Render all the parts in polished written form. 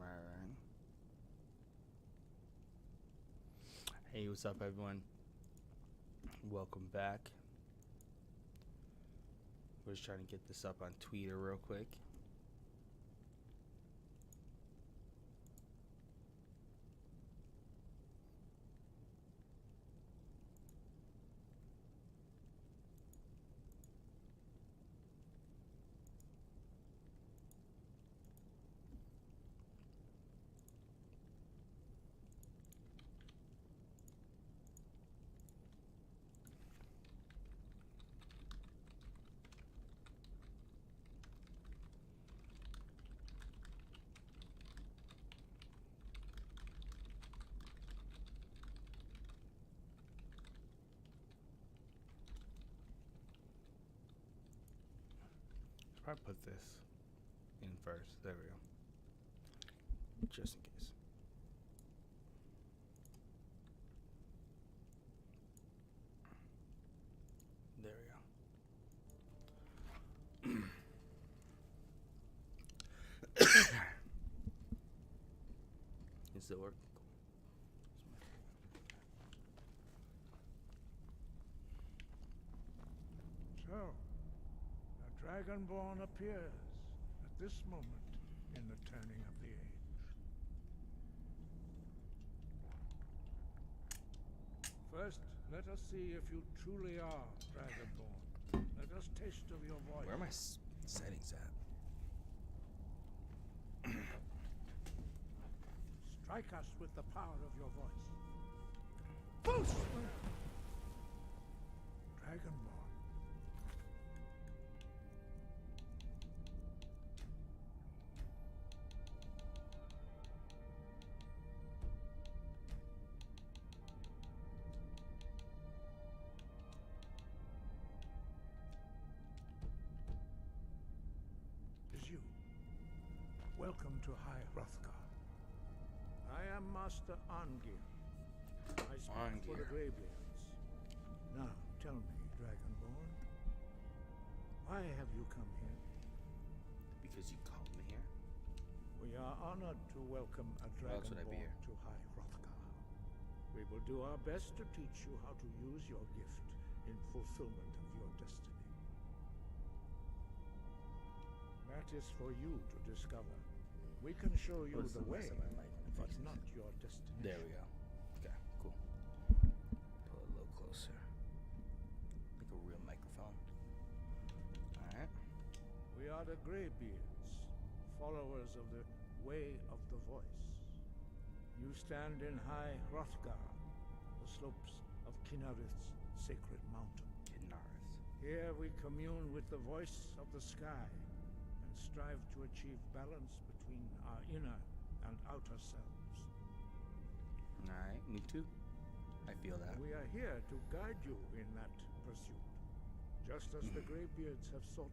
Alright. Hey, what's up, everyone? Welcome back. We're just trying to get this up on Twitter real quick. Probably put this in first. There we go. Just in case. There we go. Does it work? So, a dragonborn appears at this moment in the turning of the age. First, let us see if you truly are dragonborn. Let us taste of your voice. Where are my settings at? Strike us with the power of your voice. Boost! Dragonborn. Is you. Welcome to High Hrothgar. I am Master Angir. I speak for the Greybeards. Now, tell me, Dragonborn, why have you come here? Because you called me here? We are honored to welcome a Why else would I be Dragonborn here? to High Hrothgar. We will do our best to teach you how to use your gift in fulfillment of your destiny. That is for you to discover. We can show you the way, but not your destination. There we go. Okay, cool. Pull it a little closer. Like a real microphone. Alright. We are the Greybeards, followers of the Way of the Voice. You stand in High Hrothgar, the slopes of Kinarith's sacred mountain. Kinarith. Here we commune with the voice of the sky and strive to achieve balance between our inner and outer selves. Alright, me too. I feel that. We are here to guide you in that pursuit, just as the Greybeards have sought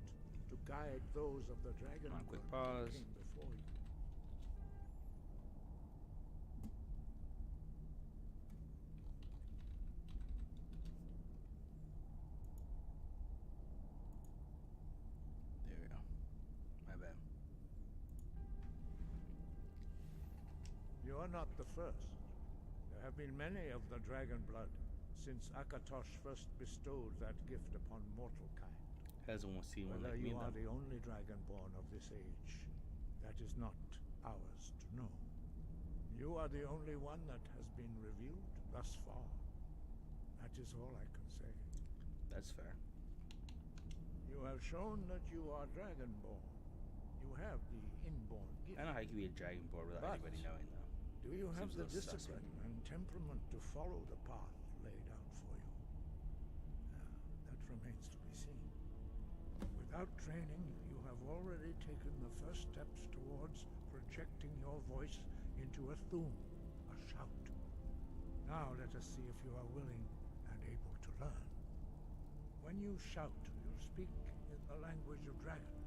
to guide those of the dragon Quick who pause. came before you. There we go. My bad. You are not the first. There have been many of the dragon blood since Akatosh first bestowed that gift upon mortal kind. Hasn't seen one Whether like me you are though. the only dragonborn of this age, that is not ours to know. You are the only one that has been revealed thus far. That is all I can say. That's fair. You have shown that you are dragonborn. You have the inborn gift. I don't know how you can be a dragonborn without But anybody knowing though. do you have Seems a the little discipline and temperament to follow the path laid out for you? That remains to be seen. Without training, you have already taken the first steps towards projecting your voice into a thum, a shout. Now let us see if you are willing and able to learn. When you shout, you speak in the language of dragons.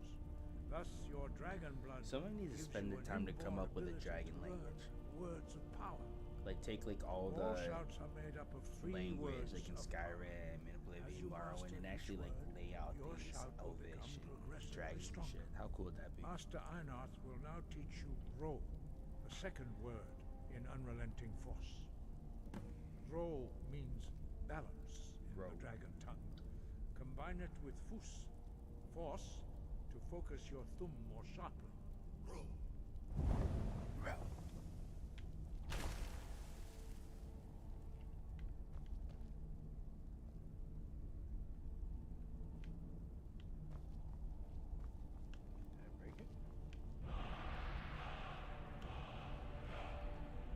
Thus, your dragon blood Someone needs to gives spend you the an time to come inborn up with a ability dragon to learn language. Words of power. Like take like all All the shouts are made up of three language words like in of Skyrim and As Oblivion, you Morrowind, master and each actually like word, lay out your these shout will elvish become and progressively dragons and stronger. shit. How cool would that be? Master Einarth will now teach you roll. second word in Unrelenting Force. Ro means balance in Ro. the dragon tongue. Combine it with fus, force, to focus your thumb more sharply. Ro. Did I break it?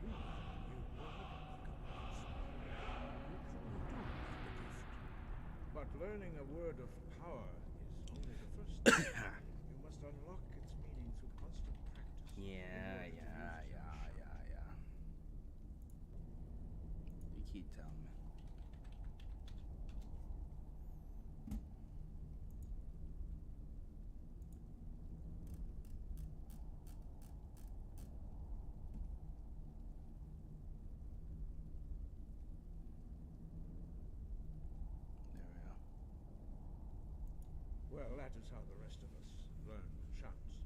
You learn a new word like a mouse. You truly do have the gift. But learning a word of power is only the first step. You must unlock its meaning through constant practice. in Yeah. order to use it in a shot. You keep telling me. There we go. Well, that is how the rest of us learn shots.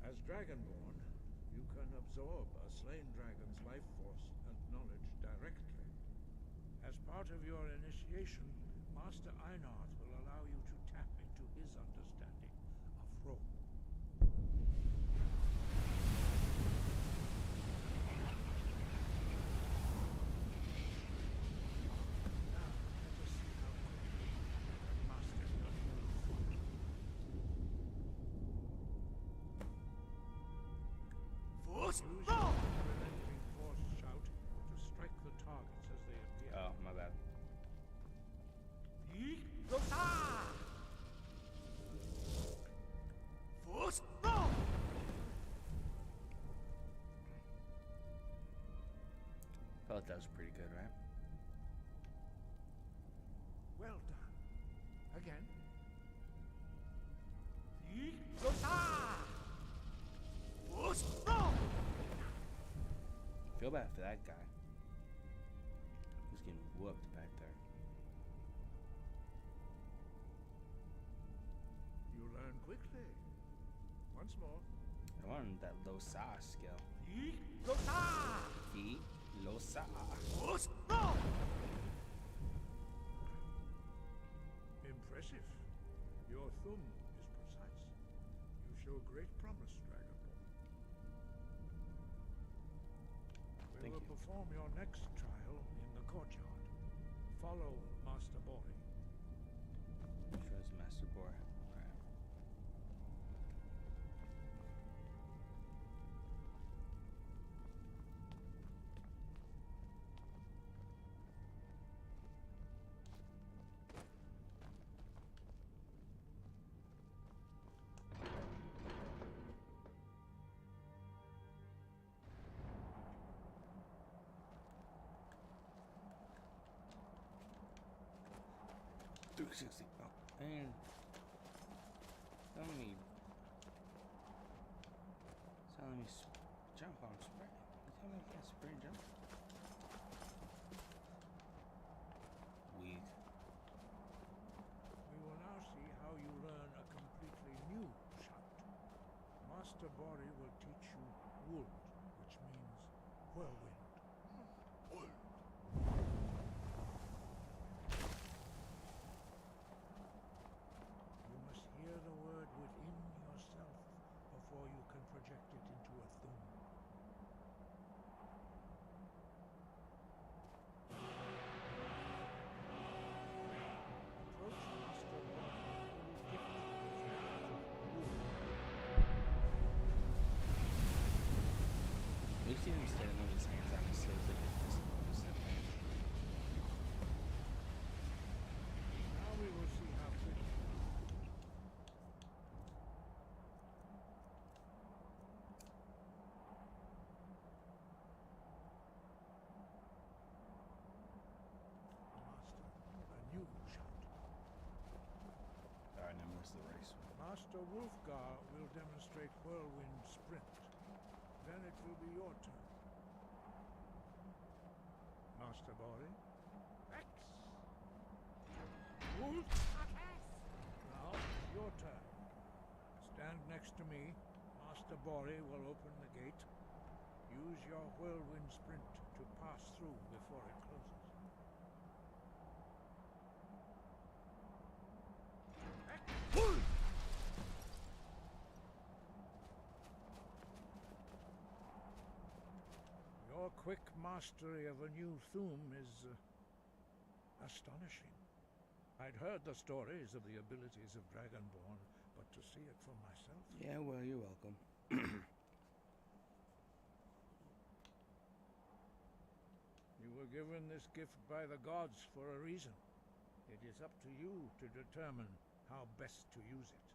As Dragonborn, you can absorb a slain dragon's life force and knowledge directly. As part of your initiation, Master Einarth will allow you to tap into his understanding of Ro. Now, let us see how quickly you can master your new Force! Use your unrelenting force shout to strike the targets as they appear. Oh, my bad. Force! No! Felt that was pretty good, right? Well done. Again. Force! No! Feel bad for that guy. He's getting whooped back there. You learn quickly. Once more. I wanted that Losa skill. Losa! He Losa. Force! No! Impressive. Your thumb is precise. You show great promise, Dragonborn. We Thank will you. perform your next trial in the courtyard. Follow Master Bori. Which was Master Boar. Alright. $360. Oh, and telling me jump on sprint. You tell me I can't sprint jump? Weak. We will now see how you learn a completely new shout. Master Bori will teach you Wold, which means whirlwind. You must hear the word within yourself before you can project it into a thum. Approach Master Bori and gift his knowledge of Wold. We've seen him standing with his hands on his sleeves like this. Now we will see how quickly. Master, a new shout. Alright, now where's the race? Master Wolfgar will demonstrate whirlwind sprint. Then it will be your turn. Master Bori. X. Wolf. Now, your turn. Stand next to me. Master Bori will open the gate. Use your whirlwind sprint to pass through before it closes. Your quick mastery of a new Thum is astonishing. I'd heard the stories of the abilities of Dragonborn, but to see it for myself... Yeah, well, you're welcome. You were given this gift by the gods for a reason. It is up to you to determine how best to use it.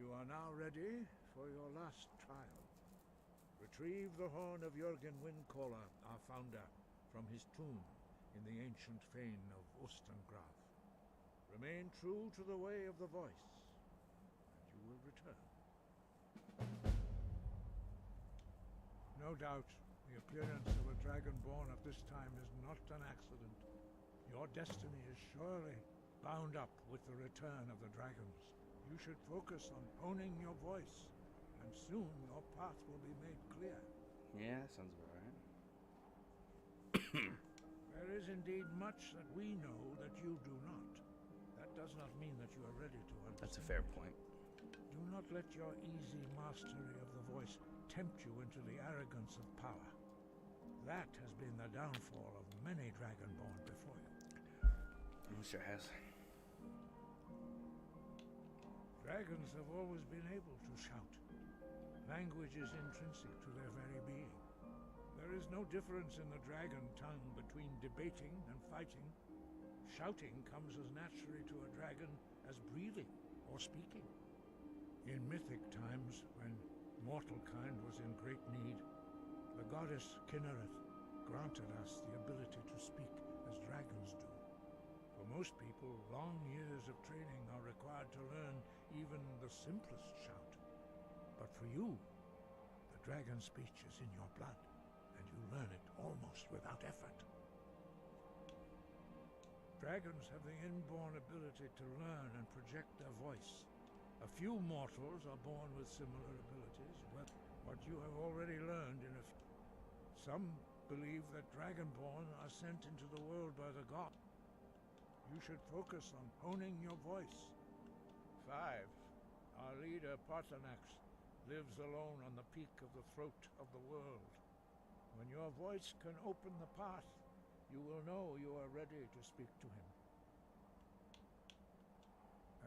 You are now ready for your last trial. Retrieve the horn of Jürgen Windcaller, our founder, from his tomb in the ancient fane of Ostengraf. Remain true to the way of the voice, and you will return. No doubt, the appearance of a Dragonborn at this time is not an accident. Your destiny is surely bound up with the return of the dragons. You should focus on honing your voice, and soon your path will be made clear. Yeah, that sounds about right. There is indeed much that we know that you do not. That does not mean that you are ready to understand. That's a fair point. Do not let your easy mastery of the voice tempt you into the arrogance of power. That has been the downfall of many Dragonborn before you. I'm sure it has. Dragons have always been able to shout. Language is intrinsic to their very being. There is no difference in the dragon tongue between debating and fighting. Shouting comes as naturally to a dragon as breathing or speaking. In mythic times, when mortal kind was in great need, the goddess Kinnereth granted us the ability to speak as dragons do. For most people, long years of training are required to learn even the simplest shout. But for you, the dragon speech is in your blood, and you learn it almost without effort. Dragons have the inborn ability to learn and project their voice. A few mortals are born with similar abilities, but what you have already learned in a few. Some believe that Dragonborn are sent into the world by the gods. You should focus on honing your voice. 5. Our leader, Parthenax, lives alone on the peak of the throat of the world. When your voice can open the path, you will know you are ready to speak to him.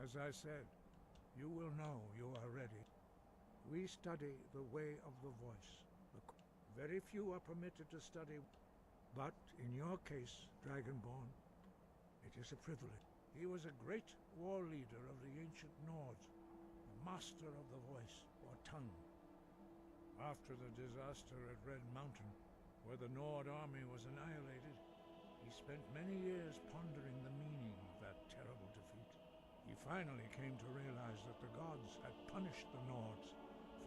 As I said, you will know you are ready. We study the way of the voice. Very few are permitted to study, but in your case, Dragonborn, it is a privilege. He was a great war leader of the ancient Nords, a master of the voice, or tongue. After the disaster at Red Mountain, where the Nord army was annihilated, he spent many years pondering the meaning of that terrible defeat. He finally came to realize that the gods had punished the Nords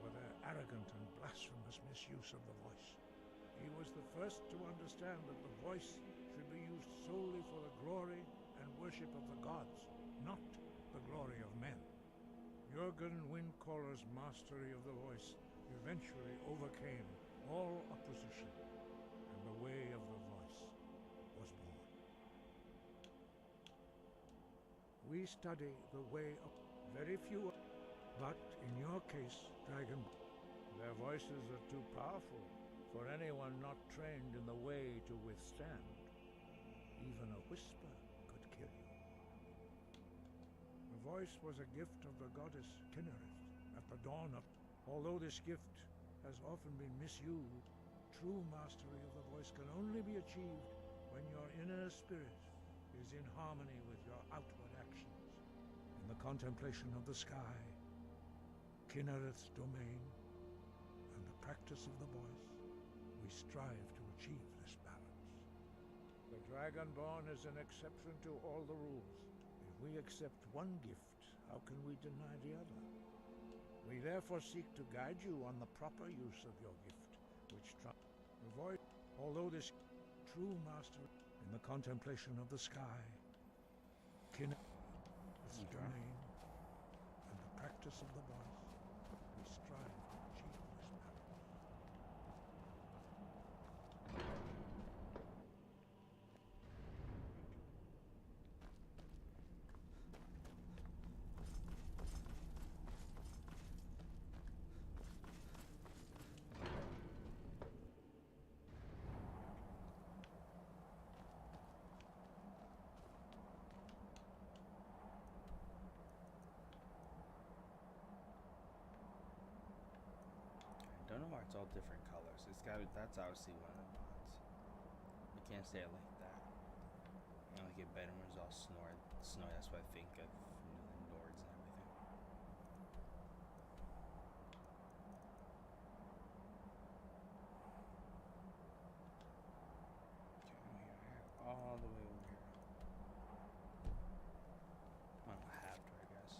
for their arrogant and blasphemous misuse of the voice. He was the first to understand that the voice should be used solely for the glory and worship of the gods, not the glory of men. Jürgen Windcaller's mastery of the voice eventually overcame all opposition, and the way of the voice was born. We study the way of very few, but in your case, Dragon, their voices are too powerful for anyone not trained in the way to withstand. Even a whisper could kill you. The voice was a gift of the goddess Kinnereth at the dawn of... Although this gift has often been misused, true mastery of the voice can only be achieved when your inner spirit is in harmony with your outward actions. In the contemplation of the sky, Kinnereth's domain, and the practice of the voice, we strive to achieve this balance. The Dragonborn is an exception to all the rules. If we accept one gift, how can we deny the other? We therefore seek to guide you on the proper use of your gift, which the voice, although this true master in the contemplation of the sky, Kinnereth's domain, and the practice of the voice, we strive to achieve this balance. Don't know why it's all different colors. It's got that's obviously one of the mods. You can't say it like that. I like it better when it's all snowy. That's what I think of the Nords and everything. Okay, all the way over here. I don't have to, I guess.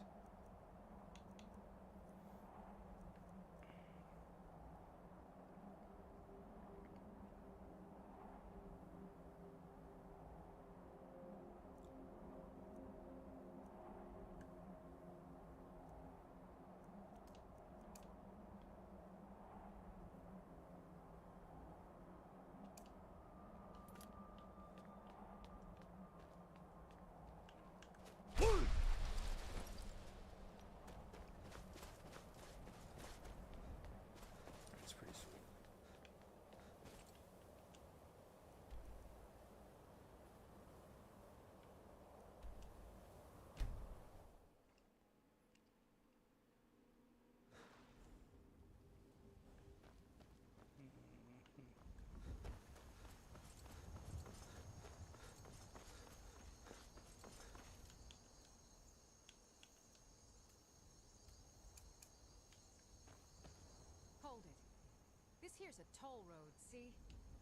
It's pretty sweet. Hold it. This here's a toll road, see?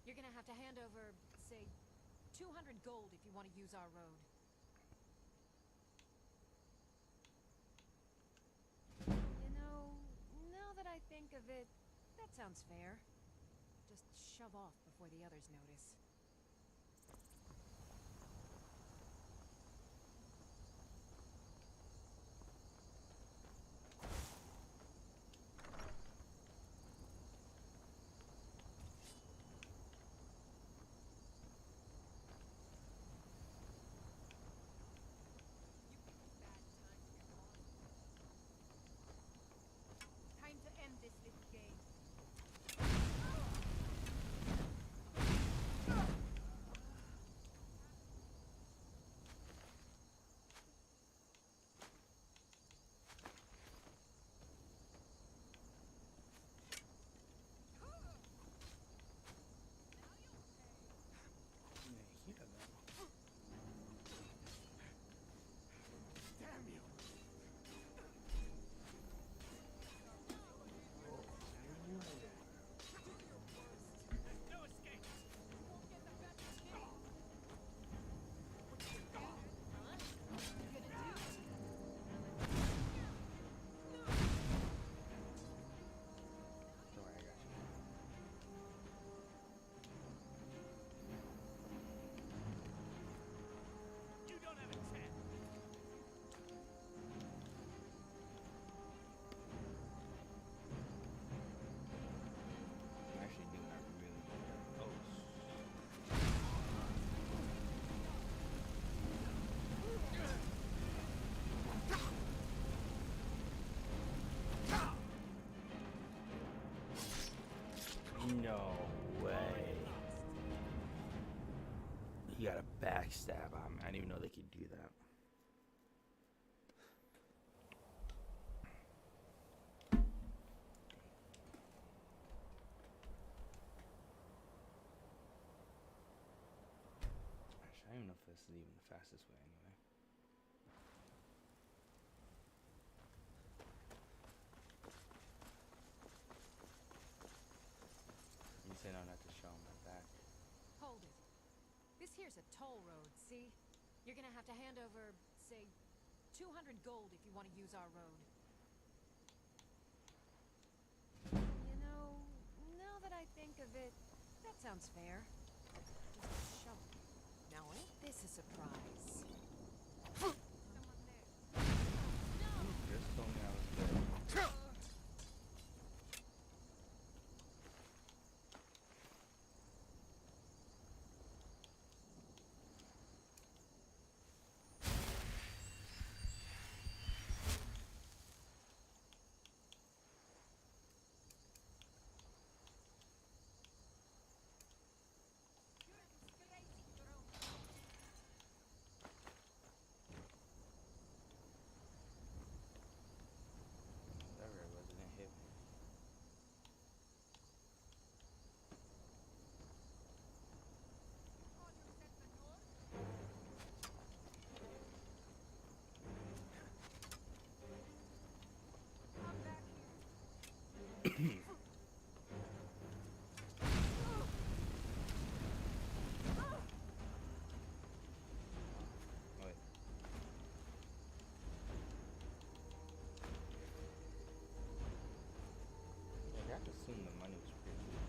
You're gonna have to hand over, say, 200 gold if you want to use our road. You know, now that I think of it, that sounds fair. Just shove off before the others notice. Time to end this little game. Damn you! No escape! Don't worry, I got you. You don't have a chance! I'm actually doing that really good. Oh, no way. You got a backstab on me. I didn't even know they could do that. Actually, I don't even know if this is even the fastest way anyway. You say no, not to show them my back. Hold it. This here's a toll road, see? You're gonna have to hand over, say, 200 gold if you want to use our road. You know, now that I think of it, that sounds fair. Just shove it. Now ain't this a surprise? Someone there. No! Just told me I was good. You're escalating your own. assumed the money was pretty good.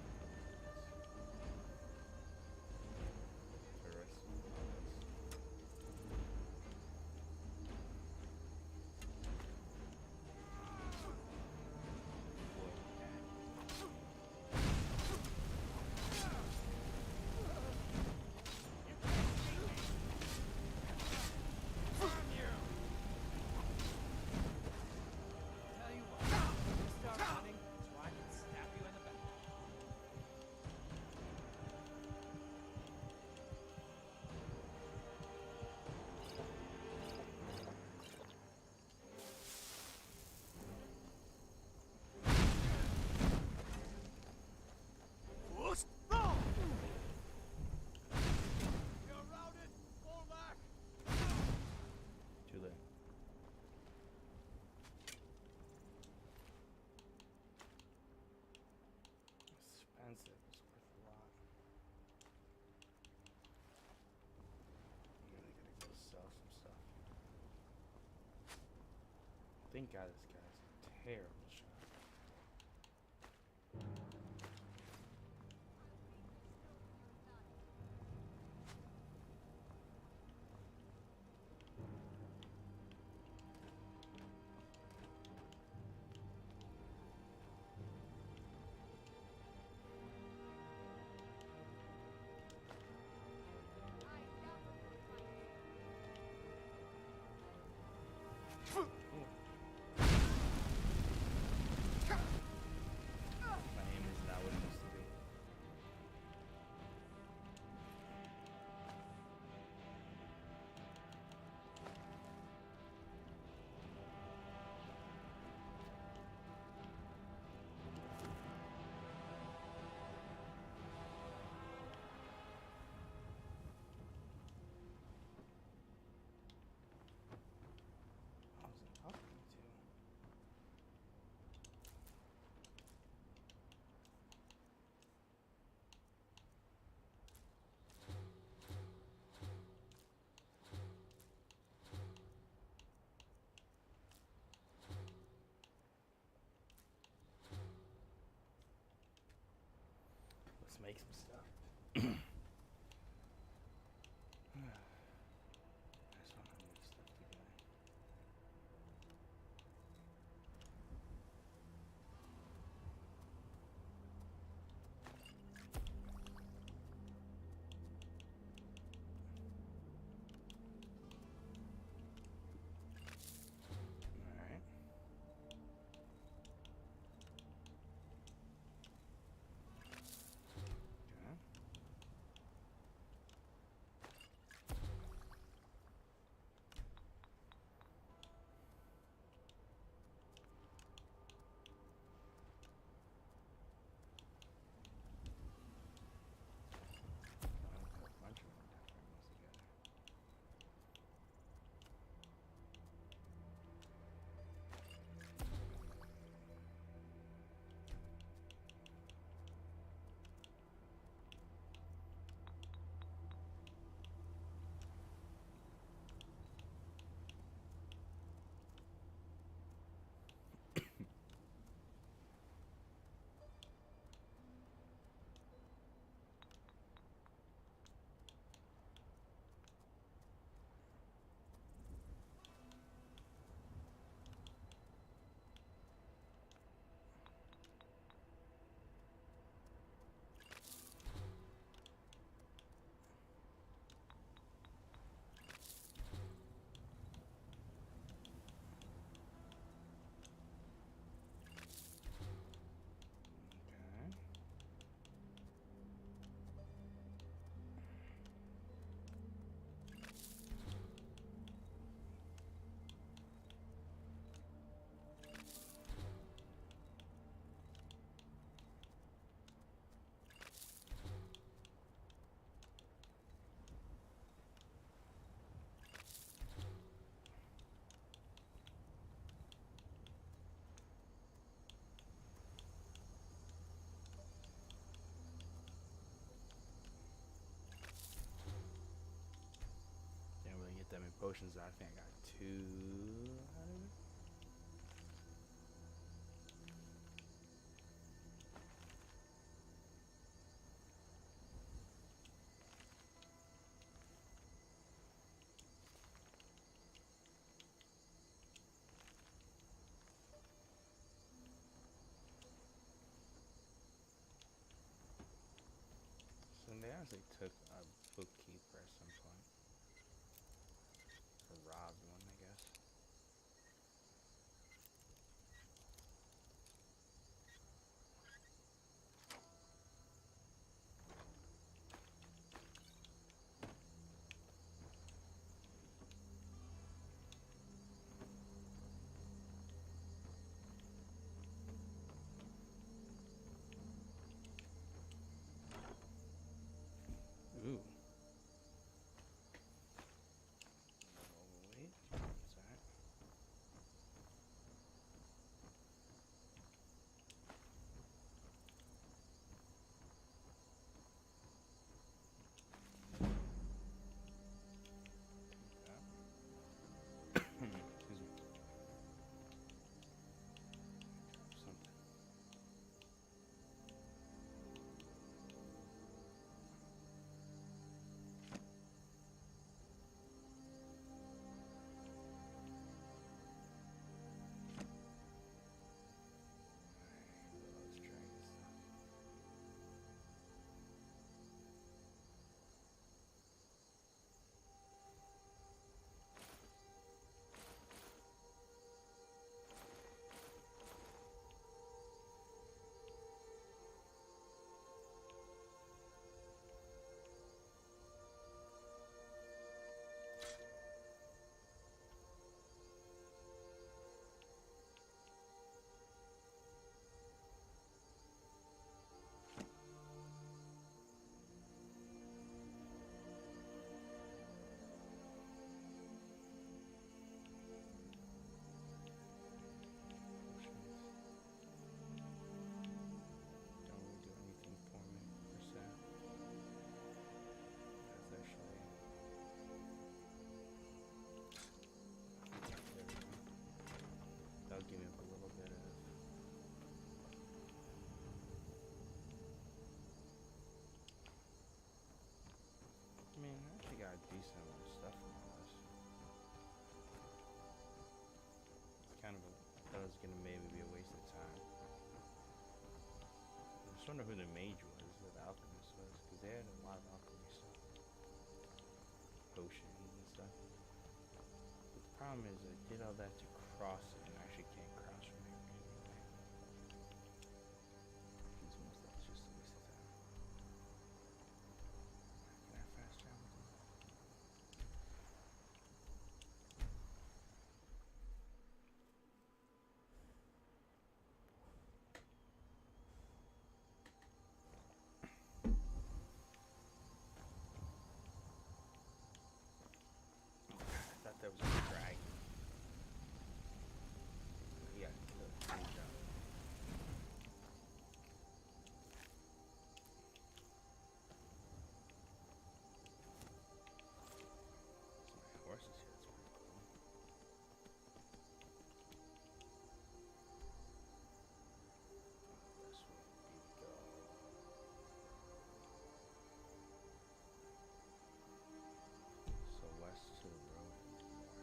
For the rest of all this. Tell you what, you start running so I can stab you in the back. You're routed! Fall back! Too late. Expensive. It's worth a lot. I'm really gonna go sell some stuff. Thank God this guy's a terrible shot. My aim is not what it used to be. I wasn't talking to. Let's make some stuff. I just want to move stuff together. Alright. Okay. I'll put a bunch of different ones together. Okay. Didn't really get that many potions out. I think I got 2 out of it. honestly took a bookkeeper at some point. Or robbed one, I guess. Ooh. Wait, what's that? Excuse me. Something. Let's try this stuff. Don't really do anything for me, per se. That's actually. There we go. That'll give me a little bit of. I mean, I actually got a decent amount of stuff from all this. Kind of thought it was gonna maybe be a waste of time. I just wonder who the mage was, or the alchemist was, because they had a lot of alchemy stuff. Potions and stuff. But the problem is I did all that to cross it, and I actually can't cross from here anyway. These ones, that's just a waste of time. Can I fast travel to them? I thought that was a dragon. Yeah, good job. So my horse is here, that's pretty cool. This way we go. So west to the road and north.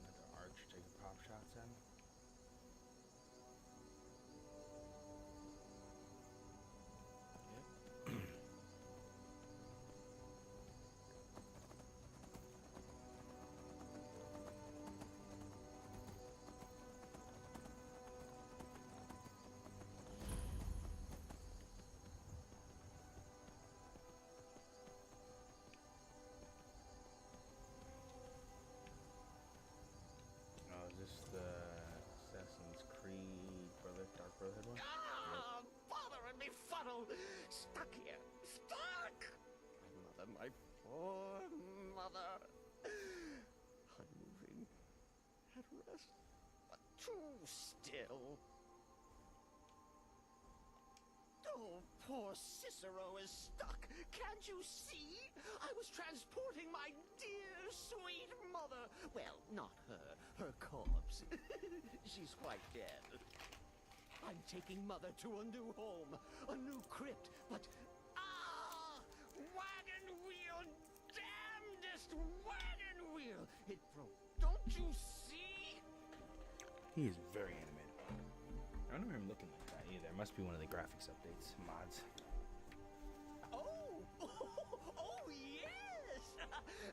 Another arch taking pop shots at me. Yep. Oh, is this the Assassin's Creed Dark Brotherhood one? Ah, bother and befuddle! Stuck here! Stuck! Mother, my poor mother! Unmoving, at rest, but too still. Oh, Poor Cicero is stuck. Can't you see? I was transporting my dear, sweet mother. Well, not her. Her corpse. She's quite dead. I'm taking Mother to a new home, a new crypt, but... Ah! Wagon wheel! Damnedest wagon wheel! It broke. Don't you see? He is very animated. I don't remember him looking like that either. It must be one of the graphics updates, mods. Oh! Oh, yes!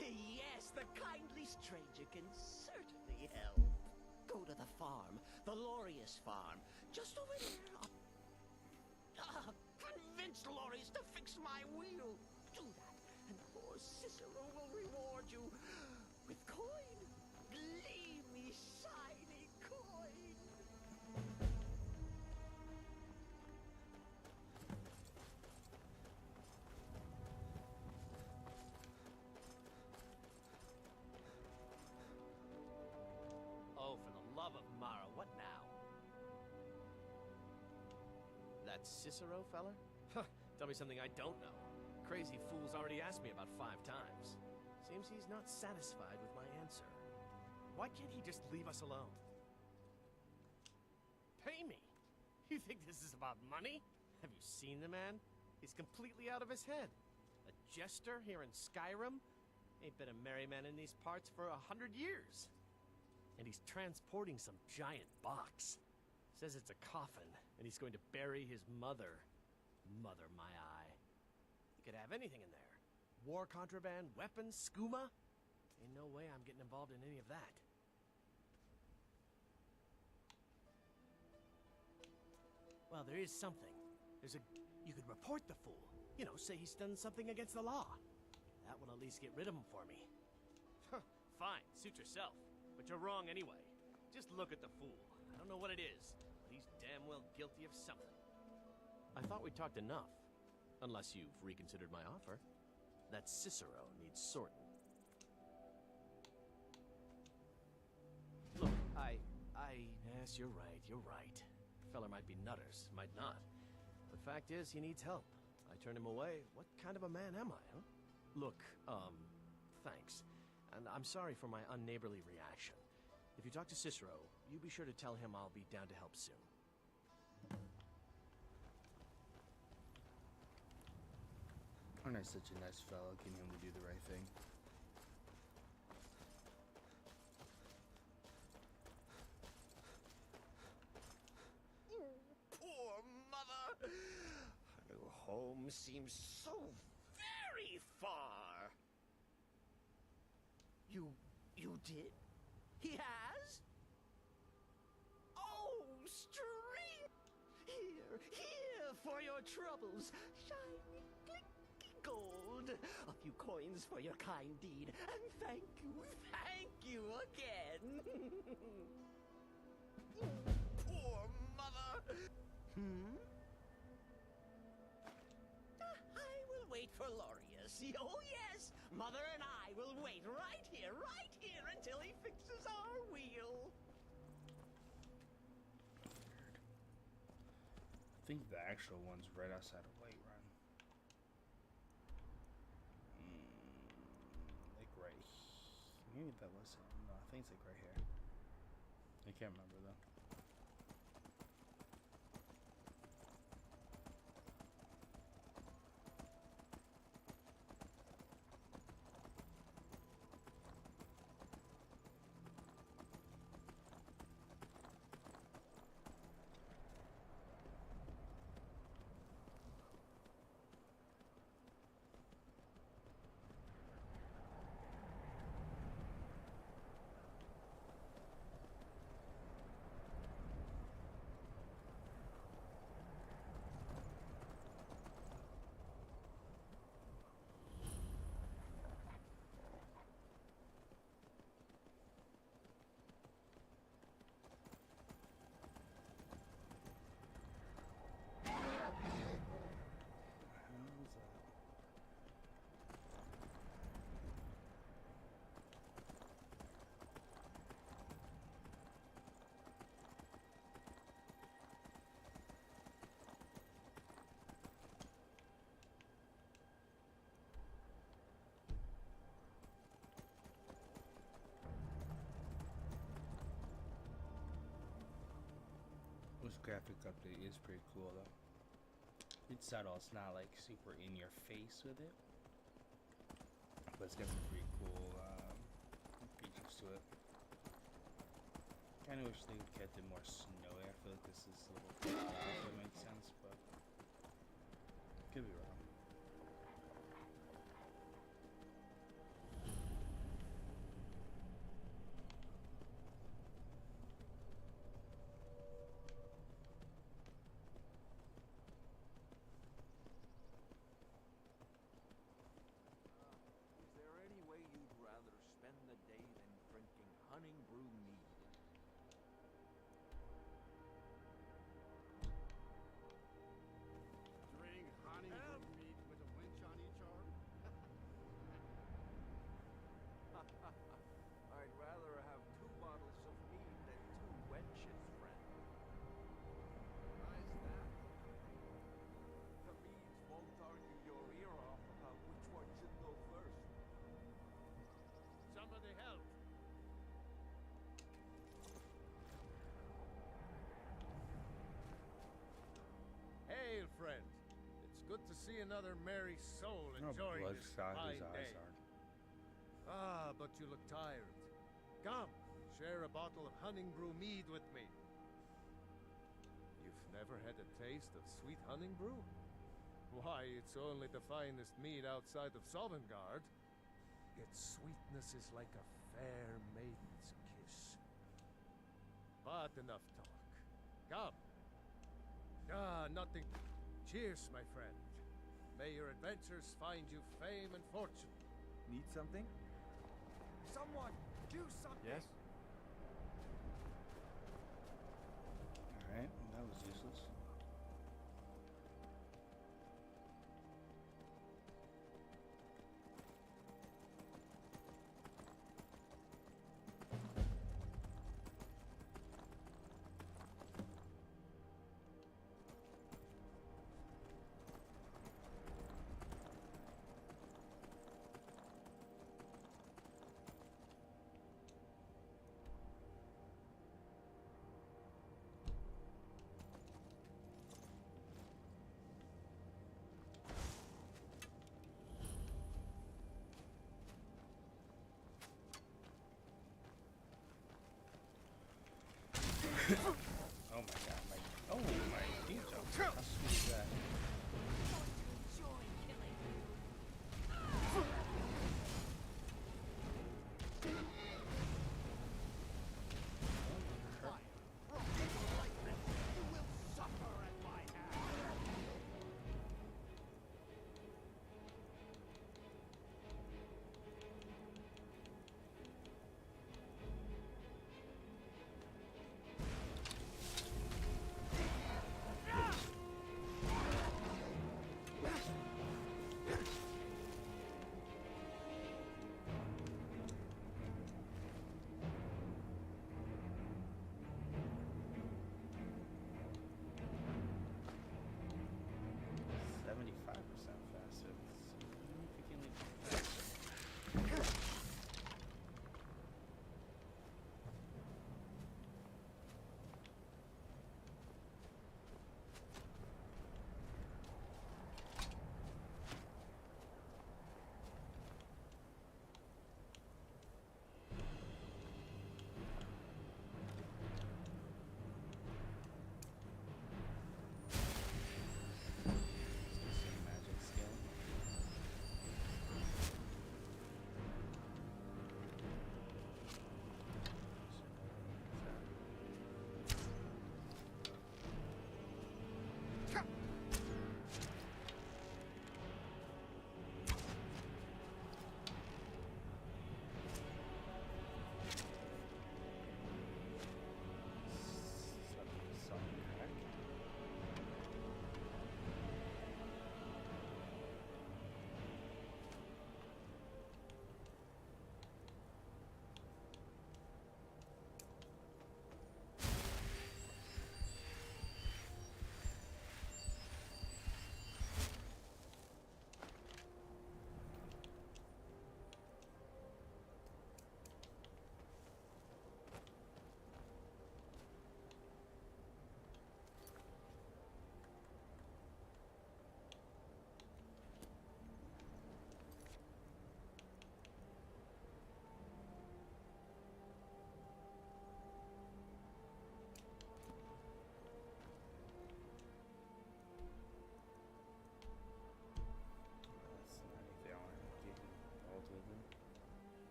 Yes, the kindly stranger can certainly help. Go to the farm, the Lorius farm, just over there. Convince Lorius to fix my wheel. Do that, and poor Cicero will reward you with coin. Gleamy, shiny coin. Oh, for the love of Mara, what now? That Cicero feller? Tell me something I don't know. Crazy fool's already asked me about 5 times. Seems he's not satisfied with my answer. Why can't he just leave us alone? Pay me? You think this is about money? Have you seen the man? He's completely out of his head. A jester here in Skyrim? Ain't been a merry man in these parts for 100 years. And he's transporting some giant box. Says it's a coffin, and he's going to bury his mother. Mother, my eye. He could have anything in there. War contraband, weapons, skooma. Ain't no way I'm getting involved in any of that. Well, there is something. You could report the fool. You know, say he's done something against the law. That will at least get rid of him for me. Fine, suit yourself. But you're wrong anyway. Just look at the fool. I don't know what it is, but he's damn well guilty of something. I thought we talked enough. Unless you've reconsidered my offer. That Cicero needs sorting. Look, Yes, you're right, Feller might be nutters, might not. The fact is, he needs help. I turned him away. What kind of a man am I, huh? Look, thanks. And I'm sorry for my unneighborly reaction. If you talk to Cicero, you be sure to tell him I'll be down to help soon. Aren't I such a nice fellow, getting him to do the right thing? Poor mother. Her new home seems so very far. You did? He has? Oh, strength! Here for your troubles. Shiny, clinky gold. A few coins for your kind deed. And thank you again. Poor mother. I will wait for Lorius. Oh, yes. Mother and I will wait right here, until he fixes our wheel. I think the actual one's right outside of Whiterun. Like right here. Maybe that was it. No, I think it's like right here. I can't remember though. graphic update is pretty cool though. It's subtle, it's not like super in your face with it. But it's got some pretty cool features to it. Kinda wish they kept it more snowy. I feel like this is a little cold, if that makes sense, but could be wrong. Is there any way you'd rather spend the day than drinking honey brew mead? Drink honey brew mead with a winch on each arm? I'd rather have 2 bottles of mead than 2 wenches, friend. Why is that? The meads won't argue your ear off about which one should go first. Somebody help! Hail, friend. It's good to see another merry soul How enjoying this bloodshot fine his eyes day. are. Ah, but you look tired. Come, share a bottle of honey brew mead with me. You've never had a taste of sweet honey brew? Why, it's only the finest mead outside of Sovngarde. Its sweetness is like a fair maiden's kiss. But enough talk. Come. Ah, nothing. Cheers, my friend. May your adventures find you fame and fortune. Need something? Someone, do something! Yes? Alright, that was useless. Oh my god, my team jump. How sweet is that? Enjoy killing. You will suffer at my hand!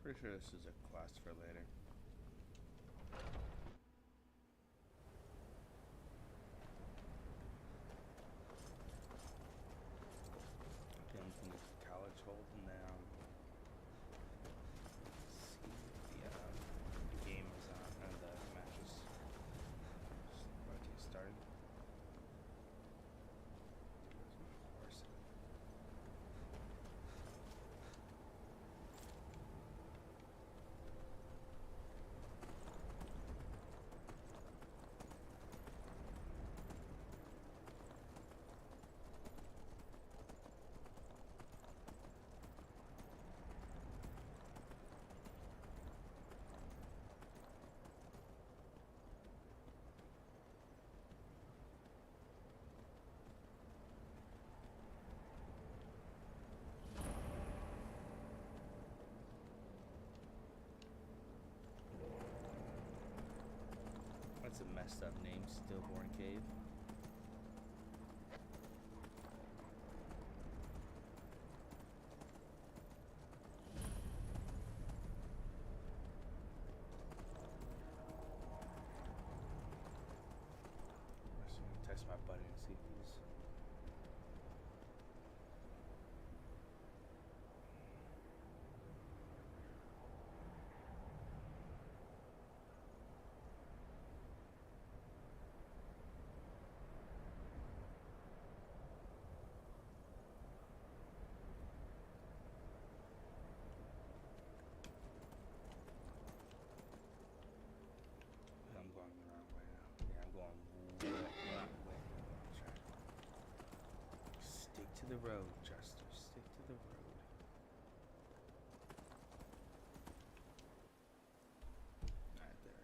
Pretty sure this is a quest for later. Okay, I'm gonna get the college hold now. See if the game is on and the match is about to get started. Of course. That's a messed up name, Stillborn Cave. I'm just gonna test my button and see if he's. I'm going the wrong way now. Yeah, I'm going wrong way. Stick to the road, Chester. Stick to the road. Alright, there.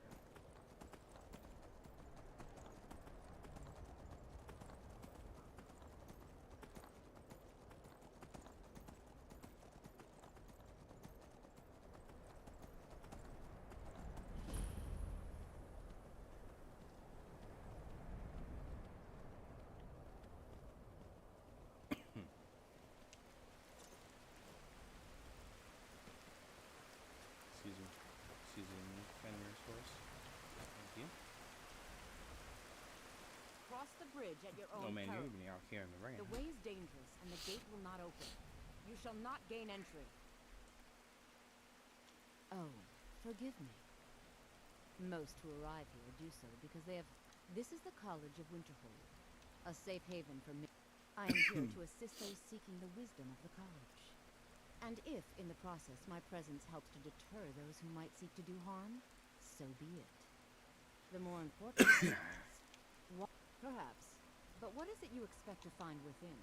Excuse me, Fenrir's horse. Thank you. Cross the bridge at your Oh own man, peril. you're gonna be out here in the rain. The way is dangerous, and the gate will not open. You shall not gain entry. Oh, forgive me. Most who arrive here do so because they have... This is the College of Winterhold, a safe haven for me. I am here to assist those seeking the wisdom of the college. And if, in the process, my presence helps to deter those who might seek to do harm, so be it. The more important thing is... Perhaps. But what is it you expect to find within?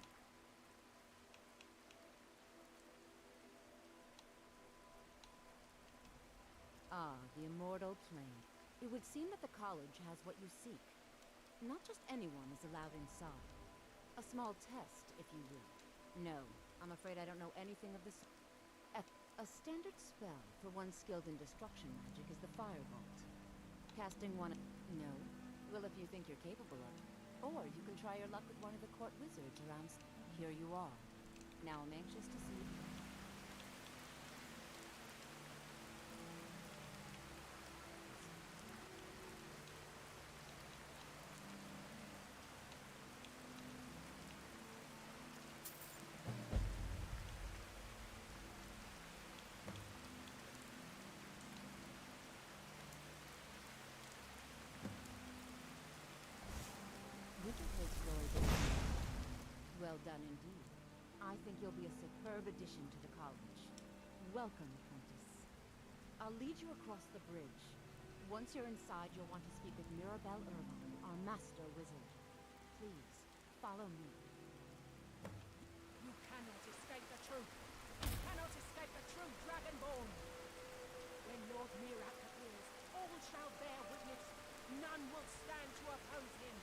Ah, the immortal plane. It would seem that the college has what you seek. Not just anyone is allowed inside. A small test, if you will. No, I'm afraid I don't know anything of this. A standard spell for one skilled in destruction magic is the Firebolt. Casting one... No? Well, if you think you're capable of it. Or you can try your luck with one of the court wizards around... Here you are. Now I'm anxious to see... Winterhold's glory days. Well done indeed. I think you'll be a superb addition to the college. Welcome, apprentice. I'll lead you across the bridge. Once you're inside, you'll want to speak with Mirabelle Irvine, our master wizard. Please, follow me. You cannot escape the truth. You cannot escape the truth, Dragonborn. When Lord Mirak appears, all shall bear witness. None will stand to oppose him.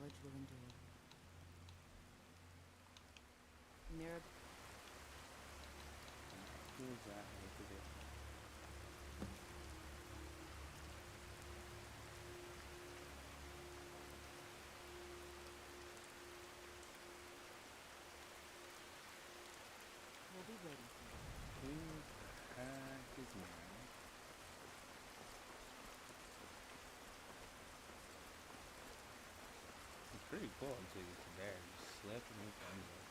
college will endure. Mirab. Who is that? What did it? We'll be waiting for you. Who the heck is Mary? It's pretty cool until you get to there. You slip and you guns up.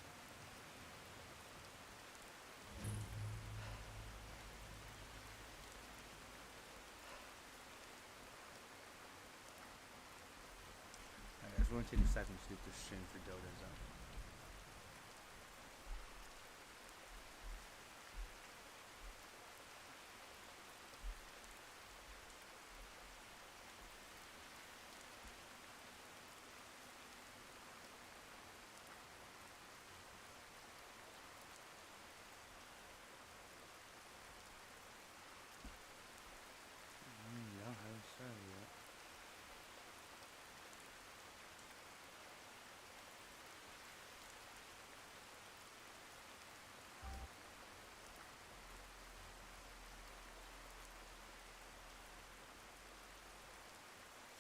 Alright guys, we're gonna take a second to see if the stream for Dota's up. Yeah, I haven't started yet.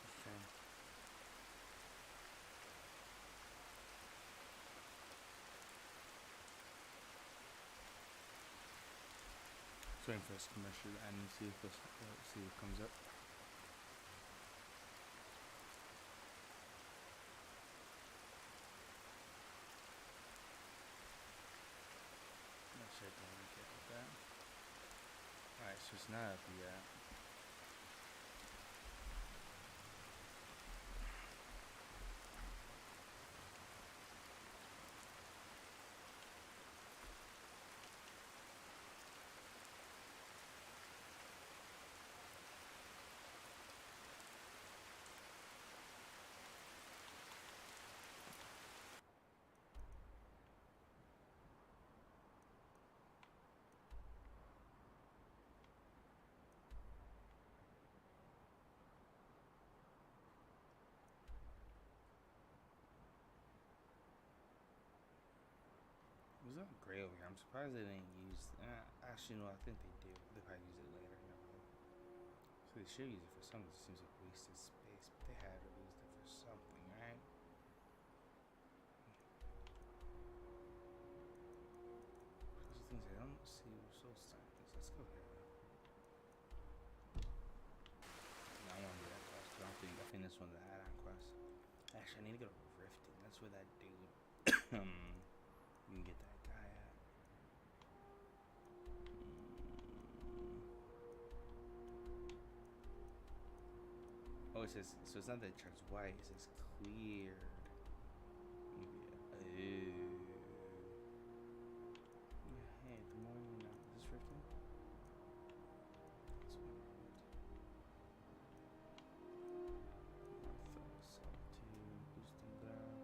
It's a shame. Just waiting for this commercial to end and see if see what comes up. Not sure if I can get with that. Alright, so it's not up yet. It was not great over here. I'm surprised they didn't use. Actually, no, I think they do. They probably use it later. Never mind. So they should use it for something. It seems like wasted space, but they had to use it for something, right? Those are things I don't see. Soul scientists. Let's go here. No, I want to do that quest. I think this one's the add-on quest. Actually, I need to go to Riften. That's where that dude. You can get that guy at. Oh, it says, so it's not that it turns white, it says cleared. Yeah. Hey, the more you know. Is this Riften? That's what I want. Martha, Solitude, boosting graph.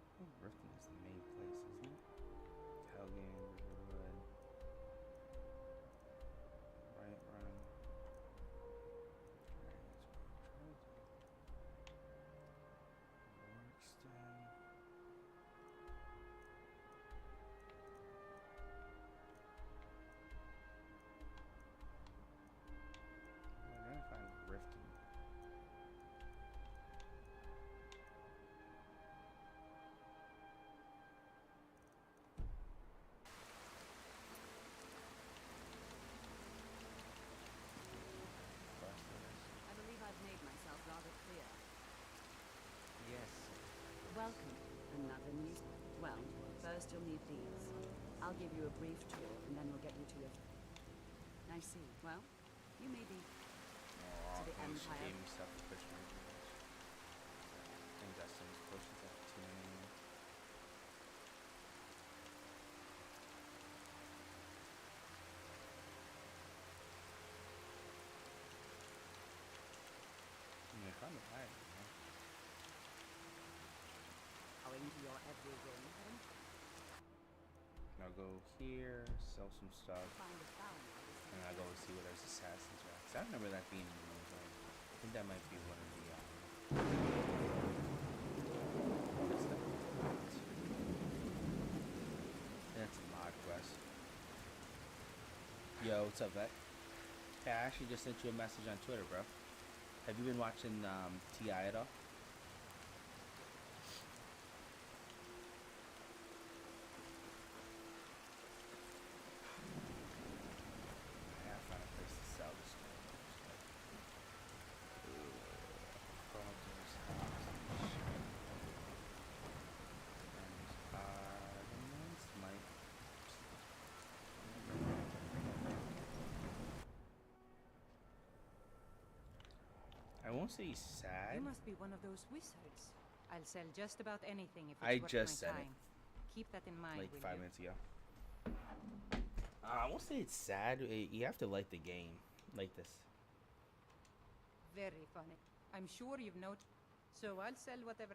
I think Riften is the main place, isn't it? Helgen, Riverwood, Right Run. Workston. I'm gonna find Riften. I believe I've made myself rather clear. Yes. Welcome. Another news. Well, first you'll need these. I'll give you a brief tour, and then we'll get you to your... I see. Well, you may be... Oh, the I Empire. gave me stuff to push my videos. I think that seems close to that too. I found the bag, man. Owing to your every whim, Adam. I'll go here, sell some stuff, Find a balance. and I'll go see what those assassins are. 'Cause I remember that being in the movie. think that might be one of the that's a mod quest. Yo, what's up, Vet? Hey, I actually just sent you a message on Twitter, bro. Have you been watching T.I. at all? I have found a place to sell this stuff. Chronicles house. Might. I won't say he's sad. You must be one of those wizards. I'll sell just about anything if it's I worth just my said it. time. Keep that in mind, Like will 5 you? minutes ago. I won't say it's sad. You have to like the game. Like this. Very funny. I'm sure you've noticed. So I'll sell whatever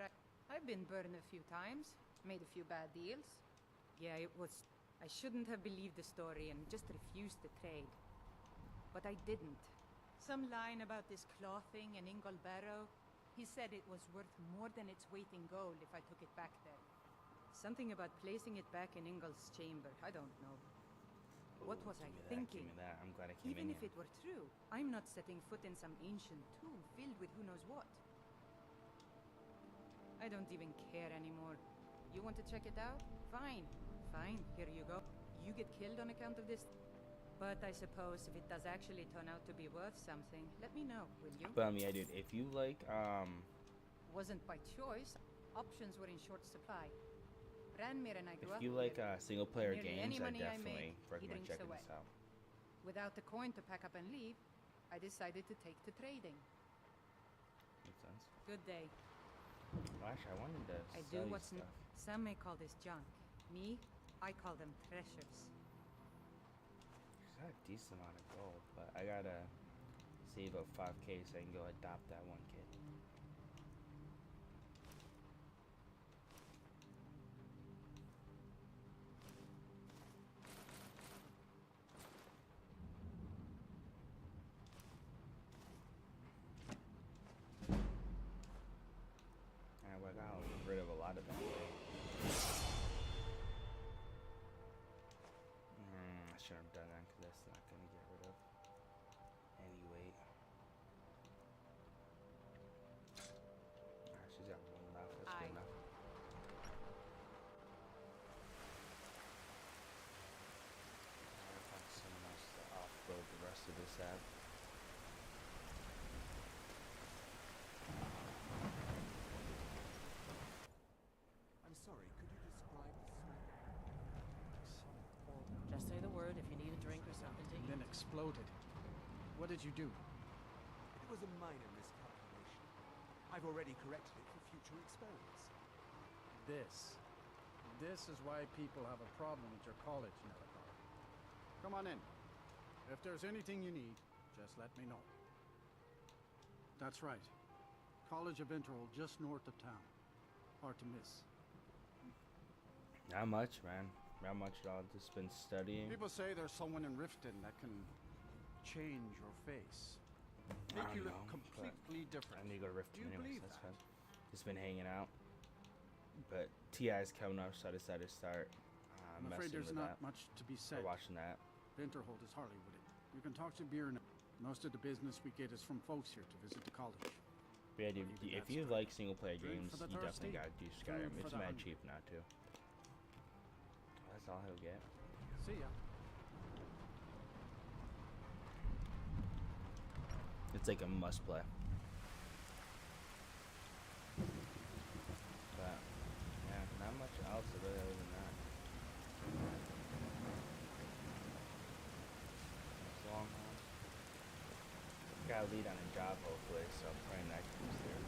I've been burned a few times, made a few bad deals. Yeah, it was... I shouldn't have believed the story and just refused the trade. But I didn't. Some line about this clothing in Ingol Barrow. He said it was worth more than its weight in gold if I took it back there. Something about placing it back in Ingol's chamber. I don't know. What was I thinking? Give me that. I'm glad I came Even in if here. it were true, I'm not setting foot in some ancient tomb filled with who knows what. I don't even care anymore. You want to check it out? Fine. Fine, here you go. You get killed on account of this? But I suppose if it does actually turn out to be worth something, let me know, will you? But yeah, dude, if you like, Wasn't by choice. Options were in short supply. Ranmir and I grew if up you like together. single player Nearly games, any I money I definitely make, he recommend drinks checking away. this out. Without the coin to pack up and leave, I decided to take to trading. Makes sense. Good day. Well, actually, I wanted to I sell do you what's stuff. some may call this junk. Me, I call them treasures. I got a decent amount of gold, but I gotta save up 5K so I can go adopt that one kid. And I got rid of a lot of them. I shouldn't have done that because that's not gonna get rid of any weight. Alright, she's got one left. That's good enough. I'll find someone else to offload the rest of this app. I'm sorry, could you describe the smell? Just say the word if you need a drink or something to eat. Then exploded. What did you do? It was a minor miscalculation. I've already corrected it for future experiments. This is why people have a problem with your college, Nellikar. Come on in. If there's anything you need, just let me know. That's right. College of Interval, just north of town. Hard to miss. Not much, man. Not much at all. Just been studying. People say there's someone in Riften that can change your face. I Make don't you look know, completely I different. need to go to Rift Do you anyways. believe That's that? fine. Just been hanging out. But T.I.'s coming up, so I decided to start I'm afraid messing there's with not that. much to be Or said. watching that. Winterhold is hardly with it. You can talk to Bjorn. Most of the business we get is from folks here to visit the college. But yeah, dude, Maybe if that's you great. like single player Drink games, for the you definitely thirsty, gotta do food Skyrim. for It's the mad hungry. cheap now too. That's all he'll get. See ya. It's like a must play. But yeah, not much else really other than that. It's long haul. Got a lead on a job hopefully, so I'm praying that comes through.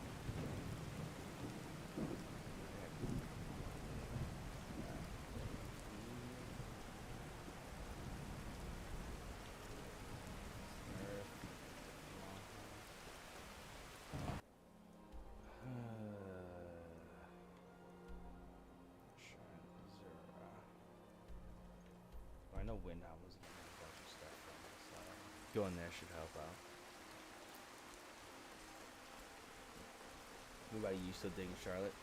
I know Windham was getting a bunch of stuff from it, so going there should help out. What about you? Still digging Charlotte?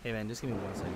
Hey man, just give me 1 second.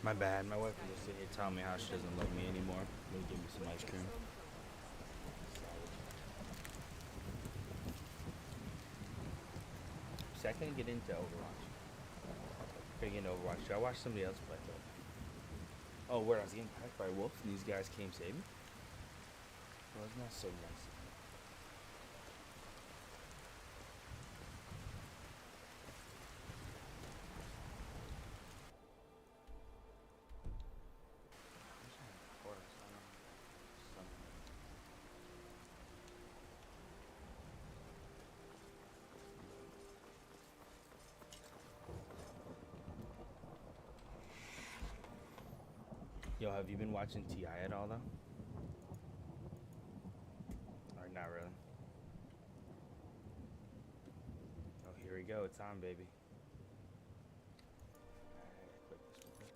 My bad. My wife was just sitting here telling me how she doesn't love me anymore. Gonna give me some ice cream. See, I couldn't get into Overwatch. Couldn't get into Overwatch. I watched somebody else play though. Oh, where I was getting packed by wolves and these guys came save me? Well, isn't that so nice? Yo, have you been watching T.I. at all, though? Or not really? Oh, here we go. It's on, baby. Alright, click this real quick.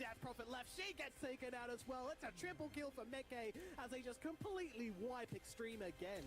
Death Prophet left. She gets taken out as well. It's a triple kill for Mickey as they just completely wipe Extreme again.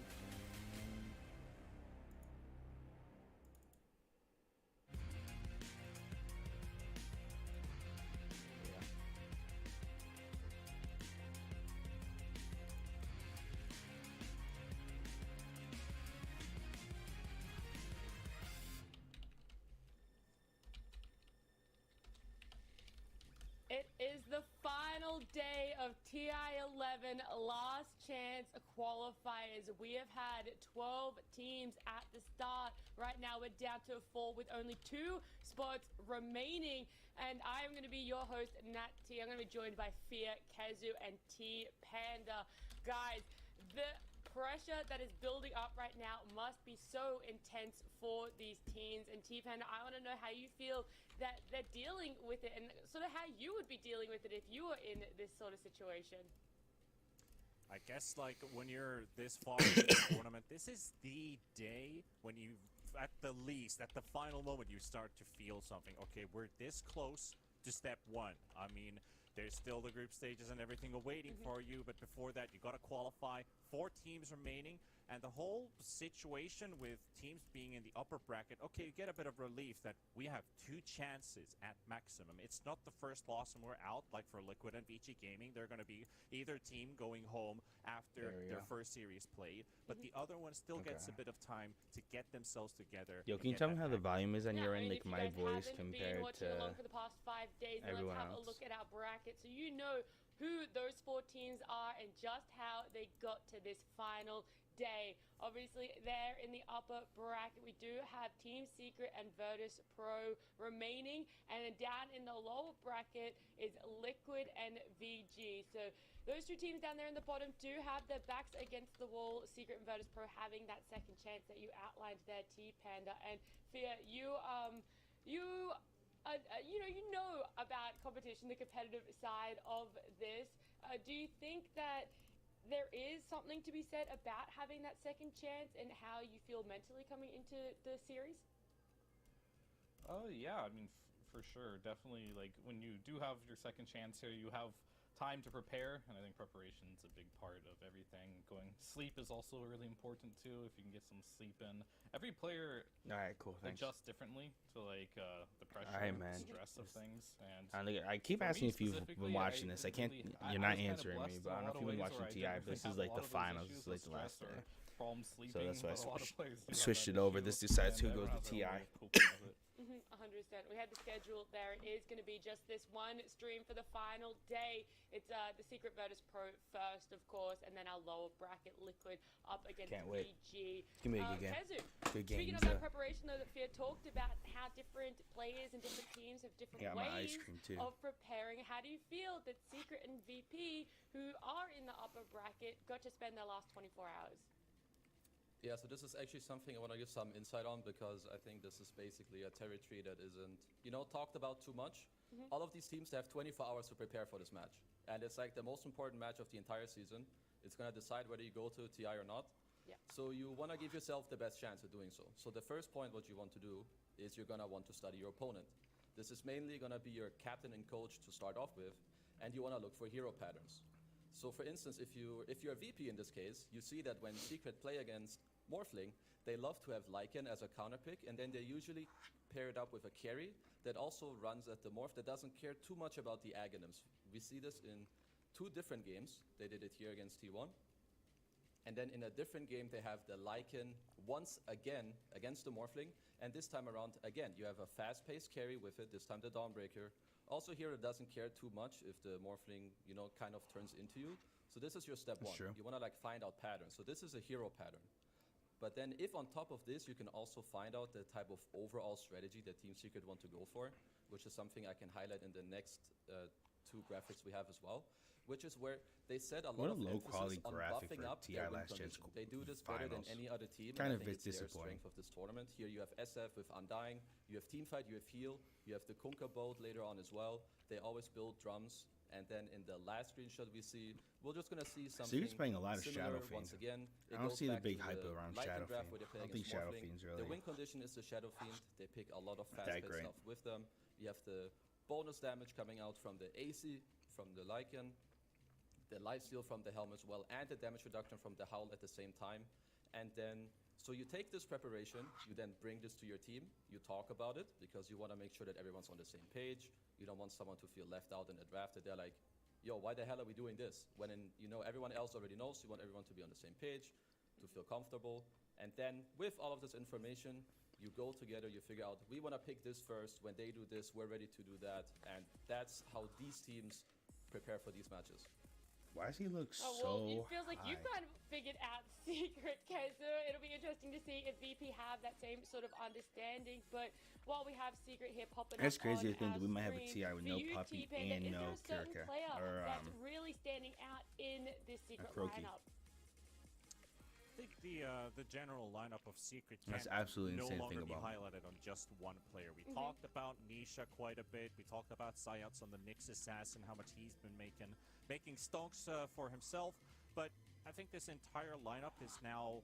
It is the final day of TI 11 Last Chance Qualifiers. We have had 12 teams at the start. Right now we're down to 4 with only 2 spots remaining. And I am going to be your host, Nat T. I'm going to be joined by Fear, Kezu, and T Panda. Guys, the pressure that is building up right now must be so intense for these teams. And T Panda, I want to know how you feel that they're dealing with it, and sort of how you would be dealing with it if you were in this sort of situation. I guess, like, when you're this far into the tournament, this is the day when you, at the least, at the final moment, you start to feel something. Okay, we're this close to step 1. I mean, there's still the group stages and everything awaiting for you, but before that, you got to qualify. 4 teams remaining, and the whole situation with teams being in the upper bracket, okay, you get a bit of relief that we have 2 chances at maximum. It's not the first loss and we're out, like for Liquid and VG Gaming. They're going to be either team going home after their first series played, but the other one still gets a bit of time to get themselves together. Yo, can you tell me how the volume is on your end, like if you my guys voice haven't compared been watching to along for the past 5 days, everyone let's have else? a look at our bracket so you know who those 4 teams are and just how they got to this final day. Obviously, there in the upper bracket, we do have Team Secret and Virtus Pro remaining, and then down in the lower bracket is Liquid and VG. So those 2 teams down there in the bottom do have their backs against the wall. Secret and Virtus Pro having that second chance that you outlined there, T Panda. And Fear, you know about competition, the competitive side of this. Do you think that there is something to be said about having that second chance and how you feel mentally coming into the series? Oh yeah, I mean, for sure, definitely. Like, when you do have your second chance here, you have time to prepare, and I think preparation is a big part of everything. Sleep is also really important too. If you can get some sleep in, every player adjusts differently to like the pressure and stress of things. And I keep asking if you've been watching this. I can't. You're not answering me, but I don't know if you've been watching TI. But this is like the finals. This is like the last day. So that's why I switched it over. This decides who goes to TI. 100%. We had the schedule there. It is going to be just this one stream for the final day. It's the Secret Virtus Pro first, of course, and then our lower bracket Liquid up against VG. It's going to be a good game. Kezu, good game. Speaking of that preparation, though, that Fear talked about how different players and different teams have different ways of preparing. How do you feel that Secret and VP, who are in the upper bracket, got to spend their last 24 hours? Yeah, so this is actually something I want to give some insight on, because I think this is basically a territory that isn't, talked about too much. All of these teams, they have 24 hours to prepare for this match. And it's like the most important match of the entire season. It's going to decide whether you go to TI or not. Yeah. So you want to give yourself the best chance of doing so. So the first point what you want to do is you're going to want to study your opponent. This is mainly going to be your captain and coach to start off with, and you want to look for hero patterns. So for instance, if you're a VP in this case, you see that when Secret play against Morphling, they love to have Lycan as a counter pick, and then they usually pair it up with a carry that also runs at the Morph that doesn't care too much about the Aghanims. We see this in 2 different games. They did it here against T1. And then in a different game, they have the Lycan once again against the Morphling, and this time around, again, you have a fast-paced carry with it, this time the Dawnbreaker. Also here, it doesn't care too much if the Morphling, kind of turns into you. So this is your step 1. You want to find out patterns. So this is a hero pattern. But then if on top of this, you can also find out the type of overall strategy that Team Secret want to go for, which is something I can highlight in the next 2 graphics we have as well, which is where they set a lot of emphasis on buffing up their win condition. They do this better than any other team. Kind of it's their disappointing. strength of this tournament. Here you have SF with Undying, you have Teamfight, you have Heal, you have the Kunkka boat later on as well. They always build drums. And then in the last screenshot we see, we're just going to see something. So you're playing a lot of Shadow Fiend. Once again, I don't see the big hype around Shadow Fiend. I don't think Shadow Fiend's really the win condition is the Shadow Fiend. They pick a lot of fast-paced stuff with them. You have the bonus damage coming out from the AC, from the Lycan, the lifesteal from the helm as well, and the damage reduction from the Howl at the same time. And then, so you take this preparation, you then bring this to your team, you talk about it, because you want to make sure that everyone's on the same page. You don't want someone to feel left out in the draft, that they're like, yo, why the hell are we doing this? When everyone else already knows, you want everyone to be on the same page, to feel comfortable. And then with all of this information, you go together, you figure out, we want to pick this first. When they do this, we're ready to do that. And that's how these teams prepare for these matches. Why does he look well, so it feels like high? you've kind of figured out Secret, Kaiser. It'll be interesting to see if VP have that same sort of understanding. But while we have Secret here popping It's up crazy to on think our that we might have a screen, TI with for no you, Puppy T-Panda, and is no there a certain Kirka. player Or, that's really standing out in this Secret Croaky. lineup? I think the general lineup of Secret That's can absolutely no insane to longer think be about. highlighted on just one player. We talked about Nisha quite a bit. We talked about Sayats on the Nyx Assassin, how much he's been making stonks for himself. But I think this entire lineup is now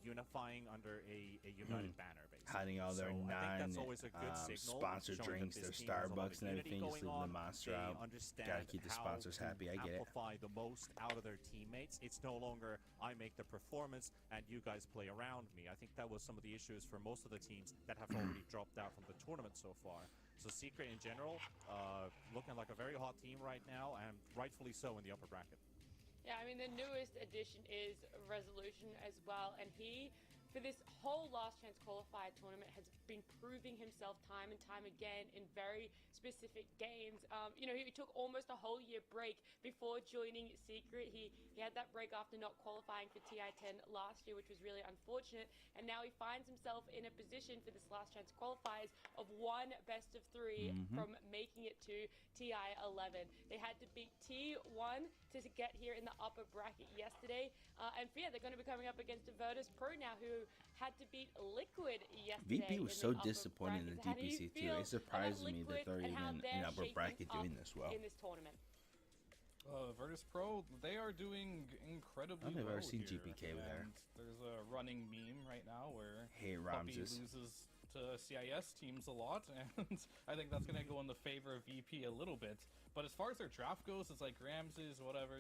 unifying under a united banner, basically. Hiding all their I think that's always a good signal, sponsored showing that drinks, this their team has a lot of Starbucks and unity everything, just going leaving on. the monster They out. understand Gotta keep the how sponsors to happy. I get it. amplify the most out of their teammates. It's no longer I make the performance and you guys play around me. I think that was some of the issues for most of the teams that have already dropped out from the tournament so far. So Secret in general, looking like a very hot team right now, and rightfully so in the upper bracket. Yeah, I mean, the newest addition is Resolution as well, and he, for this whole Last Chance Qualifier tournament, has been proving himself time and time again in very specific games. He took almost a whole year break before joining Secret. He had that break after not qualifying for TI-10 last year, which was really unfortunate, and now he finds himself in a position for this Last Chance Qualifiers of one best of three from making it to TI-11. They had to beat T1 to get here in the upper bracket yesterday, and yeah, they're going to be coming up against Virtus Pro now, who had to beat Liquid yesterday. VP was so disappointed in the DPC too. It surprises me that they're even in upper bracket doing this well. In this tournament. Virtus Pro, they are doing incredibly I don't think I've well ever seen here. GPK with her. And there's a running meme right now where Hey, Puppy Ramses. loses to CIS teams a lot, and I think that's going to go in the favor of VP a little bit. But as far as their draft goes, it's like Ramses, whatever,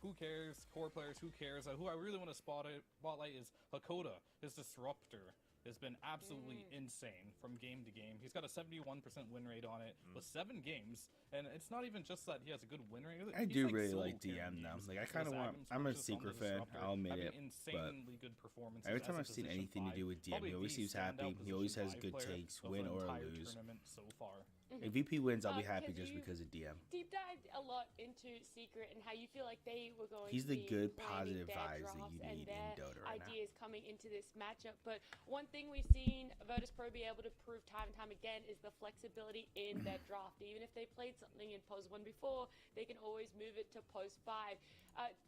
who cares? Core players, who cares? Who I really want to spotlight is Hakoda. His Disruptor has been absolutely insane from game to game. He's got a 71% win rate on it with 7 games, and it's not even just that he has a good win rate. I He's do like really solo like carrying DM now. games. Like I His kind of want. Agams I'm a purchase on the Secret fan. Disruptor I'll admit having it. But insanely good performances every time as a I've seen position anything to 5. do with DM, Probably he always the seems standout happy. He always has position good 5 player takes, of win the or entire lose. tournament so far. If VP wins, I'll be happy Because just because of DM. Deep dived a lot into Secret and how you feel like they were going He's to the be good, planning positive their vibes that drafts you and need in their Dota right now. ideas coming into this matchup. But one thing we've seen Virtus Pro be able to prove time and time again is the flexibility in their draft. Even if they played something in Pos 1 before, they can always move it to Pos 5.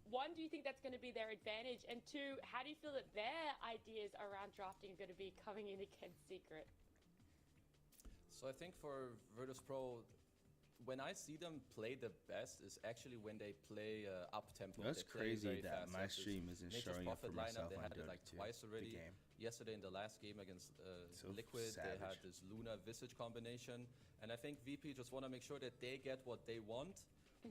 One, do you think that's going to be their advantage? And two, how do you feel that their ideas around drafting are going to be coming in against Secret? So I think for Virtus Pro, when I see them play the best is actually when they play up tempo. That's They play crazy very that fast. my Like this stream isn't Nature's showing up Prophet for lineup, myself they on had it Dota like 2, twice the already. game. Yesterday in the last game against So Liquid, they had savage. this Luna Visage combination, and I think VP just want to make sure that they get what they want,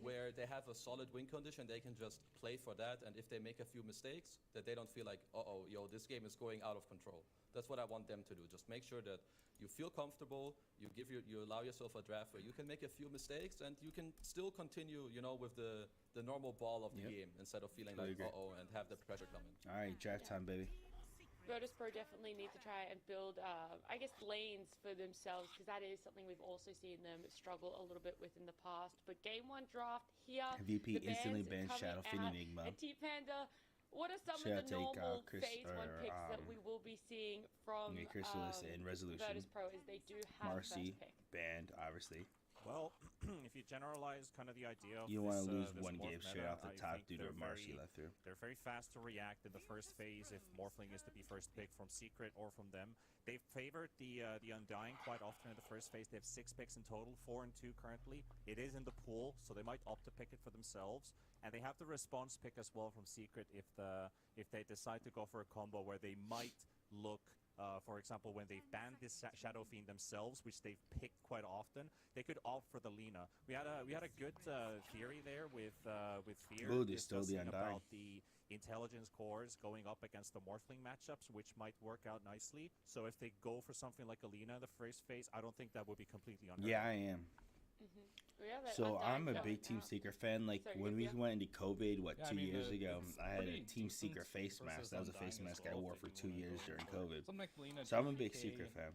where they have a solid win condition, they can just play for that, and if they make a few mistakes, that they don't feel like, uh-oh, yo, this game is going out of control. That's what I want them to do. Just make sure that you feel comfortable, you allow yourself a draft where you can make a few mistakes, and you can still continue, with the normal ball of the game, instead of feeling like, Totally agree. uh-oh, and have the pressure coming. All right, draft time, baby. Virtus Pro definitely need to try and build, lanes for themselves, because that is something we've also seen them struggle a little bit with in the past. But game 1 draft here, VP the instantly bans bans coming Shadowfiend out. Enigma. And T-Panda, what are some Should I of the take, normal Chris- phase 1 or, picks that we will be seeing from Chrysalis and Resolution. Virtus Pro, as they do have Marcy first pick? banned, obviously. Well, if you generalize kind of the idea of You don't want to lose this one morph game straight meta, off the I top think due to they're what Marcy very- left through. They're very fast to react in the first phase if Morphling is to be first pick from Secret or from them. They've favored the Undying quite often in the first phase. They have 6 picks in total, 4 and 2 currently. It is in the pool, so they might opt to pick it for themselves. And they have the response pick as well from Secret if they decide to go for a combo where they might look For example, when they banned this Shadow Fiend themselves, which they've picked quite often, they could opt for the Lina. We had a good theory there with Fear Ooh, they stole the discussing Undying. about the intelligence cores going up against the Morphling matchups, which might work out nicely. So if they go for something like a Lina in the first phase, I don't think that would be completely unheard Yeah, of. I am. Yeah, that So I'm Undying a going big Team out. Secret fan. Like Sorry, when we Yukio? went into COVID, what, Yeah, I 2 mean, years ago, it's I had a pretty Team decent Secret face mask. versus That was a Undying face as mask I well, wore if for you 2 wanna years go during for COVID. something like Lina, So I'm a big 2PK Secret fan.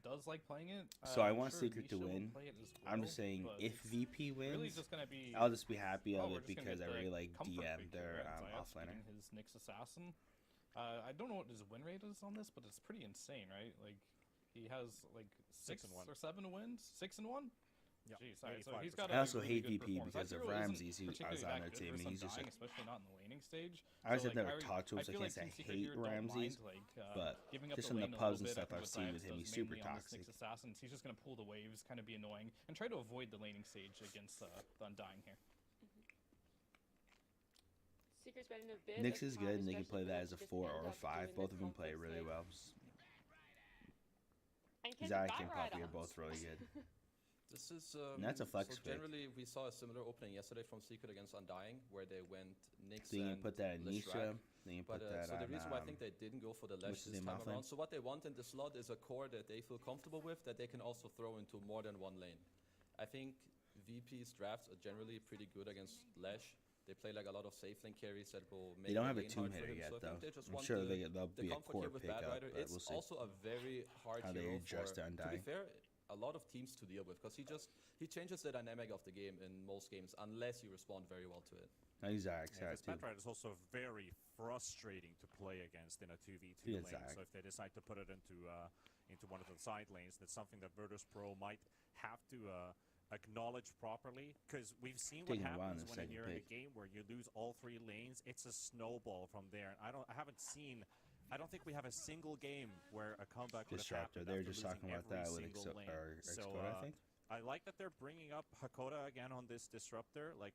does like playing it. So I I'm want sure Secret to Nisha will win. play it as I'm well, just saying, but if it's VP really wins, just gonna be, I'll just be happy of we're it just gonna because get I the really like comfort DM victory, their right? Zayas offlaner. beating his Nyx assassin. I don't know what his win rate is on this, but it's pretty insane, right? Like he has like 6 and 1. or 7 wins, 6 and 1. Yeah, Jeez, alright, so he's 85%. got I a also really hate good VP performance. because That of hero isn't Ramses. I was particularly on that their good team, versus and he's just Undying, like, especially not in the laning stage. I just So, have never I talked to him, so I feel can't like say I Team Secret hate here don't Ramses, mind, like, but giving up just the in the lane a pubs little and bit. stuff I think I've what seen Zayas with him, does he's super mainly on this toxic. Nyx assassins, he's just gonna pull the waves, kind of be annoying, and try to avoid the laning stage against the Undying here. Secret's been in a bit Nyx of is time, good, and they can especially play for that them as to a just 4 end or a up 5. doing Both the of them play conflict really stage. well. And can Zach the and Guy Poppy Rider. are both really good. This is And that's a flex so pick. generally we saw a similar opening yesterday from Secret against Undying where they went Nyx So you can and put that in Lishrak. Nisha, then you can But put that so the on, reason why I think they didn't go for the Lesh what's his this name, time Offlane? around, so what they want in the slot is a core that they feel comfortable with that they can also throw into more than one lane. I think VP's drafts are generally pretty good against Lesh. They play like a lot of safe lane carries that will make They don't the have a lane tomb hard for hitter him. yet, So I though. think they just I'm want sure the they'll the be a comfort core here with pickup, Bad Rider. but It's we'll see also a very hard how they hero adjust for, to to be Undying. fair, a lot of teams to deal with because he changes the dynamic of the game in most games unless you respond very well to it. I think Zach's Yeah, has this too. Bad Rider is also very frustrating to play against in a 2v2 Yeah, lane. Zach. So if they decide to put it into one of the side lanes, that's something that Virtus Pro might have to acknowledge properly, because we've seen what Taking a while in happens the when you're in a second game where you lose all 3 lanes. It's a snowball from there. And I don't think we have a single game where a comeback would have Disruptor. happened They were after just losing talking about every that with single lane. Xcode, I think. I like that they're bringing up Hakoda again on this Disruptor, like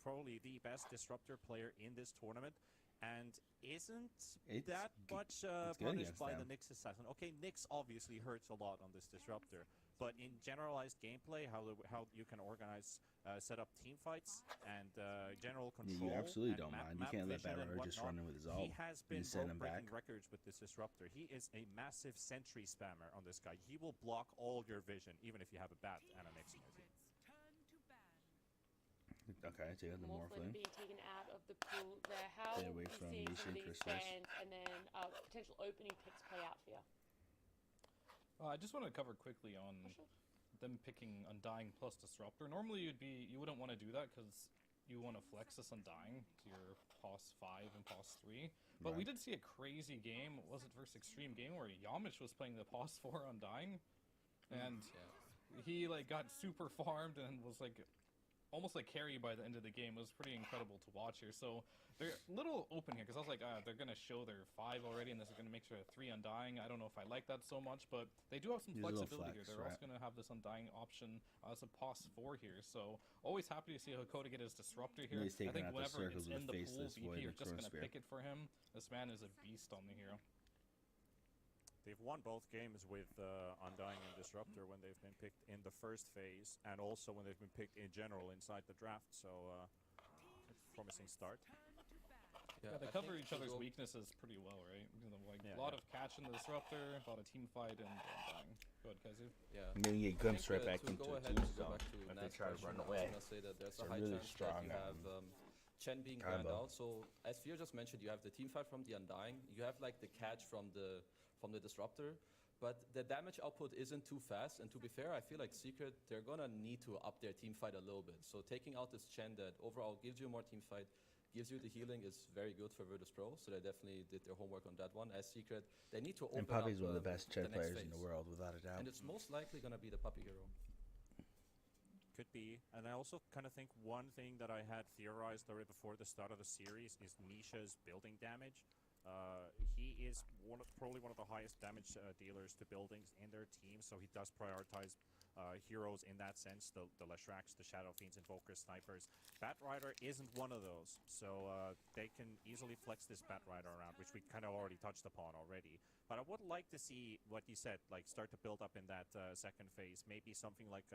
probably the best Disruptor player in this tournament, and isn't that much it's good punished against by them. the Nyx assassin. Okay, Nyx obviously hurts a lot on this Disruptor, but in generalized gameplay, how you can organize, set up team fights and general Yeah, control. you absolutely and don't mind. You map can't let vision Bad and Rider just whatnot, run in with his He ult has and been send him back. breaking records with this Disruptor. He is a massive sentry spammer on this guy. He will block all your vision, even if you have a bat and an Nyx. Okay, take out the Morphling Morphling. being taken out of the pool there. How Stay away are you from seeing Nisha some of and these Chrysalis. bans and then potential opening picks play out for you? I just want to cover quickly on them picking Undying plus Disruptor. Normally you wouldn't want to do that because you want to flex this Undying to your POS 5 and POS 3. But we did see a crazy game, was it versus Extreme Game, where Yamish was playing the POS 4 Undying, and he like got super farmed and was like almost like carry by the end of the game. It was pretty incredible to watch here. So they're a little open here because I was like, they're going to show their 5 already, and this is going to make sure 3 Undying. I don't know if I like that so much, but they do have some Use a little flexibility here. flex, They're also right. going to have this Undying option as a POS 4 here. So always happy to see Hakoda get his Disruptor here. He's taking I think out the whenever circles it's with in the pool, Faceless Void VP are and just going to Chronosphere. pick it for him. This man is a beast on the hero. They've won both games with Undying and Disruptor when they've been picked in the first phase, and also when they've been picked in general inside the draft. So, promising start. Yeah, they cover each other's weaknesses pretty well, right? You know, like a lot of catch in the Disruptor, a lot of team fight, and Undying. Go ahead, Kazu. Yeah. And then you get glimpsed right back to into go a ahead and go tombstone back to if they Nat's try to question, run I was away. gonna say that there's a They're high really chance strong that you have Chen being banned out. So as Fear just mentioned, you have the team fight from the Undying. You have like the catch from the Disruptor. But the damage output isn't too fast, and to be fair, I feel like Secret, they're gonna need to up their team fight a little bit. So taking out this Chen that overall gives you more team fight, gives you the healing, is very good for Virtus Pro. So they definitely did their homework on that one. As Secret, they need to open And Puppy's up one of the best Chen next players in the phase. world, without a doubt. And it's most likely gonna be the Puppy hero. Could be. And I also kind of think one thing that I had theorized already before the start of the series is Nisha's building damage. He is probably one of the highest damage dealers to buildings in their team, so he does prioritize heroes in that sense, the Leshraks, the Shadow Fiends, Invokers, Snipers. Batrider isn't one of those, so they can easily flex this Batrider around, which we kind of already touched upon already. But I would like to see what you said, like start to build up in that second phase. Maybe something like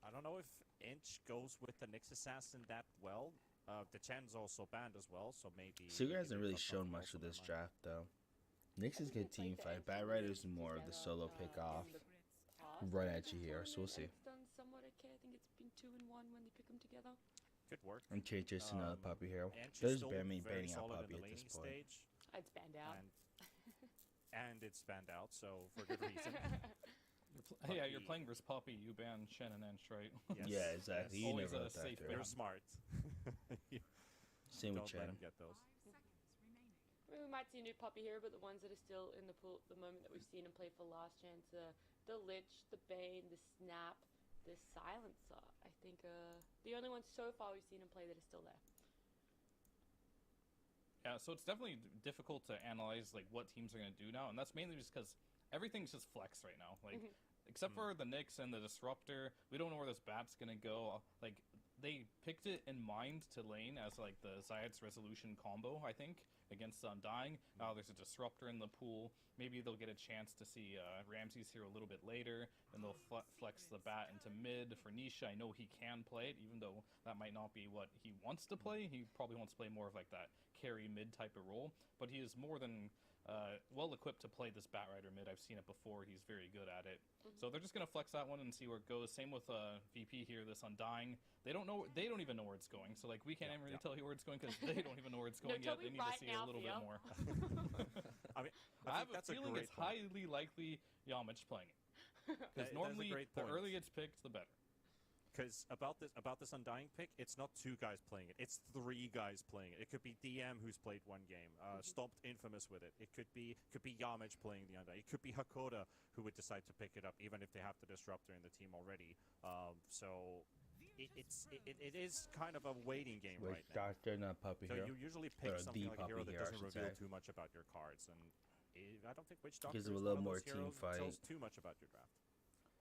I don't know if Inch goes with the Nyx Assassin that well. The Chen's also banned as well, so maybe... Sugar hasn't really shown much with this draft, though. Nyx is good team fight. Batrider is more of the solo pick off, run at you here, so we'll see. It's done somewhat okay. I think it's been 2-1 when they pick them together. Good work. And just another puppy here. Inch is There's still banning very out solid puppy in at the this laning point. stage. It's banned out. And it's banned out, so for good reason. Yeah, you're playing versus Poppy, you ban Shen and Ench, right? Yes. Yeah, exactly. You Always never a let that safe through. They're smart. Same with Don't let Chen. them get those. We might see a new puppy here, but the ones that are still in the pool at the moment that we've seen him play for Last Chance, the Lich, the Bane, the Snap, the Silencer. I think the only ones so far we've seen him play that are still there. Yeah, so it's definitely difficult to analyze like what teams are going to do now, and that's mainly just because everything's just flex right now. Like, except for the Nyx and the Disruptor, we don't know where this Bat's going to go. Like, they picked it in mind to lane as like the Zayat's Resolution combo, I think, against Undying. Now there's a Disruptor in the pool. Maybe they'll get a chance to see Ramses here a little bit later, and they'll flex the Bat into mid. For Nisha, I know he can play it, even though that might not be what he wants to play. He probably wants to play more of like that carry mid type of role, but he is more than well equipped to play this Batrider mid. I've seen it before. He's very good at it. So they're just gonna flex that one and see where it goes. Same with VP here. This Undying. They don't know. They don't even know where it's going. So like we can't even really tell you where it's going because they don't even know where it's going yet. They need to see a little bit more. I mean, I have a feeling it's highly likely Yamich playing it because normally the earlier it's picked, the better. Because about this Undying pick, it's not 2 guys playing it. It's 3 guys playing it. It could be DM who's played 1 game, stopped Infamous with it. It could be Yamich playing the Undying. It could be Hakoda who would decide to pick it up, even if they have the Disruptor in the team already. So it is kind of a waiting game right now. Doctor, not puppy So hero. you usually pick something like a hero that doesn't reveal say. too much about your cards, and I don't think Witch Doctor Gives is them a one little of more those team heroes that tells fight. too much about your draft.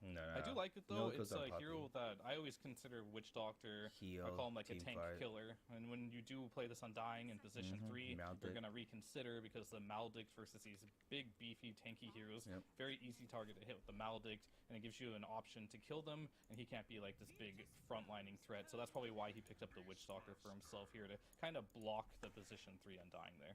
No, I do like it though. It's It's a hero that I always consider Witch Doctor. Heal, I call him like a team tank fight. killer. And when you do play this Undying in position 3, Maldic. you're gonna reconsider because the Maldict versus these big beefy tanky heroes, very easy target to hit with the Maldict, and it gives you an option to kill them, and he can't be like this big frontlining threat. So that's probably why he picked up the Witch Doctor for himself here to kind of block the position 3 Undying there.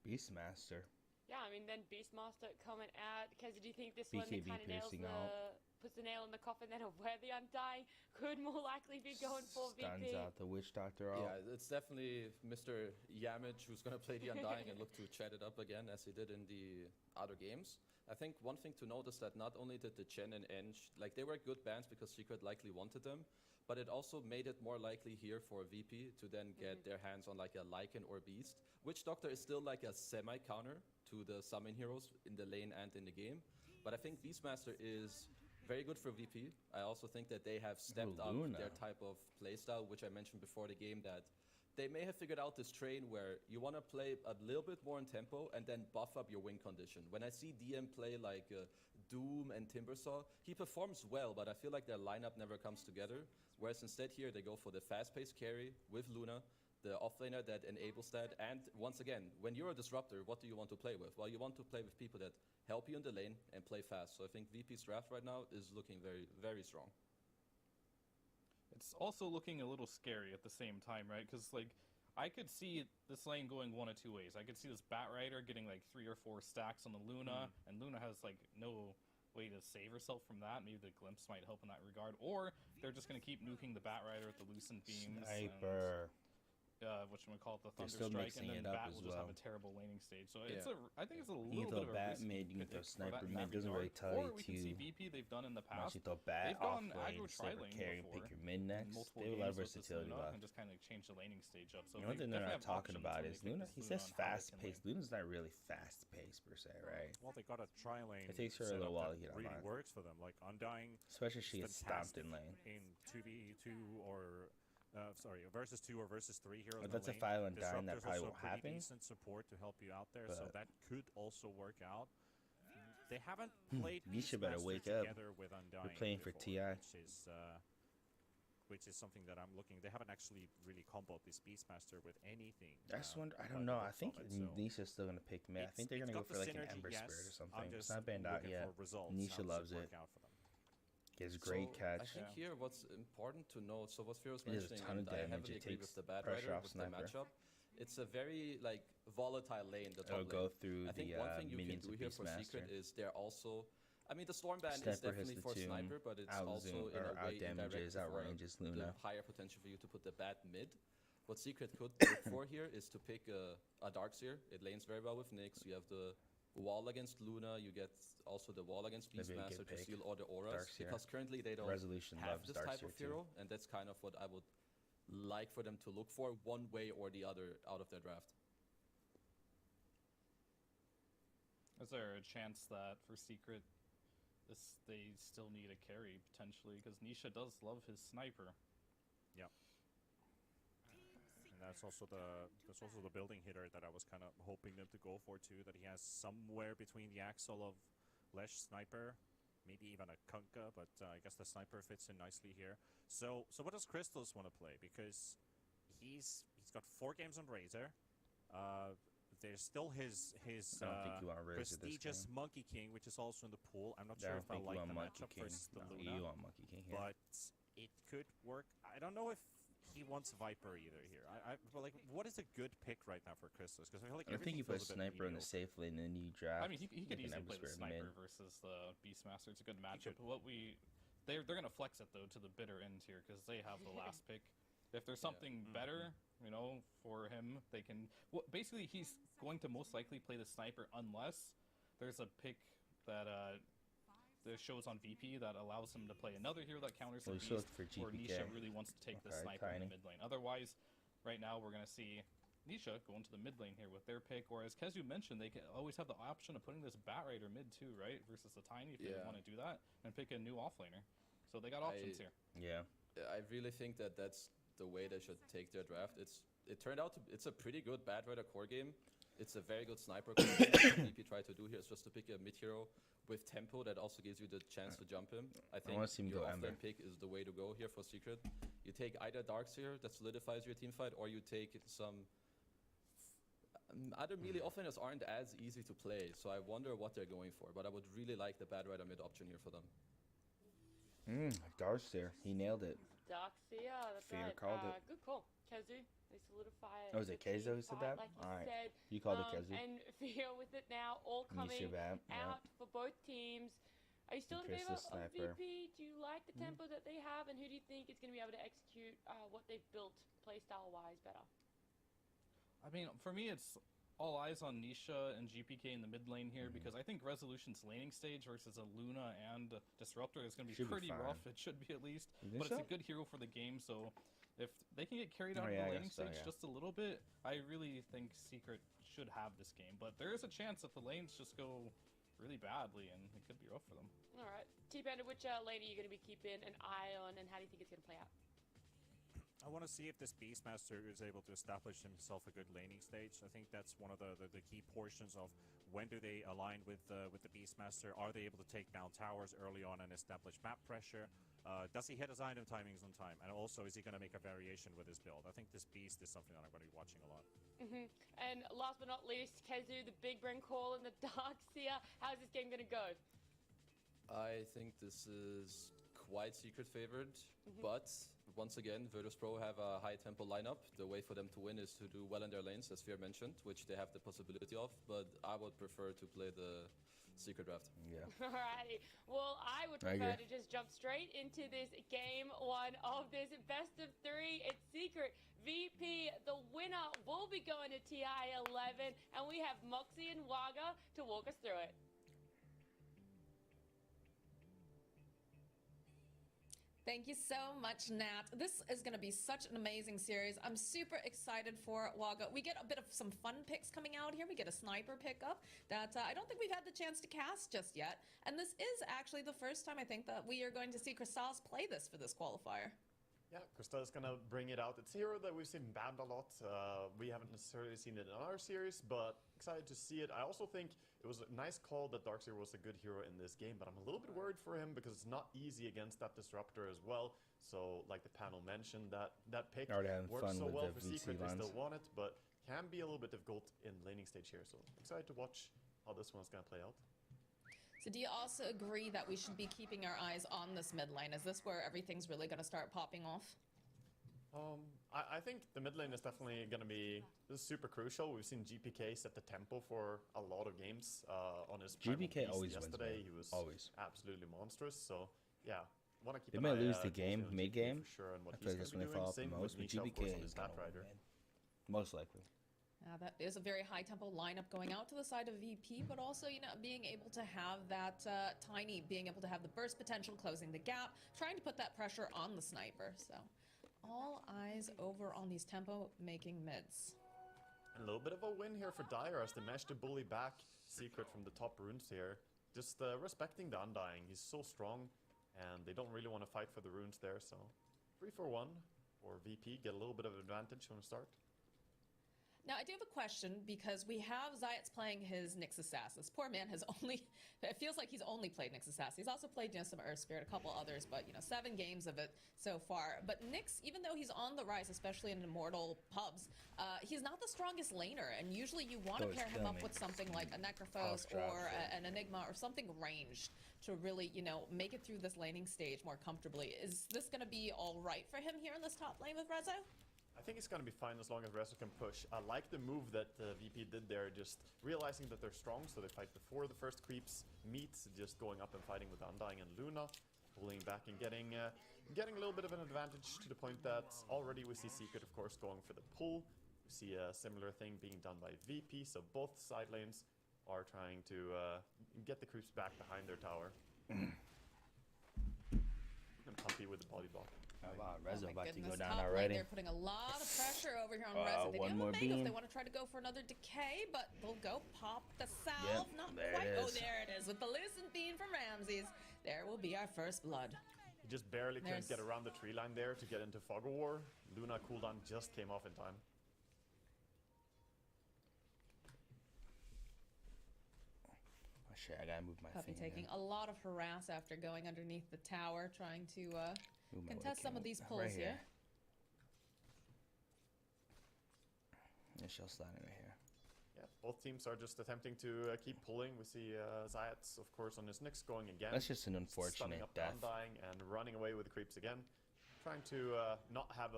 Beastmaster. Yeah, I mean, then Beastmaster coming out. Keza, do you think this one BKB kind of nails piercing the out. puts the nail in the coffin then of where the Undying could more likely be going for Stands VP? out the Witch Doctor out. Yeah, it's definitely Mr. Yamich who's going to play the Undying and look to chat it up again as he did in the other games. I think one thing to note is that not only did the Chen and Ench, like they were good bans because Secret likely wanted them, but it also made it more likely here for VP to then get their hands on like a Lycan or Beast. Witch Doctor is still like a semi-counter to the summon heroes in the lane and in the game, but I think Beastmaster is very good for VP. I also think that they have stepped up their type of playstyle, which I mentioned before the game, that they may have figured out this train where you want to play a little bit more in tempo and then buff up your win condition. When I see DM play like Doom and Timbersaw, he performs well, but I feel like their lineup never comes together. Whereas instead here, they go for the fast-paced carry with Luna, the offlaner that enables that. And once again, when you're a disruptor, what do you want to play with? Well, you want to play with people that help you in the lane and play fast. So I think VP's draft right now is looking very, very strong. It's also looking a little scary at the same time, right? Because, like, I could see this lane going one of 2 ways. I could see this Batrider getting, like, 3 or 4 stacks on the Luna, and Luna has, like, no way to save herself from that. Maybe the Glimpse might help in that regard. Or they're just going to keep nuking the Batrider with the Lucent Beams. Sniper. Whatchamacallit, the They're still Thunderstrike, and mixing then it up Bat as will just have well. a terrible laning stage. So Yeah. I think it's a You little can bit throw of a Bat risk mid, you can throw pick for Sniper that in mid, that doesn't really regard. tell Or you we can see to VP, they've done in the past. actually throw Bat They've off gone lane, aggro Sniper tri-lane carry, and before pick your mid in next. multiple They have a lot of games with this versatility Luna left. and just kind of change the laning stage up. So The only thing they're not talking about is Luna. He says fast-paced. Luna. Luna's not really fast-paced per se, right? Well, they got a tri-lane. It takes her a little while to get really online. works for them. Like Undying, Especially if she gets stomped fantastic in lane. in 2v2 or versus 2 or versus 3 heroes. If in that's the a lane. 5 Undying, that Disruptor's probably also won't pretty happen. decent support to help you out there, so But- that could also work out. They haven't played Nisha better Beastmaster wake up. together with Undying. You're playing for before, TI. which is something that I'm looking. They haven't actually really comboed this Beastmaster with anything. I just wonder. I by don't the know. I looks think of it, so Nisha's still gonna pick mid. I think they're it's gonna go got for the like an synergy, Ember yes. Spirit or I'm something. It's just not banned out looking yet. for results, Nisha how does loves it it. work out for them. Gets great So, catch. I think here what's important to note, so what Fero's It does a mentioning, ton of and I damage. heavily It agree takes with the Bad pressure Rider off with the Sniper. matchup. It's a very like volatile lane, the top It'll go lane. through I think the one thing you can minions do of here for Secret Beastmaster. is they're also, I mean, the Stormband is Sniper hits definitely the for tomb, Sniper, but it's out also zoom in or a out way damages, indirect out for ranges the Luna. higher potential for you to put the bat mid. What Secret could look for here is to pick a Darkseer. It lanes very well with Nyx. You have the wall against Luna. You get also the wall against That'd be a Beastmaster good to pick. steal all the auras. Darkseer. Because currently they don't Resolution have loves this type Darkseer of too. hero, and that's kind of what I would like for them to look for one way or the other out of their draft. Is there a chance that for Secret, they still need a carry potentially? Because Nisha does love his sniper. Yeah. And that's also the building hitter that I was kind of hoping them to go for too. That he has somewhere between the axle of Lesh Sniper, maybe even a Kunkka, but I guess the Sniper fits in nicely here. So what does Crystals want to play? Because he's got 4 games on Razor. There's still his I don't think you want Razor this prestigious game. Monkey King, which is also in the pool. I'm not I sure don't if I think you like want the Monkey matchup King. versus the No, Luna, you want Monkey King here. but it could work. I don't know if he wants Viper either here. But like, what is a good pick right now for Crystals? Because I feel like I think everything you put feels a bit Sniper in the mediocre. safe lane and you draft. I mean, he could like an easily Ember play the Spirit Sniper mid. versus the Beastmaster. It's a good matchup. But they're gonna flex it though to the bitter end here because they have the last pick. If there's something better, you know, for him, they can. Well, basically, he's going to most likely play the Sniper unless there's a pick that shows on VP that allows him to play another hero that counters the Well, you Beast, for or GPK. Nisha really wants to take the Okay, Sniper in tiny. the mid lane. Otherwise, right now we're gonna see Nisha go into the mid lane here with their pick. Or as Kezu mentioned, they can always have the option of putting this Bat Rider mid too, right? Versus the Tiny if they Yeah. want to do that and pick a new offlaner. So they got options here. Yeah. I really think that that's the way they should take their draft. It turned out it's a pretty good Bad Rider core game. It's a very good sniper core game. What DP tried to do here is just to pick a mid hero with tempo that also gives you the chance to jump him. I think wanna see him your go offlane Ember. pick is the way to go here for Secret. You take either Darkseer that solidifies your team fight, or you take some other melee offlaners aren't as easy to play, so I wonder what they're going for. But I would really like the Bad Rider mid option here for them. Darkseer. He nailed it. Darkseer, that's Fear right. called it. Good call. Kezu, they solidify it. Oh, was it the team Kezo who said fight, that? Like you Alright. said. You called it Kezu. And Fear with it now, all coming Nisha Bat, yeah. out for both teams. Are you still in And favor Crystal of Sniper. VP? Do you like the tempo that they have, and who do you think is going to be able to execute what they've built playstyle-wise better? I mean, for me, it's all eyes on Nisha and GPK in the mid lane here because I think Resolution's laning stage versus a Luna and a Disruptor is going to be Should be pretty fine. rough. It should be at least. You think But it's so? a good hero for the game, so if they can get carried out Oh, of yeah, the I laning guess so, stage yeah. just a little bit, I really think Secret should have this game. But there is a chance that the lanes just go really badly and it could be rough for them. All right. T-Panda, which lane are you going to be keeping an eye on, and how do you think it's going to play out? I want to see if this Beastmaster is able to establish himself a good laning stage. I think that's one of the key portions of when do they align with the Beastmaster. Are they able to take down towers early on and establish map pressure? Does he hit his item timings on time? And also, is he going to make a variation with his build? I think this Beast is something that I'm going to be watching a lot. And last but not least, Kezu, the big brain call in the Darkseer. How's this game going to go? I think this is quite Secret favored, but once again, Virtus Pro have a high tempo lineup. The way for them to win is to do well in their lanes, as Fear mentioned, which they have the possibility of, but I would prefer to play the Secret draft. Yeah. Alrighty. Well, I would I prefer agree. to just jump straight into this game one of this best of three. It's Secret VP. The winner will be going to TI 11, and we have Moxie and Waga to walk us through it. Thank you so much, Nat. This is going to be such an amazing series. I'm super excited for Waga. We get a bit of some fun picks coming out here. We get a sniper pickup that I don't think we've had the chance to cast just yet. And this is actually the first time I think that we are going to see Crystals play this for this qualifier. Yeah, Krista is gonna bring it out. It's a hero that we've seen banned a lot. We haven't necessarily seen it in our series, but excited to see it. I also think it was a nice call that Darkseer was a good hero in this game, but I'm a little bit worried for him because it's not easy against that Disruptor as well. So, like the panel mentioned, that pick Already having works fun so with well the for VC Secret. They lines. still want it, but can be a little bit difficult in laning stage here. So, excited to watch how this one's gonna play out. So do you also agree that we should be keeping our eyes on this mid lane? Is this where everything's really going to start popping off? I think the mid lane is definitely going to be super crucial. We've seen GPK set the tempo for a lot of games on his GPK Primal always Beast wins, yesterday. man. He was Always. absolutely monstrous. So yeah, want to keep They an may eye, lose the closely game on mid GPK game. for sure, and what I feel like he's that's when going they to be fall doing. off the Same most, with but Nisha, of course, GPK on is his gonna Batrider. win. Most likely. That is a very high tempo lineup going out to the side of VP, but also, you know, being able to have that Tiny, being able to have the burst potential, closing the gap, trying to put that pressure on the sniper. So all eyes over on these tempo making mids. And a little bit of a win here for Dire as they managed to bully back Secret from the top runes here. Just respecting the Undying. He's so strong and they don't really want to fight for the runes there. So 3 for 1 for VP, get a little bit of advantage from the start. Now, I do have a question because we have Zayat's playing his Nyx Assassin. This poor man has only, it feels like he's only played Nyx Assassin. He's also played, you know, some Earth Spirit, a couple others, but, you know, 7 games of it so far. But Nyx, even though he's on the rise, especially in Immortal pubs, he's not the strongest laner. And usually you want to pair him up with something like a Necrophos or an Enigma or something ranged to really, you know, make it through this laning stage more comfortably. Is this going to be all right for him here in this top lane with Rezo? I think it's going to be fine as long as Rezo can push. I like the move that VP did there, just realizing that they're strong, so they fight before the first creeps meet, just going up and fighting with Undying and Luna, pulling back and getting a little bit of an advantage to the point that already we see Secret, of course, going for the pull. We see a similar thing being done by VP, so both side lanes are trying to get the creeps back behind their tower. And Puppy with the body block. Wow, Rezo about to go down Top lane, already. they're putting a lot of pressure over here on Rezo. They do one have more a Mega if beam. they want to try to go for another decay, but they'll go pop the salve. Yep, Not there quite. it Oh, is. there it is with the Lucent Beam from Ramses. There will be our first blood. He just barely couldn't There's- get around the tree line there to get into Fog of War. Luna cooldown just came off in time. Oh shit, I gotta move my Puppy thing. taking a lot of harass after going underneath the tower, trying to Move my contest some webcam of these right pulls here. here. Yeah, she'll slide in right here. Yeah, both teams are just attempting to keep pulling. We see Zayats, of course, on his Nyx going again. That's just an stunning unfortunate up the death. Undying and running away with the creeps again. Trying to not have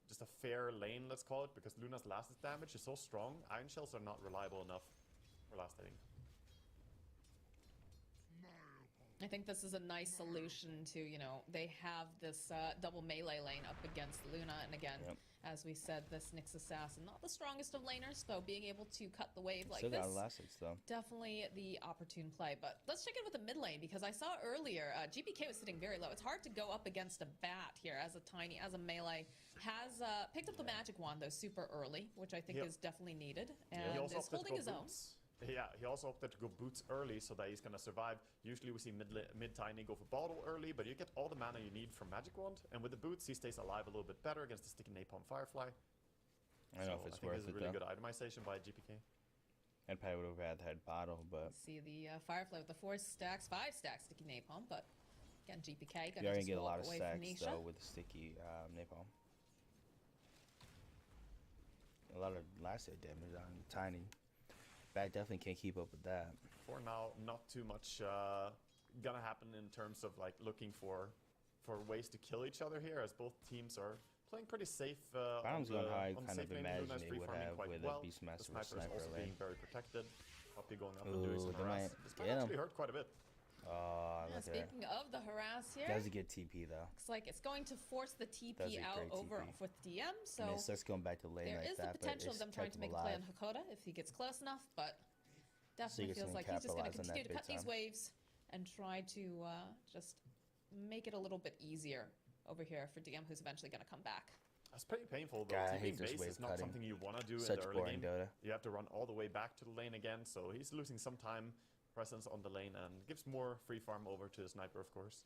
just a fair lane, let's call it, because Luna's last damage is so strong. Iron Shells are not reliable enough for last hitting. I think this is a nice solution to, you know, they have this double melee lane up against Luna, and again, as we said, this Nyx Assassin, not the strongest of laners, so being able to cut the wave like Still this, got elastics though. definitely the opportune play. But let's check in with the mid lane, because I saw earlier GPK was sitting very low. It's hard to go up against a bat here as a melee. Has picked up the magic wand though super early, which I think is definitely needed, and He also is opted to holding go his own. boots. Yeah, he also opted to go boots early so that he's gonna survive. Usually we see mid-tiny go for bottle early, but you get all the mana you need from Magic Wand, and with the boots he stays alive a little bit better against the sticky Napalm Firefly. I don't know if it's I think worth this is it a really though. good itemization by GPK. I'd probably would have rather had bottle, but See the Firefly with the 4 stacks, 5 stacks sticky napalm, but again GPK you gonna already just get a walk lot of away stacks from Nisha. though with the sticky napalm. A lot of last hit damage on Tiny. Bat definitely can't keep up with that. For now, not too much gonna happen in terms of like looking for ways to kill each other here, as both teams are playing pretty safe. Bottom's going high, on kind safe of lane. imagine Luna's they free would farming have quite with well. a Beastmaster The or sniper is Sniper also lane. being very protected. Puppy going up and doing Ooh, some they harass. might This get might him. actually hurt quite a bit. Oh, Yeah, look at her. speaking of the harass here, Does a good TP though. looks like it's going to force the Does TP a out great over TP. with DM, so I mean, it starts going back to lane there like is that, the potential but of them it's trying kept to him make a play alive. on Hakoda if he gets close enough, but definitely Secret's feels gonna like he's just going to capitalize on continue that to cut big these time. waves and try to just make it a little bit easier over here for DM, who's eventually going to come back. That's pretty painful though. God, I TPing hate this base wave is not cutting. something you want to do Such in the early boring game. Dota. You have to run all the way back to the lane again, so he's losing some time presence on the lane and gives more free farm over to the sniper, of course.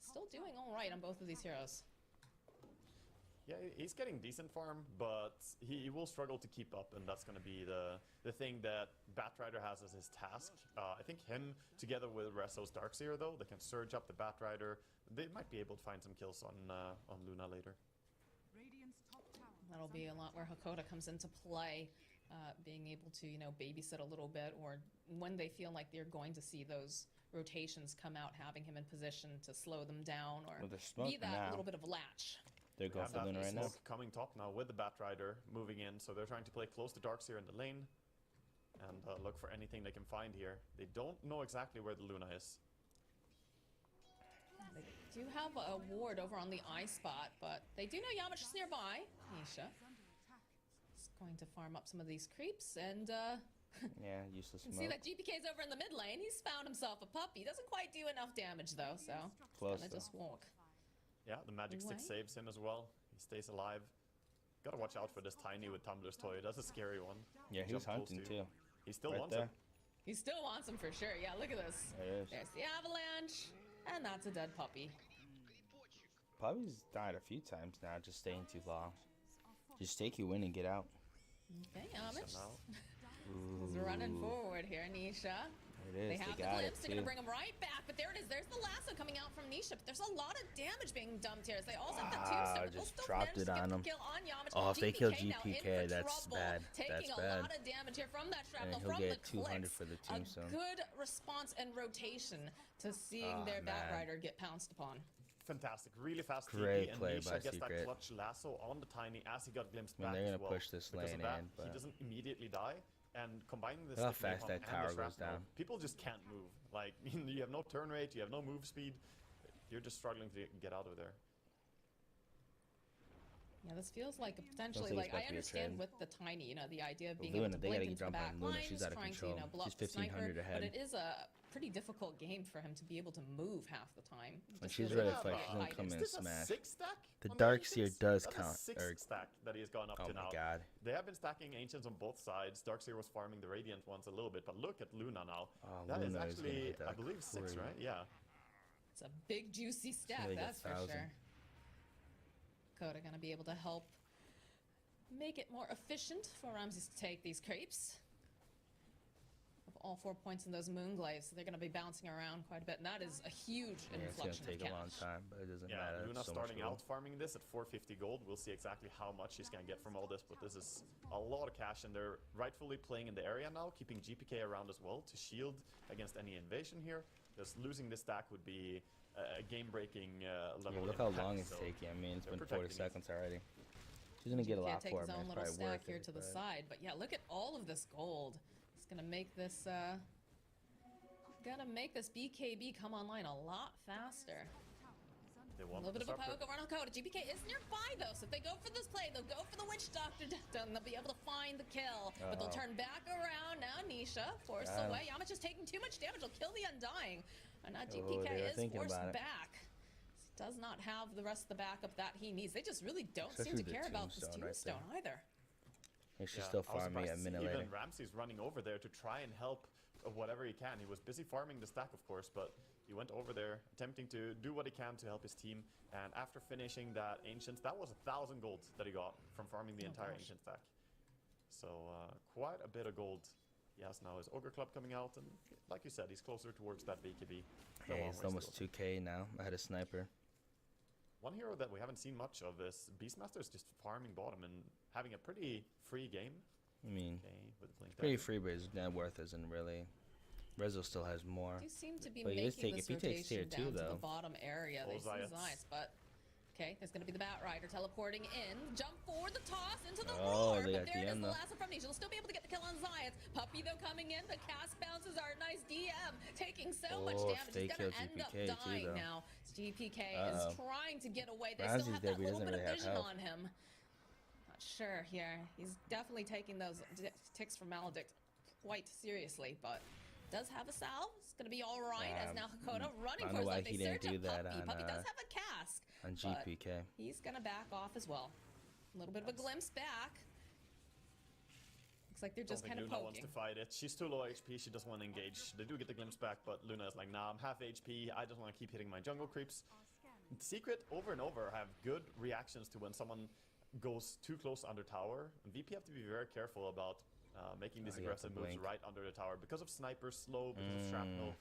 Still doing all right on both of these heroes. Yeah, he's getting decent farm, but he will struggle to keep up, and that's going to be the thing that Batrider has as his task. I think him, together with Reso's Darkseer, though, they can surge up the Batrider. They might be able to find some kills on Luna later. That'll be a lot where Hakoda comes into play, being able to, you know, babysit a little bit, or when they feel like they're going to see those rotations come out, having him in position to slow them down, or be that little bit of latch. They're going for Luna right now. Smoke coming top now with the Batrider moving in, so they're trying to play close to Darkseer in the lane and look for anything they can find here. They don't know exactly where the Luna is. They do have a ward over on the eye spot, but they do know Yamich is nearby. Nisha is going to farm up some of these creeps, and yeah, useless smoke. see that GPK's over in the mid lane. He's found himself a puppy. Doesn't quite do enough damage though, so close gonna just walk. Yeah, the magic stick saves him as well. He stays alive. Gotta watch out for this Tiny with Tumblr's toy. That's a scary one. Yeah, he's hunting too. He still wants him. He still wants him for sure. Yeah, look at this. There it is. There's the avalanche, and that's a dead puppy. Puppy's died a few times now, just staying too long. Just take you in and get out. Okay, Yamich is running forward here, Nisha. It is. They have the glimpse. They're going to bring him right back, but there it is. There's the lasso coming out from Nisha. But there's a lot of damage being dumped here. As they also have the tombstone, but they'll still dropped manage it to get on the him. kill on Yamich. Oh, if they kill GPK now in GPK, for that's trouble, bad. Taking That's a bad. lot of damage here from that And shrapnel, he'll from get the 200 clicks. for the tombstone. A good response and rotation to seeing their Batrider get pounced upon. Fantastic, really fast Great TP, and play Nisha by gets that Secret. clutch lasso on the Tiny as he got glimpsed back they're as gonna well. push this Because lane of that, in, but he doesn't immediately die, and combining this look how fast that tower goes down. People just can't move. Like, you have no turn rate, you have no move speed. You're just struggling to get out of there. Yeah, this feels like a potentially, like, I understand with the Tiny, you know, the idea of being Luna, able to they blink gotta into the jump on back Luna. line, She's out of trying control. to, you know, blow She's up the sniper, 1500 ahead. but it is a pretty difficult game for him to be able to move half the time. When Just she's really ready to fight, she's gonna hiding. come in and Is this a smash. 6-stack The on Darkseer Ancients? does That's count. a 6-stack that he has gone up Oh to my now. god. They have been stacking Ancients on both sides. Darkseer was farming the Radiant ones a little bit, but look at Luna now. Oh, That is Luna is gonna actually, hit that I believe, 6, right? Yeah. It's a big juicy stack, really got that's for 1,000. sure. Coda gonna be able to help make it more efficient for Ramses to take these creeps. Of all 4 points in those Moonglaives, so they're gonna be bouncing around quite a bit, and that is a huge Yeah, it's gonna inflection take of a long cash. time, but it doesn't Yeah, matter. Luna It's so starting much gold. out farming this at 450 gold. We'll see exactly how much she's gonna get from all this, but this is a lot of cash, and they're rightfully playing in the area now, keeping GPK around as well to shield against any invasion here. Just losing this stack would be a game-breaking level. Yeah, look how impact, long it's so taking. I mean, it's they're been 40 protecting it. seconds already. She's gonna get a lot Take for his it, man. own It's little probably stack worth here it, to the but- side, but yeah, look at all of this gold. It's gonna make this BKB come online a lot faster. They A want little bit of a disruptor. poke over on Hakoda. GPK is nearby though, so if they go for this play, they'll go for the Witch Doctor and they'll be able to find the kill. But they'll turn back around now. Nisha forced Got him. away. Yamich is taking too much damage. He'll kill the Undying. And now they were GPK is thinking forced about it. back. Does not have the rest of the backup that he needs. They just really don't Especially seem to the care about this tombstone right there. tombstone either. He should Yeah, still I was farm me surprised a to see minute later. Even Ramsey's running over there to try and help whatever he can. He was busy farming the stack, of course, but he went over there attempting to do what he can to help his team. And after finishing that Ancients, that was 1,000 gold that he got from farming the entire Ancient stack. So quite a bit of gold. He has now his Ogre Club coming out, and like you said, he's closer towards that BKB. Yeah, it's almost 2k now. I had a sniper. One hero that we haven't seen much of is Beastmaster's just farming bottom and having a pretty free game. I mean, Okay, with Blink it's pretty Dagger. free, but his net worth isn't really. Rezo still has more. Do seem to be But he is making taking- this if he takes tier rotation 2 down to though. the bottom area. They see Zayats. Zayats, but okay, there's gonna be the Batrider teleporting in. Jump forward, the toss into the Oh, roar. they But got there it is, DM the though. lasso from Nisha. They'll still be able to get the kill on Zayats. Puppy though coming in. The cast bounces are a nice DM, taking so much Oh, if damage. they He's gonna kill end up GPK too, dying though. now. GPK Uh-oh. is trying to get away. They Ramsey's still have there, that but he little doesn't bit of really have vision health. on him. Not sure here. He's definitely taking those ticks from Maledict quite seriously, but does have a salve. It's gonna be all right as now Hakoda running I don't for know his why life. he They didn't search do a that Puppy. on, Puppy does have a cask. On but GPK. he's gonna back off as well. A little bit of a glimpse back. Looks like they're just Don't think kind of Luna wants poking. to fight it. She's too low HP. She doesn't want to engage. They do get the glimpse back, but Luna is like, nah, I'm half HP. I just want to keep hitting my jungle creeps. Secret over and over have good reactions to when someone goes too close under tower. And VP have to be very careful about making these aggressive moves right under the tower because of sniper slow, because of shrapnel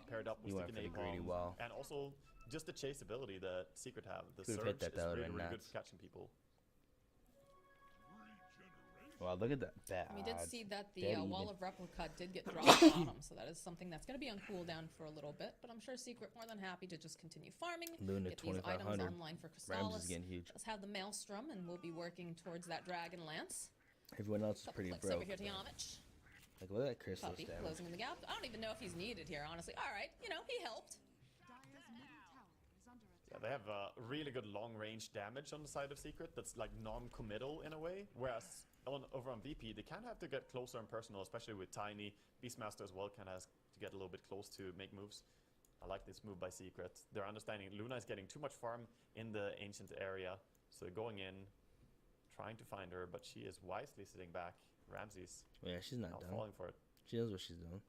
paired up with sticky napalm, and also just the chase ability that Secret have. The surge is really, really good for catching people. Wow, look at that bad. We did see that the wall of replica did get dropped bottom, so that is something that's going to be on cooldown for a little bit. But I'm sure Secret more than happy to just continue farming, Luna, get these items online for Crystallis. Rams is getting huge. Let's have the Maelstrom, and we'll be working towards that Dragon Lance. Everyone else is pretty broke. Over here to Yamich. Like, look at that Crystal Puppy damage. closing in the gap. I don't even know if he's needed here, honestly. All right, you know, he helped. Yeah, they have really good long-range damage on the side of Secret that's like non-committal in a way, whereas over on VP, they kind of have to get closer and personal, especially with Tiny. Beastmaster as well kind of has to get a little bit close to make moves. I like this move by Secret. They're understanding Luna is getting too much farm in the Ancient area, so they're going in, trying to find her, but she is wisely sitting back. Ramses. Yeah, she's not done. Falling for it. She knows what she's doing.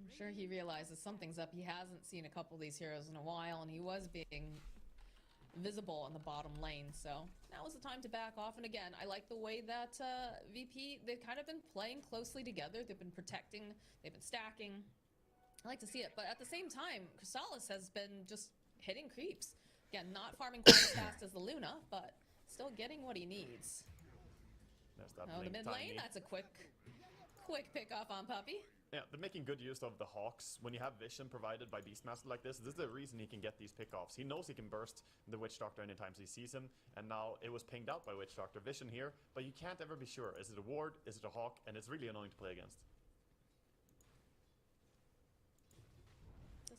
I'm sure he realizes something's up. He hasn't seen a couple of these heroes in a while, and he was being visible in the bottom lane, so now is the time to back off. And again, I like the way that VP, they've kind of been playing closely together. They've been protecting, they've been stacking. I like to see it, but at the same time, Crystallis has been just hitting creeps. Again, not farming quite as fast as the Luna, but still getting what he needs. Oh, the mid lane, that's a quick pick off on Puppy. Yeah, they're making good use of the Hawks. When you have vision provided by Beastmaster like this is the reason he can get these pickoffs. He knows he can burst the Witch Doctor anytime he sees him, and now it was pinged out by Witch Doctor vision here, but you can't ever be sure. Is it a ward? Is it a Hawk? And it's really annoying to play against.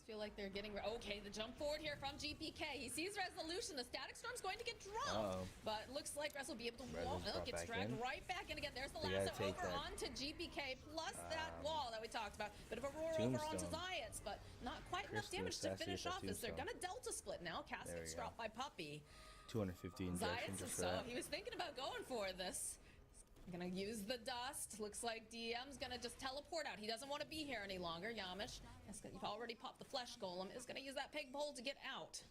Feel like they're getting okay. The jump forward here from GPK. He sees Resolution. The Static Storm's going to get dropped, but looks like Res will be able to wall. Oh, gets dragged right back in again. There's the lasso over onto GPK plus that wall that we talked about. Bit of a roar over onto Zayats, but not quite enough damage to finish off this. They're gonna Delta split now. Cass gets dropped by Puppy. 250 injection just for that. He was thinking about going for this. Gonna use the dust. Looks like DM's gonna just teleport out. He doesn't want to be here any longer. Yamish, you've already popped the flesh golem, is gonna use that pig pole to get out.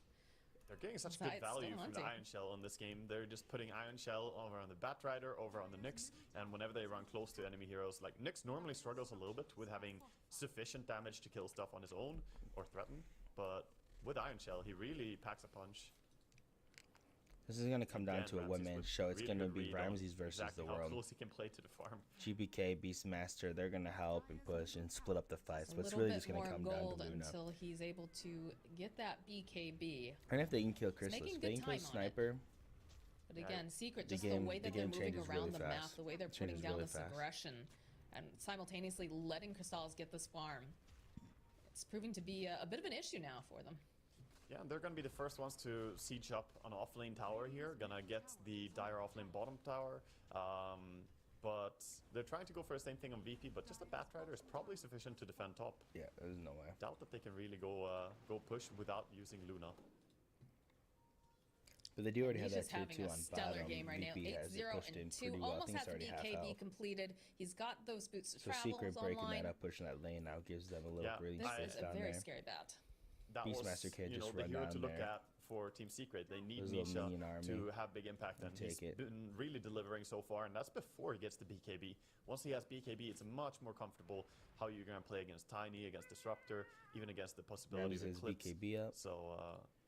They're getting such good value from the Iron Shell in this game. They're just putting Iron Shell over on the Batrider, over on the Nyx, and whenever they run close to enemy heroes, like Nyx normally struggles a little bit with having sufficient damage to kill stuff on his own or threaten, but with Iron Shell, he really packs a punch. This is going to come down to a one-man show. It's going to be Ramses versus the world. How close he can play to the farm. GPK, Beastmaster, they're going to help and push and split up the fights. But it's really just going to come down to Luna. Until he's able to get that BKB. And if they can kill Crystallis, if they can kill Sniper. But again, Secret, just the way that they're moving around the map, the way they're putting down this aggression, and simultaneously letting Crystallis get this farm. It's proving to be a bit of an issue now for them. Yeah, they're gonna be the first ones to siege up an offlane tower here. Gonna get the dire offlane bottom tower. But they're trying to go for the same thing on VP, but just a Batrider is probably sufficient to defend top. Yeah, there's no way. Doubt that they can really go push without using Luna. But they do already have that tier 2 on bottom. Game right VP now. 8-0-2, almost has the BKB completed. He's got those boots to travel. So Secret breaking that up, pushing that lane now gives them a little breathing space down there. This is a very scary bat. That Beastmaster can't just run down there. The hero to look at for Team Secret. They need Nisha to have big impact, and he's been really delivering so far, and that's before he gets the BKB. Once he has BKB, it's much more comfortable how you're going to play against Tiny, against Disruptor, even against the possibility of Eclipse. BKB up. So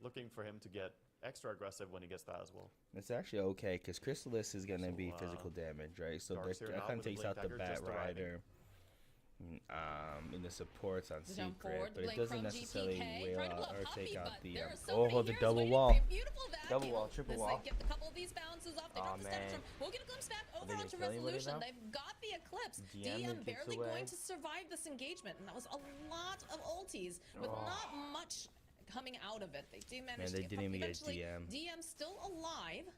looking for him to get extra aggressive when he gets that as well. It's actually okay, because Crystallis is going to be physical damage, right? So that kind of takes out the Batrider. In the supports on Secret, but it doesn't necessarily take out the the double wall, double wall, triple wall. Get a couple of these bounces off. They drop the Static Storm. We'll get a glimpse back over onto Resolution. They've got the Eclipse. DM barely going to survive this engagement, and that was a lot of ultis with not much coming out of it. They do manage to didn't even get DM. DM still alive,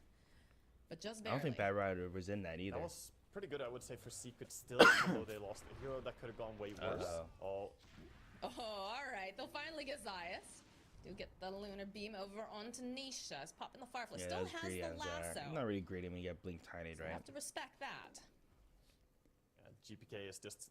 but just barely. I don't think Batrider was in that either. That was pretty good, I would say, for Secret still, although they lost a hero that could have gone way worse. Oh, all right. They'll finally get Zayas. Do get the Lunar Beam over onto Nisha. It's popping the Firefly. Still has the lasso. I'm not really greedy when you get Blink Tiny, right? You have to respect that. GPK is just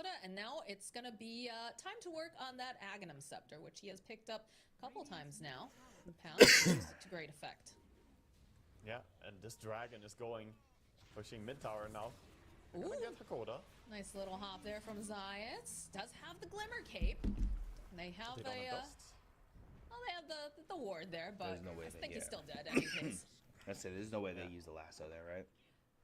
quota, and now it's gonna be time to work on that Aghanim Scepter, which he has picked up a couple times now in the past, used it to great effect. Yeah, and this dragon is pushing mid tower now. They're gonna get Hakoda. Nice little hop there from Zayas. Does have the Glimmer Cape. They have They don't have dust. well, they have the ward there, but There's no way I think he's yeah. still dead in any case. I said there's no way they use the lasso there, right?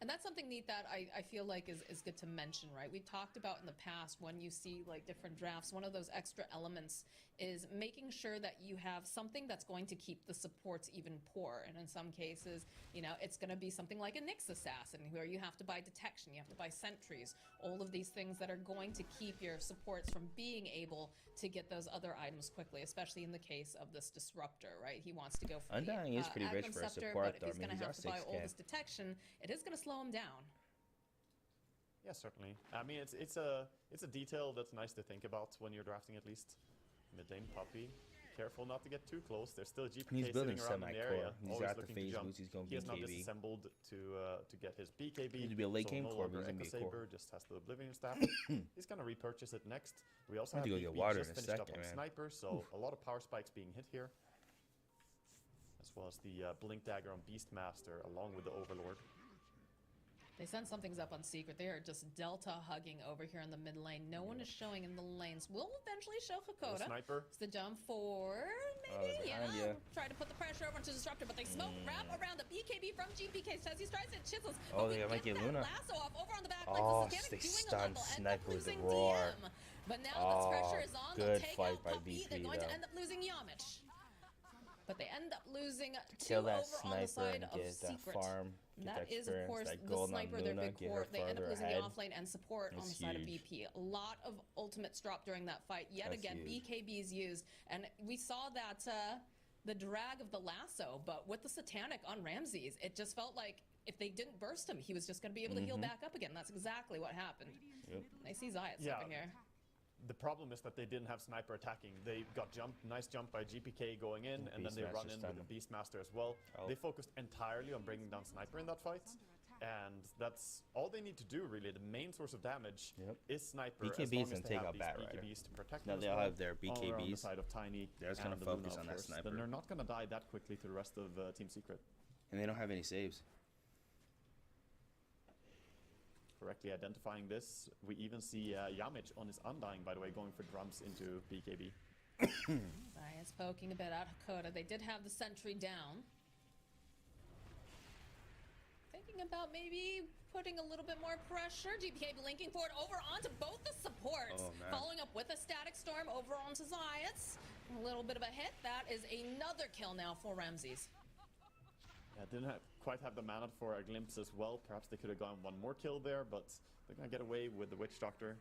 And that's something neat that I feel like is good to mention, right? We talked about in the past when you see like different drafts, one of those extra elements is making sure that you have something that's going to keep the supports even poor. And in some cases, you know, it's going to be something like a Nyx Assassin where you have to buy detection, you have to buy sentries, all of these things that are going to keep your supports from being able to get those other items quickly, especially in the case of this Disruptor, right? He wants to go for Undying the is pretty rich for a Scepter, support, but though. if he's I mean, going to he's have our to buy all 6K. this detection, it is going to slow him down. Yeah, certainly. I mean, it's a detail that's nice to think about when you're drafting at least. Mid lane Puppy. Careful not to get too close. There's still a GPK He's building sitting around in the area. semi-core. He's Always got the looking to phase jump. boost. He's going He has not BKB. disassembled to get his BKB. He's to be a late so game no core, longer but he's gonna be Echo a core. Saber, just has the Oblivion Staff. He's gonna repurchase it next. We also I'm have gonna go BP get water just in a finished up second, on man. Sniper, so a lot of power spikes being hit here. As well as the Blink Dagger on Beastmaster along with the Overlord. They sent some things up on secret. They are just Delta hugging over here in the mid lane. No one is showing in the lanes. We'll eventually show Hakoda. Sniper. It's the jump forward. Maybe, behind yeah. ya. Try to put the pressure over into Disruptor, but they smoke wrap around the BKB from GPK. Says he tries to chisels. Oh, but they we might get that Luna. lasso off over on the back Oh, line. they Doing stunned a level, Sniper with the losing roar. DM. But now this pressure is on. They'll Good take fight out by Puppy. BP, They're going to though. end up losing Yamich. But they end up losing Kill two that over on the sniper side and of get that Secret. farm. Get That that is, of experience, course, that the gold on sniper, their Luna, big get her core. They end up further losing ahead. the offlane and support on the That's side of huge. BP. A lot of ultimates dropped during that fight. Yet That's again, huge. BKBs used. And we saw that the drag of the lasso, but with the Satanic on Ramses, it just felt like if they didn't burst him, he was just going to be able to heal back up again. That's exactly what happened. Yep. I see Zayat Yeah. over here. The problem is that they didn't have Sniper attacking. They got nice jump by GPK going in, and then they run in with the Beastmaster as well. Oh. They focused entirely on bringing down Sniper in that fight, and that's all they need to do really. The main source of damage is Sniper. BKBs as long as can they take have out these Batrider. BKBs to protect Now them as they'll well. have their All around the BKBs. side of Tiny. They're just gonna and the Luna, focus of on that course. Sniper. Then they're not gonna die that quickly to the rest of Team Secret. And they don't have any saves. Correctly identifying this, we even see Yamich on his Undying, by the way, going for drums into BKB. Zayat's poking a bit at Hakoda. They did have the sentry down. Thinking about maybe putting a little bit more pressure. GPK linking forward over onto both the supports. Oh, man. Following up with a static storm over onto Zayat's. A little bit of a hit. That is another kill now for Ramses. Yeah, didn't quite have the mana for a glimpse as well. Perhaps they could have gotten one more kill there, but they're gonna get away with the Witch Doctor.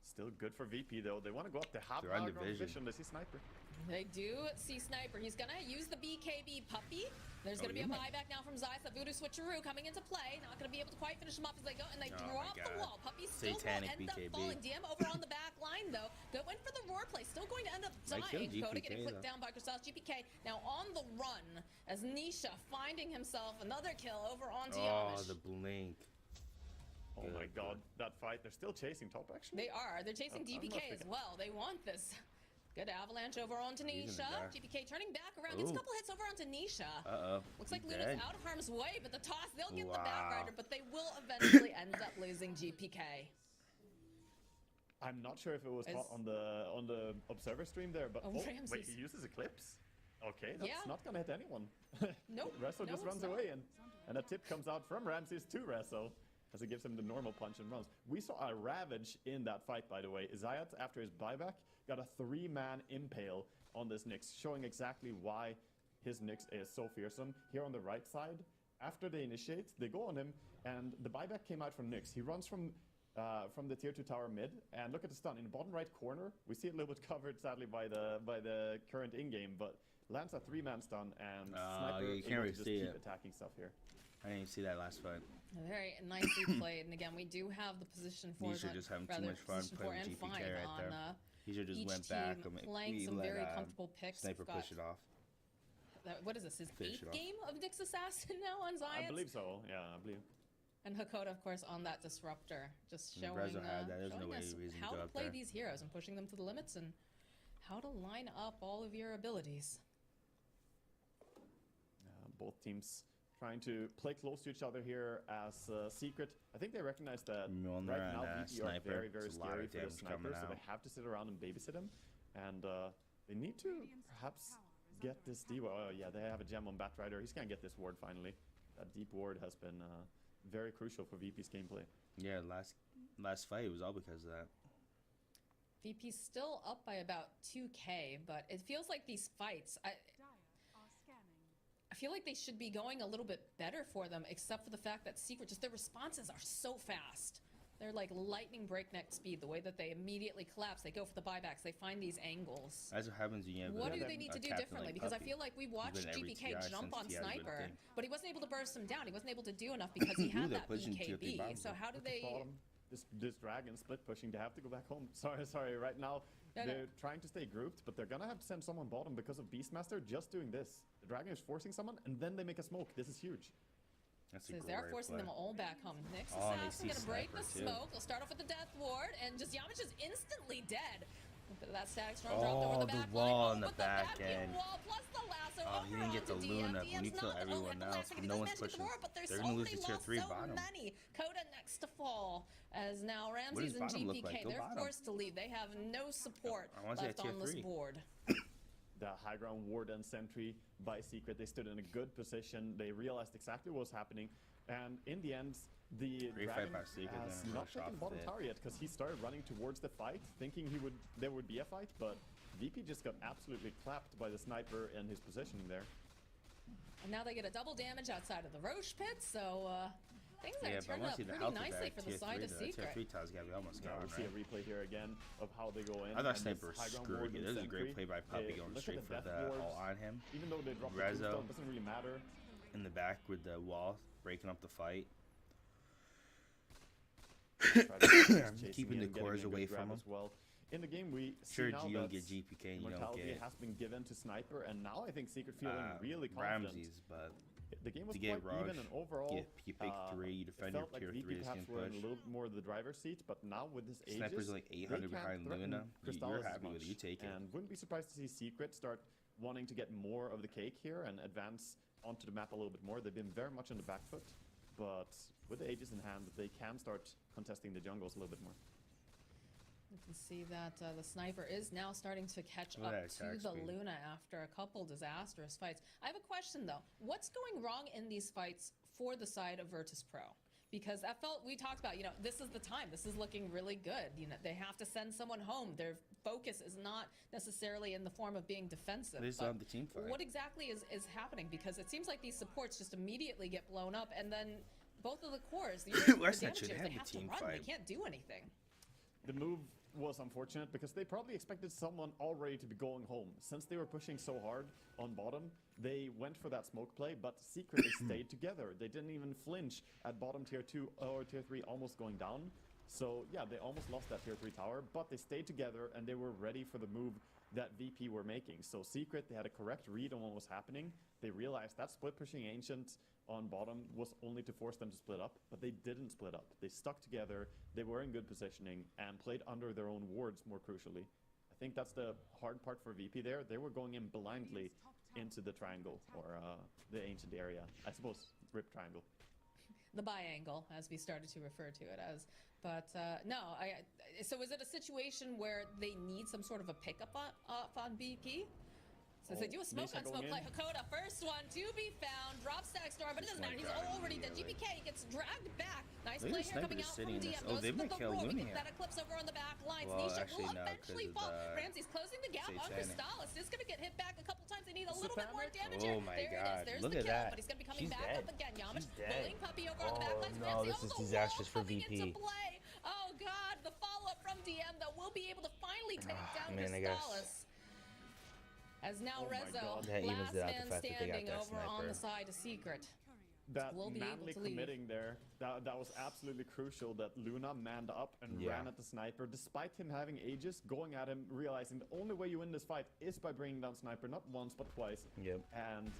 Still good for VP though. They want to go up. They have They're under Argon vision. They see Sniper. They do see Sniper. He's gonna use the BKB Puppy. There's gonna be a buyback now from Zayat. The Voodoo Switcheroo coming into play. Not gonna be able to quite finish him off as they go, and they Oh drop my the God. wall. Puppy still Satanic will end BKB. up falling. DM over on the back line though. Go in for the roar play. Still going to end up Might kill dying. Coda getting GPK, clicked though. down by Crystal. GPK now on the run as Nisha finding himself another kill over onto Oh, Yamish. the blink. Oh my god, that fight. They're still chasing top actually. They are. They're chasing I'm not GPK as thinking- well. They want this. Good avalanche over onto He's Nisha. gonna die. GPK turning back around. Gets a Ooh. couple hits over onto Nisha. Uh-oh. Looks like He's Luna's dead. out of harm's way, but the toss, they'll get the Wow. backrider, but they will eventually end up losing GPK. I'm not sure if it was As- caught on the observer stream there, but Oh, wait, Ramses. he uses Eclipse. Okay, that's Yeah. not gonna hit anyone. Nope. Resso No, just it's runs not. away, and a tip comes out from Ramses to Resso as it gives him the normal punch and runs. We saw a Ravage in that fight, by the way. Zayat, after his buyback, got a 3-man impale on this Nyx, showing exactly why his Nyx is so fearsome. Here on the right side, after they initiate, they go on him, and the buyback came out from Nyx. He runs from the tier 2 tower mid, and look at the stun in the bottom right corner. We see it a little bit covered, sadly, by the current in-game, but lands a 3-man stun, and Sniper yeah, you able can't really to just see keep it. attacking stuff here. I didn't even see that last fight. Very nicely played. And again, we do have the position for Nisha just having too rather, much fun position playing four with and GPK five right on, there. He should just each went back team and playing we some let, very comfortable picks. Sniper We've got- push it off. What is this? His Finish 8th it off. game of Nyx Assassin now on Zayat? I believe so, yeah, I believe. And Hakoda, of course, on that disruptor, just And showing, Rezo had that. There's no showing way us reason to how go to up play there. these heroes and pushing them to the limits and how to line up all of your abilities. Both teams trying to play close to each other here as Secret. I think they recognize that Mjolnir right now and, VP are Sniper. very, very It's a lot scary of for the damage coming sniper, so they out. have to sit around and babysit him. And they need to perhaps get this D. Oh yeah, they have a gem on Batrider. He's gonna get this ward finally. That deep ward has been very crucial for VP's gameplay. Yeah, last fight was all because of that. VP's still up by about 2k, but it feels like these fights, I feel like they should be going a little bit better for them, except for the fact that Secret, just their responses are so fast. They're like lightning breakneck speed. The way that they immediately collapse, they go for the buybacks, they find these angles. That's what happens when you have What do they need to do differently? Because I feel like we watched He's been every GPK TI jump since on TI 's been a Sniper, thing. but he wasn't able to burst him down. He wasn't able to do enough because he had they're that pushing tier three BKB. bombs, So how do they... Bottom. This dragon split pushing, they have to go back home. Sorry, right now they're trying to stay grouped, but they're gonna have to send someone bottom because of Beastmaster just doing this. The dragon is forcing someone, and then they make a smoke. This is huge. That's Says they're forcing them all back home. Next Oh, and they assassin see gonna break the Sniper, too. smoke. They'll start off with the death ward, and just Yamich is instantly dead. But that static storm dropped over the back wall line. on the But back the end. wall plus the lasso Oh, over he didn't get onto the DM. Luna. When you DM's kill not everyone the else, last no one's mentioned pushing. before, but They're gonna lose they to tier lost 3 so bottom. many. Coda next to fall. As now What Ramses does and bottom look GPK, like? Go they're bottom. forced to leave. They have no support I wanna see left a tier on this 3. board. The high ground ward and sentry by Secret. They stood in a good position. They realized exactly what was happening. And in the end, the Great fight dragon by Secret, has then not rush off taken of bottom it. tower yet because he started running towards the fight, thinking there would be a fight, but VP just got absolutely clapped by the sniper in his positioning there. And now they get a double damage outside of the Roche pit, so things Yeah, are but I turning want up to see the pretty health nicely back for the tier side 3 of though. Tier Secret. 3 tiles gotta be almost Now gone, we see a right? replay here again of how they go in. I thought and Sniper this was high ground screwed ward here. and This is a great sentry. play by Puppy going Look straight at for death the wards. all on him. Even though they dropped the Rezo tombstone, doesn't really matter. in the back with the wall, breaking up the fight. Keeping the cores away from him. As well. In the game, we Sure, see now Gio that get GPK and you don't immortality get has been given to Sniper, and now I think Secret feeling really confident. Ramses, but The game was to get quite even, Rush, and overall, you pick 3, you defend it your felt like tier VP 3 is perhaps getting were in a pushed. little bit more of the driver's seat, but now with this Aegis, Sniper's like they 800 can't behind threaten Luna. Crystallis You're as happy with it, much. you take it. And wouldn't be surprised to see Secret start wanting to get more of the cake here and advance onto the map a little bit more. They've been very much on the back foot, but with the Aegis in hand, they can start contesting the jungles a little bit more. You can see that the Sniper is now starting to catch Look up at that to attack the speed. Luna after a couple disastrous fights. I have a question though. What's going wrong in these fights for the side of Virtus Pro? Because that we talked about, this is the time. This is looking really good. They have to send someone home. Their focus is not necessarily in the form of being defensive. They still but have the team fight. What exactly is happening? Because it seems like these supports just immediately get blown up, and then both of the cores, West Side should they have have the to team run. fight. They can't do anything. The move was unfortunate because they probably expected someone already to be going home. Since they were pushing so hard on bottom, they went for that smoke play, but secretly stayed together. They didn't even flinch at bottom tier 2 or tier 3 almost going down. So yeah, they almost lost that tier 3 tower, but they stayed together and they were ready for the move that VP were making. So Secret, they had a correct read on what was happening. They realized that split pushing Ancient on bottom was only to force them to split up, but they didn't split up. They stuck together, they were in good positioning, and played under their own wards more crucially. I think that's the hard part for VP there. They were going in blindly into the triangle, or the Ancient area. I suppose, Rip Triangle. The biangle, as we started to refer to it as. But no, so is it a situation where they need some sort of a pickup on BP? So they do a smoke on smoke play. Hakoda, first one to be found. Drop stack storm, but it doesn't matter. He's already dead. GPK gets dragged back. Nice play here coming out from DM. Oh, they might kill Luna We here. get that eclipse over on the back lines. Well, Nisha actually, will no, eventually 'cause fall. of the Ramsey's closing the gap on Satanic. Crystallis. Is going to get hit back a couple times. They need a little bit more damage Oh here. my There God. it is. There's Look the at kill, that. but he's going to be coming She's back dead. up again. Yamish She's dead. pulling Puppy over on the back lines. no, Ramsey this on is the disastrous wall for coming VP. into play. Oh God, the follow-up from DM that will be able to finally take down man, I guess. Crystallis. As now Oh my Rezo, God. That evens last it out the man fact that they got standing that over on sniper. the side of Secret. That Will be able manly to leave. committing there, that was absolutely crucial that Luna manned up and Yeah. ran at the sniper, despite him having Aegis, going at him, realizing the only way you win this fight is by bringing down sniper, not once but twice. Yep. And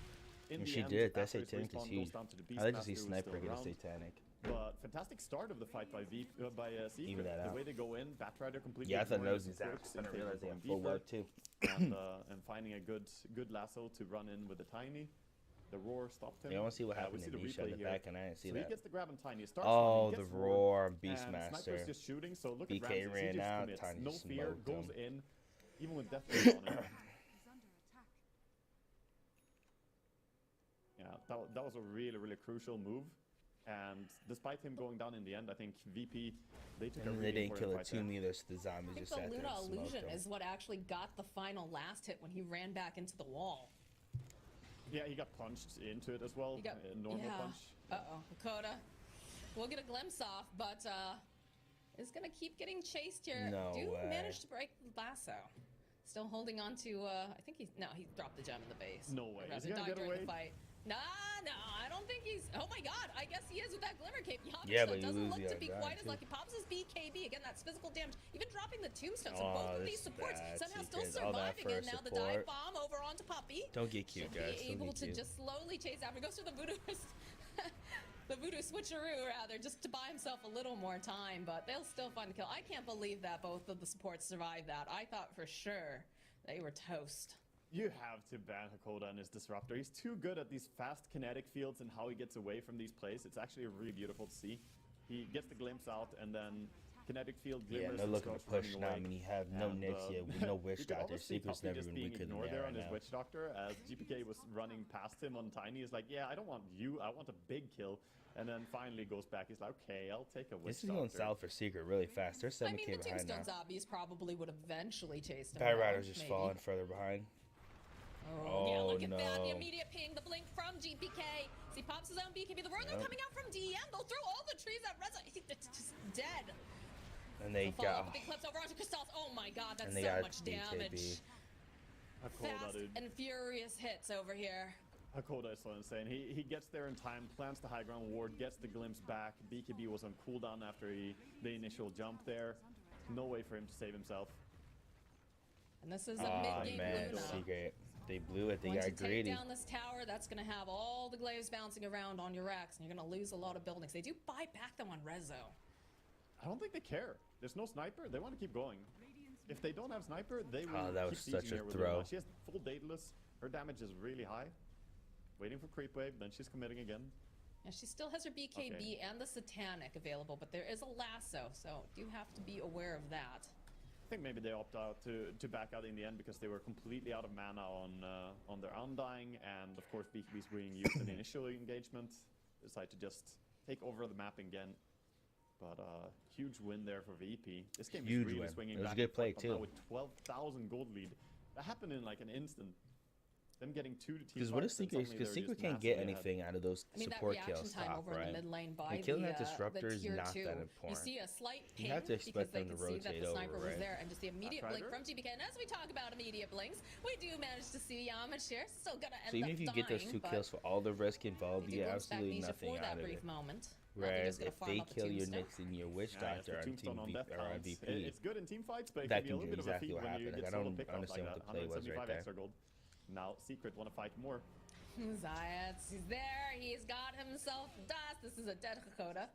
in And the she end, did. That after his Satanic is respawn goes huge. down to the I like to Beastmaster, see who's Sniper still get a around. Satanic. But fantastic start of the fight by Secret. Even that The out. way they go in, Batrider completely Yeah, I thought that ignoring was the disaster. quirks I in didn't favor realize of they had Beeper, full ward too. and finding a good lasso to run in with the Tiny. The roar stopped him. Yeah, I want to see what We happened see to the Nisha in replay the here. back, and I didn't see So that. he gets the grab on Tiny. He starts Oh, running, the gets roar, and Beastmaster. Sniper's just shooting, so look at BK Ramses. He ran just out, commits. Tiny No fear, smoked goes him. in, even with death rays on him. Yeah, that was a really, really crucial move. And despite him going down in the end, I think VP, they took a And really they didn't kill important it fight too there. neither, so the I zombies think just the sat there Luna and smoked illusion them. is what actually got the final last hit when he ran back into the wall. Yeah, he got punched into it as well. He got A normal punch. Uh-oh, Hakoda. We'll get a glimpse off, but is gonna keep getting chased here. No way. Managed to break the lasso. Still holding on to, I think he dropped the gem in the base. No way. Or Is he gonna died get during away? the fight. No, I don't think he's, oh my god, I guess he is with that glimmer cape. Yamcha Yeah, but you doesn't lose look the to other be guy, quite as too. lucky. Pops his BKB, again, that's physical damage. Even dropping the tombstone, so Oh, both of this these is supports bad, somehow still Secret. All that surviving, for and now the dive support. bomb over onto Puppy. Don't get cute, Should guys. be Don't able get to cute. just slowly chase after. He goes for the voodoo, the voodoo switcheroo, rather, just to buy himself a little more time, but they'll still find the kill. I can't believe that both of the supports survived that. I thought for sure they were toast. You have to ban Hakoda and his Disruptor. He's too good at these fast kinetic fields and how he gets away from these plays. It's actually really beautiful to see. He gets the glimpse out and then kinetic field Yeah, glimmers no and looking to starts push running now. I away. mean, you have no And, Nyx yet, with no Witch you could Doctor. almost see Secret's Puppy never just been being weaker than ignored that there right on his now. Witch Doctor as GPK was running past him on Tiny. He's like, yeah, I don't want you, I want a big kill. And then finally goes back. He's like, okay, I'll take a Witch This is going Doctor. south for Secret really fast. They're I 7K mean, the behind tombstone now. zombies probably would eventually chase him. Bad down, Rider's just maybe. falling further behind. Oh, yeah, look at no. that. The immediate ping, the blink from GPK. See, pops his own BKB. The Roar Yep. coming out from DM. They'll throw all the trees at Reza. It's just dead. And they Follow up got. with big clips over onto Crystals. Oh my god, that's And they so got much BKB. damage. Hakoda, Fast dude. and furious hits over here. Hakoda is so insane. He gets there in time, plants the high ground ward, gets the glimpse back. BKB was on cooldown after the initial jump there. No way for him to save himself. And this is a Oh mid-game man, Luna. Secret. They blew it. They Once you got take greedy. down this tower, that's going to have all the glaives bouncing around on your racks, and you're going to lose a lot of buildings. They do buy back them on Rezo. I don't think they care. There's no sniper. They want to keep going. If they don't have sniper, they will that keep was such sieging a here with throw. Luna. She has full Daedalus. Her damage is really high. Waiting for creep wave, then she's committing again. And she still has her BKB Okay. and the Satanic available, but there is a lasso, so you have to be aware of that. I think maybe they opt out to back out in the end because they were completely out of mana on their Undying, and of course BKB's being used in the initial engagement. Decide to just take over the map again. But huge win there for VP. This game Huge is really win. swinging It was a back good and play, forth, but now too. with 12,000 gold lead, that happened in like an instant. Them getting 2 team Because what is fights and Secret? suddenly Because they're Secret just can't get massively ahead. anything out of those I mean, that support reaction kills. time Stop, over right? in the mid lane by killing the, that disruptor the is tier not 2. that You important. see a slight You ping have to expect because they them to can see that rotate the over, sniper was right? there, and just the immediate blink Rider? from GBK. And as we talk about immediate blinks, we do manage to see Yamcha here. Still gonna end So even up if you dying, get those 2 but kills for all the risk involved, they you do get glimpse back absolutely Nisha nothing for that out of brief it. moment. Whereas Now they're just if gonna they farm up the kill your tombstone. Nyx and your Witch Yeah, he has Doctor the on tombstone Team on V death or balance. MVP, It's good in team fights, but it that can be a can little do bit of a exactly feat what when you happened. get Like, I solo don't pick off understand like what that. the play was right 175 there. extra gold. Now Secret want to fight more. Zayats, he's there. He's got himself dust. This is a dead Hakoda.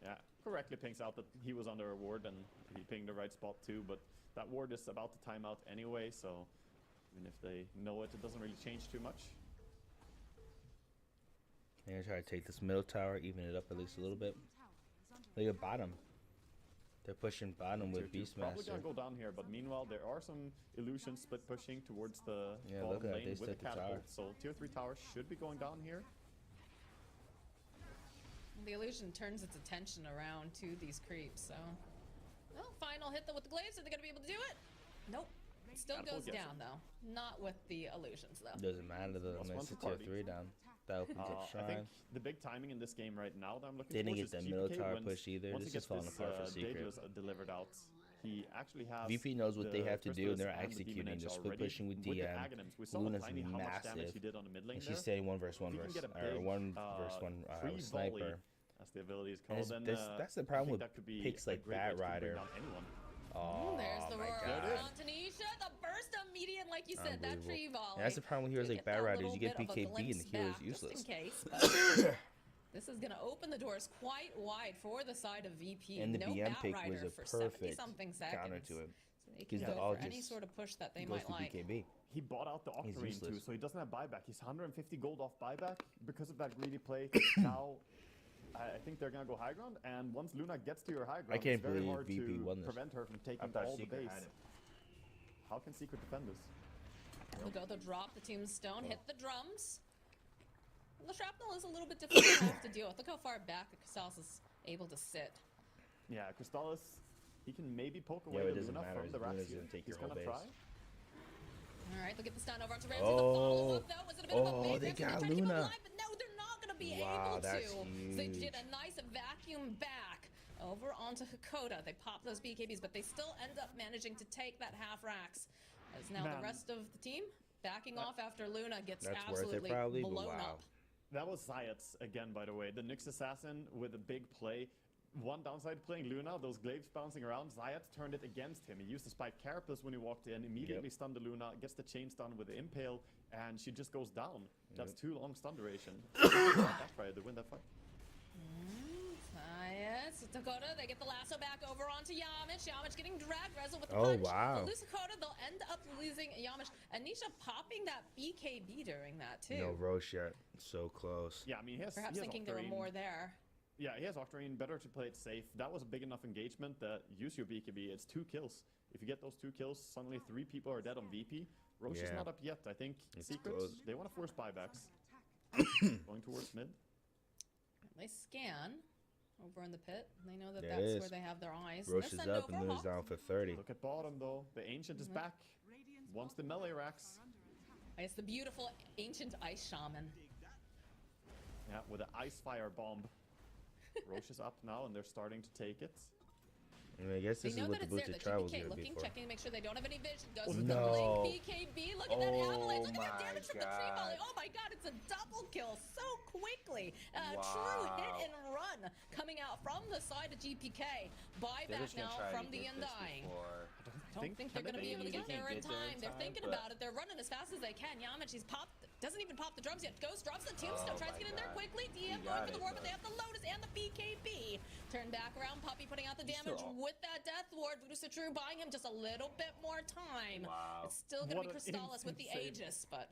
Yeah, correctly pings out that he was under a ward and he pinged the right spot too, but that ward is about to time out anyway, so even if they know it, it doesn't really change too much. They're gonna try to take this middle tower, even it up at least a little bit. Look at bottom. They're pushing bottom with Tier 2 probably Beastmaster. gonna go down here, but meanwhile there are some illusions split pushing towards the Yeah, bottom look at that, lane they with the set the tower. catapult, so tier 3 tower should be going down here. The illusion turns its attention around to these creeps, so. Well, final hit though with the glaives. Are they gonna be able to do it? Nope. It still Catapult goes gets down though. Not with the illusions though. Doesn't matter though, Plus unless one it's for tier party. 3 down. That opens up I Shrine. think the big timing in this game right now that I'm looking They didn't towards get is that middle GPK tower once- push either. Once This he is gets falling this, apart for Secret. Daedalus, delivered out, he actually has VP knows what they the have to do, and they're Crystals and the executing. Demon They're Edge split already pushing with the DM. Aghanims. We saw Luna's Tiny how much damage massive. he did on the mid lane And there. she's staying 1 versus 1 If he can versus, get a or big, 1 versus 1 free sniper. volley, as the ability is And called, then that's the I problem think with that could be picks a like great Bat way to bring Rider. down anyone. Oh There's the my roar god. on Tanisha. The burst immediate, like you said, that Unbelievable. tree volley. And that's the problem with heroes You like get Bat that Riders. little You get bit of a BKB and the glimpse hero is back, useless. Just in case, but this is gonna open the doors quite wide for the side of VP. And the no BM Bat pick Rider was for a perfect 70-something seconds. counter to it. So they can Because go the all for any just sort of push that they goes might to like. BKB. he bought out the He's Octarine too, useless. so he doesn't have buyback. He's 150 gold off buyback because of that greedy play. Now, I think they're gonna go high ground, and once Luna gets to your high ground, can't it's very believe hard VP to won this. prevent her from taking thought all the Secret base. had it. How can Secret defend this? We'll go the drop, the tombstone, hit the drums. The shrapnel is a little bit difficult to have to deal with. Look how far back Crystallis is able to sit. Yeah, Crystallis, he can maybe poke Yeah, away it the doesn't Luna matter. from the Luna's Rax. gonna take He's your whole gonna base. try. All right, they'll get this down over onto Ramsey. The follow-up, though, was it a bit of a Oh, bait? they Ramsey, got they're trying to keep him Luna. alive, but no, they're not going to be Wow, able that's to. So they huge. did a nice vacuum back over onto Hakoda. They popped those BKBs, but they still end up managing to take that half Rax. As now Man. the rest of the team backing off after Luna gets That's worth it absolutely probably, but blown wow. up. That was Zayat's again, by the way. The Nyx Assassin with a big play. One downside playing Luna, those glaives bouncing around. Zayat turned it against him. He used the Spike Carapace when he walked in, immediately stunned the Luna, gets the chain stun with the Impale, and she just goes down. That's too long stun duration. That's right, they win that fight. Yes, Dakota, they get the lasso back over onto Yamish. Yamish getting dragged, Rezo with the Oh, punch. wow. They'll lose Dakota, they'll end up losing Yamish. Anisha popping that BKB during that, too. No Roche yet. So close. Yeah, I mean, Perhaps he has thinking there were Octarine. more there. Yeah, he has Octarine. Better to play it safe. That was a big enough engagement that use your BKB. It's 2 kills. If you get those 2 kills, suddenly 3 people are dead on VP. Roche is Yeah. not up yet. I think It's Secrets, close. they want to force buybacks. Going towards mid. They scan over in the pit. They know that There it that's is. where they have their eyes. Roche They'll is send up over and Luna's Hawk. down for 30. Look at bottom though. The Ancient is back. Wants the melee racks. It's the beautiful ancient ice shaman. Yeah, with an ice fire bomb. Roche is up now and they're starting to take it. I mean, I guess They this is know what that the it's there. boosted The trial was GPK going to be looking, for. checking, make sure they don't have any vision. Goes Oh, with the no. blink BKB. Look at that Oh avalanche. Look at my that damage from the tree God. volley. Oh my god, it's a double kill so quickly. Wow. True hit and run coming out from the side of GPK. Buyback now from the Undying. I don't think they're going to be able to get there in time. They're thinking about it. They're running as fast as they can. Yamich, he's popped. Doesn't even pop the drums yet. Ghost drops the tombstone. Tries to get in there quickly. DM going for the war, but they have the Lotus and the BKB. Turn back around. Puppy putting out the damage with that Death Ward. Voodoo True buying him just a little bit more time. Wow. It's still going to be What an Crystallis with the insane Aegis, but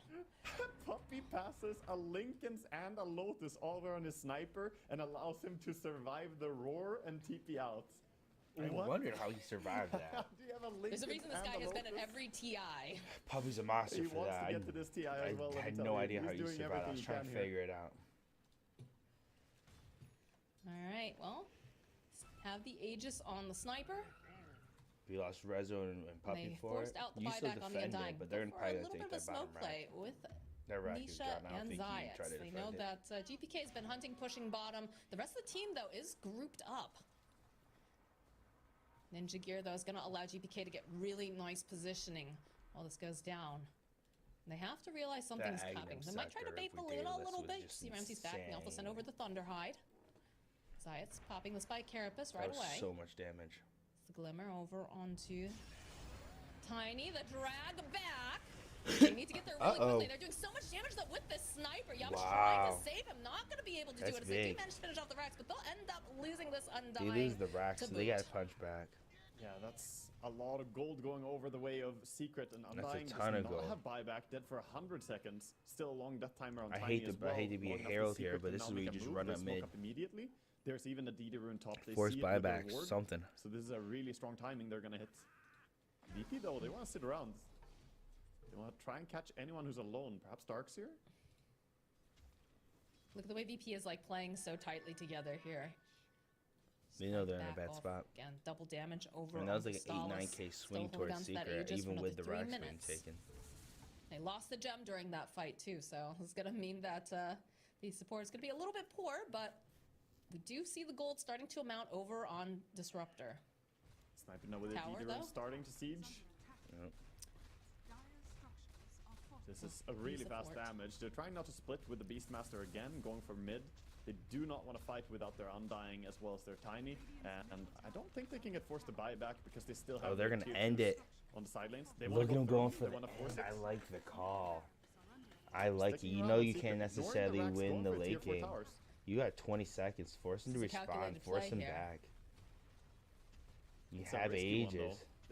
Puppy passes a Lincoln's and a Lotus all over on his sniper and allows him to survive the roar and TP out. I What? wondered how he survived that. How do you have a Lincoln there's a reason this and guy a has been at Lotus? every TI. Puppy's a monster He for wants that. to get to this TI as well, let me had tell no you. idea He's how you doing survived. I everything was he trying can to here. figure it out. All right, well, have the Aegis on the sniper. We lost Rezo and Puppy They for it. forced out the You still buyback on the defend Undying. it, but they're for probably a going to little take bit of a that bottom smoke play rack. with That rack is Nisha gone. I don't and think he Zayat. tried to They know defend it. that GPK has been hunting, pushing bottom. The rest of the team, though, is grouped up. Ninja Gear, though, is going to allow GPK to get really nice positioning while this goes down. They have to realize something's Aghanim coming. They might try to sector, bait if the we Luna a did, little this bit. was See just Ramsey's back. They also send over the Thunderhide. Zayat's popping the Spike Carapace right That was away. so much damage. The Glimmer over onto Tiny. The drag back. They need to get there really quickly. They're doing so much damage though with this sniper. Yamish trying to save him. Not going to be able to do That's it. As they do big. manage to finish off the racks, but they'll end up losing this They Undying. lose the racks, to so they boot. got to punch back. Yeah, that's a lot of gold going over the way of Secret and That's a Undying. ton does of not gold. have buyback, dead for 100 seconds. Still a long death timer on I Tiny hate to- as well. I hate to be Long a enough for herald here, Secret but to this now is where make you a just move. run They up smoke mid. up immediately. There's even a DD rune top. They Force see it with the buyback, reward. something. So this is a really strong timing they're gonna hit. VP though, they want to sit around. They want to try and catch anyone who's alone. Perhaps Darkseer? Look at the way VP is like playing so tightly together here. They know they're in a Back bad off spot. Again, double damage over. And that was on like an Crystallis. 8-9k Still swing holding towards on to that Secret, Aegis for even another with the 3 racks being minutes. taken. They lost the gem during that fight too, so it's gonna mean that the support is gonna be a little bit poor, but we do see the gold starting to amount over on Disruptor. Sniper now with a Tower, DD though? rune starting to siege. Yep. This is a really fast damage. They're trying not to split with the Beastmaster again, going for mid. They do not want to fight without their Undying as well as their Tiny. And I don't think they can get forced to buy back because they still have Oh, they're their going to tier end twos it. on the side lanes. They Look at wanna him go going through, for they the wanna force it. I like the call. I like it. Sticking You around know with you Secret, can't ignoring the necessarily racks, win going the for tier late 4 game. towers. You got 20 seconds. Force him to This is a respond. calculated Force play him here. back. You It's a have risky one, Aegis. though.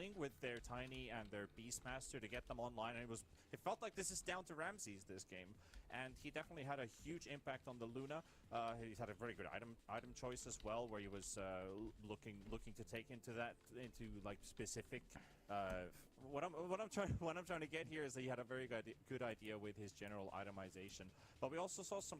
struggling with their Tiny and their Beastmaster to get them online, and it felt like this is down to Ramses this game, and he definitely had a huge impact on the Luna. He's had a very good item choice as well, where he was looking to take into like specific. What I'm trying to get here is that he had a very good idea with his general itemization. But we also saw some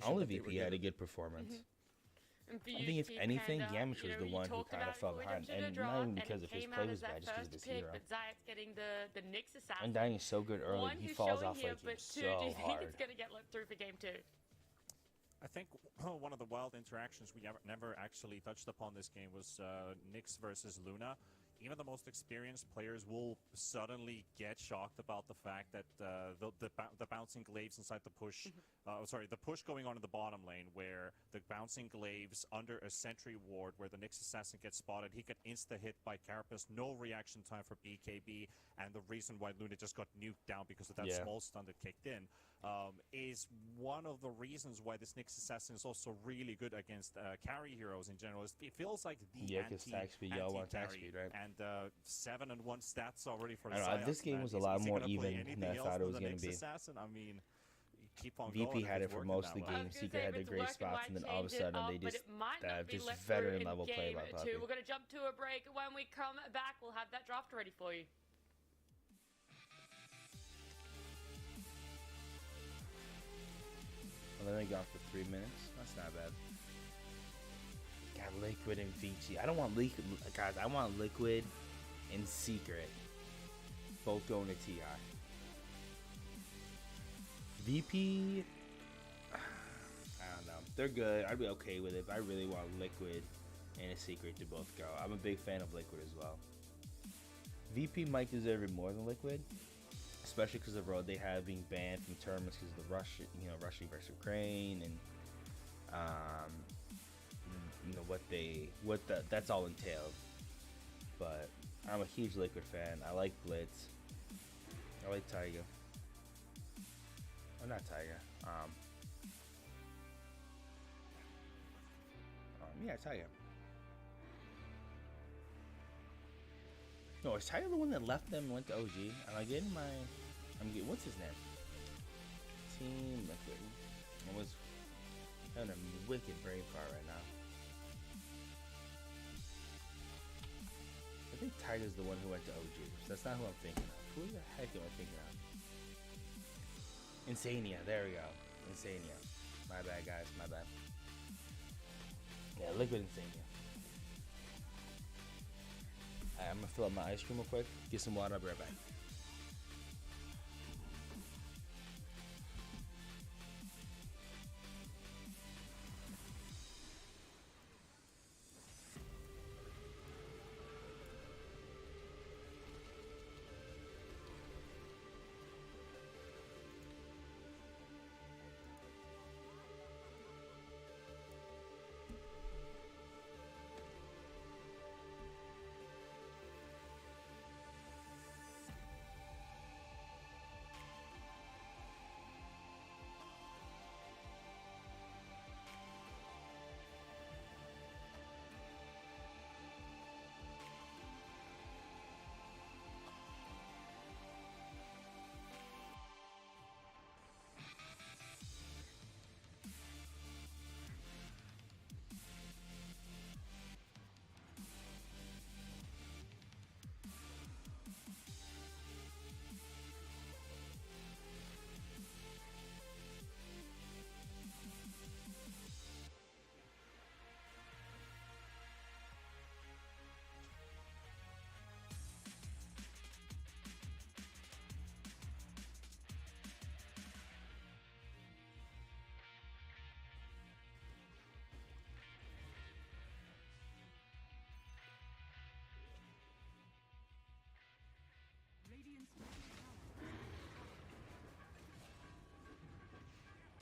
situation. Only that they were VP had a given. good performance. And for I you, think if Steve, anything, kinda, Yamich you was know, the you one who talked kind of about fell for behind, Redemption to and draw, not even and because he of his came play out was as that bad, just because of first his pick, hero. but Zayat's getting the Nyx assassin. Undying is so good early, One, but he who's falls showing off here, late game but two, so do you think hard. it's gonna get let through for game 2? I think one of the wild interactions we never actually touched upon this game was Nyx versus Luna. Even the most experienced players will suddenly get shocked about the fact that the bouncing glaives inside the push, the push going on in the bottom lane, where the bouncing glaives under a sentry ward, where the Nyx assassin gets spotted, he got insta-hit by Carapace, no reaction time for BKB, and the reason why Luna just got nuked down because of that small stun that kicked in. is one of the reasons why this Nyx Assassin is also really good against carry heroes in general. It feels like the Yeah, because attack speed, y'all want attack speed, right? And 7 and 1 stats already for I don't know, this game was a lot more even than I thought it was going to be. Assassin? I mean, keep on VP going had it for most of the game. Secret had their great spots, and then all of a sudden they just veteran level play by Poppy. We're going to jump to a break. When we come back, we'll have that draft ready for you. Well, then they got for 3 minutes. That's not bad. Got Liquid and VG. I don't want Liquid, guys. I want Liquid and Secret both going to TI. VP, I don't know. They're good. I'd be okay with it, but I really want Liquid and a Secret to both go. I'm a big fan of Liquid as well. VP might deserve it more than Liquid, especially because of the road they have being banned from tournaments because of the Russian versus Ukraine, and that's all entailed. But I'm a huge Liquid fan. I like Blitz. I like Taiga. Oh, not Taiga. Yeah, Taiga. No, is Taiga the one that left them and went to OG? Am I getting my... what's his name? Team Liquid. I was having a wicked brain fart right now. I think Taiga's the one who went to OG. That's not who I'm thinking of. Who the heck am I thinking of? Insania. There we go. Insania. My bad, guys. My bad. Yeah, Liquid Insania. Alright, I'm gonna fill up my ice cream real quick. Get some water. I'll be right back.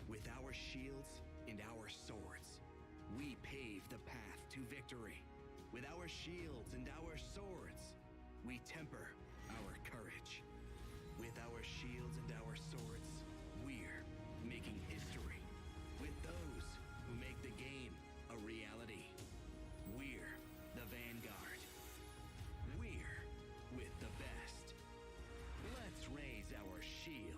With our shields and our swords, we pave the path to victory. With our shields and our swords, we temper our courage. With our shields and our swords, we're making history. With those who make the game a reality, we're the vanguard. We're with the best. Let's raise our shields.